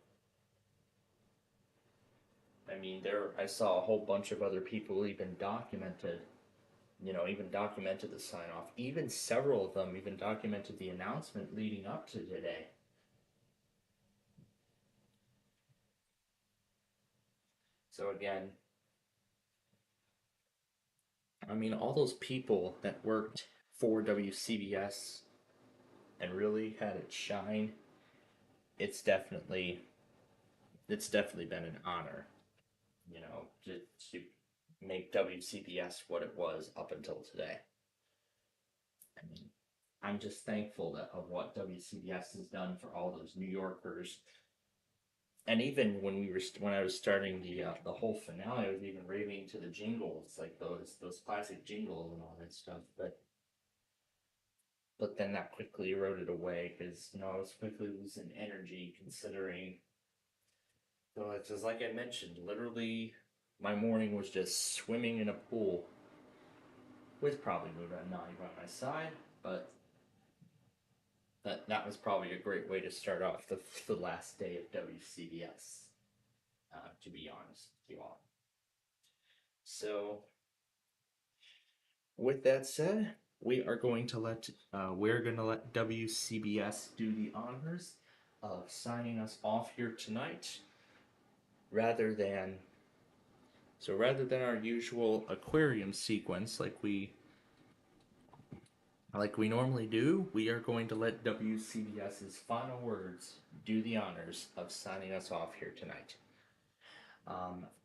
I mean, I saw a whole bunch of other people even documented the sign off. Even several of them even documented the announcement leading up to today. So again, I mean, all those people that worked for WCBS and really had it shine, it's definitely been an honor, to make WCBS what it was up until today. I mean, I'm just thankful of what WCBS has done for all those New Yorkers. And even when I was starting the whole finale, I was even raving to the jingles, like those classic jingles and all that stuff. But then that quickly eroded away because I was quickly losing energy, considering. So it's just like I mentioned, literally, my morning was just swimming in a pool with probably Muda Nani by my side, but that was probably a great way to start off the last day of WCBS, to be honest with you all. So, with that said, we're going to let WCBS do the honors of signing us off here tonight, rather than our usual aquarium sequence like we normally do. We are going to let WCBS's final words do the honors of signing us off here tonight.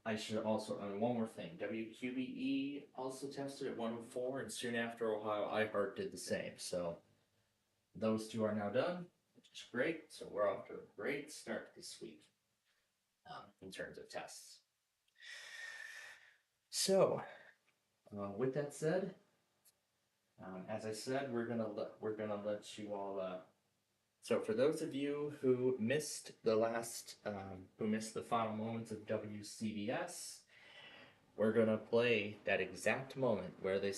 I should also, one more thing. WQBE also tested at 104, and soon after Ohio iHeart did the same. So those two are now done, which is great. So we're off to a great start this week in terms of tests. So, with that said, as I said, we're gonna let you all. So for those of you who missed the final moments of WCBS, we're gonna play that exact moment where they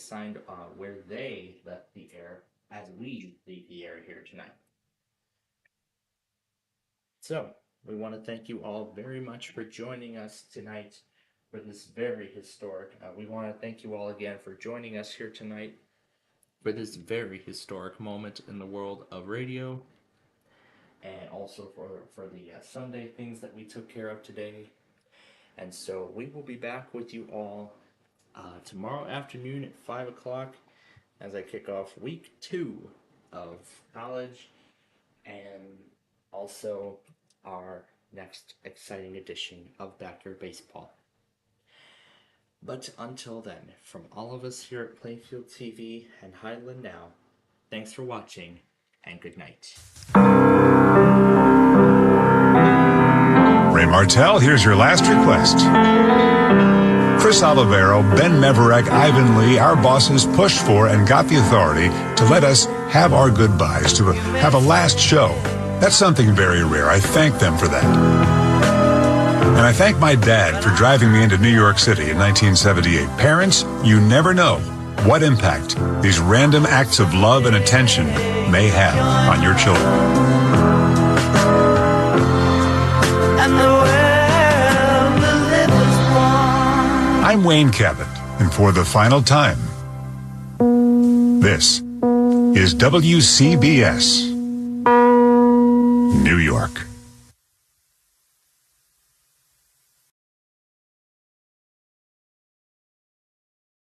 where they left the air as we leave the air here tonight. So we want to thank you all very much for joining us tonight for this very historic. We want to thank you all again for joining us here tonight for this very historic moment in the world of radio, and also for the Sunday things that we took care of today. And so we will be back with you all tomorrow afternoon at 5 o'clock as I kick off week 2 of college, and also our next exciting edition of Backyard Baseball. But until then, from all of us here at Plainfield TV and Highland Now, thanks for watching and good night. Ray Martell, here's your last request. Chris Olivero, Ben Meverek, Ivan Lee, our bosses pushed for and got the authority to let us have our goodbyes, to have a last show. That's something very rare. I thank them for that. And I thank my dad for driving me into New York City in 1978. Parents, you never know what impact these random acts of love and attention may have on your children. I'm Wayne Cabot. And for the final time, this is WCBS, New York.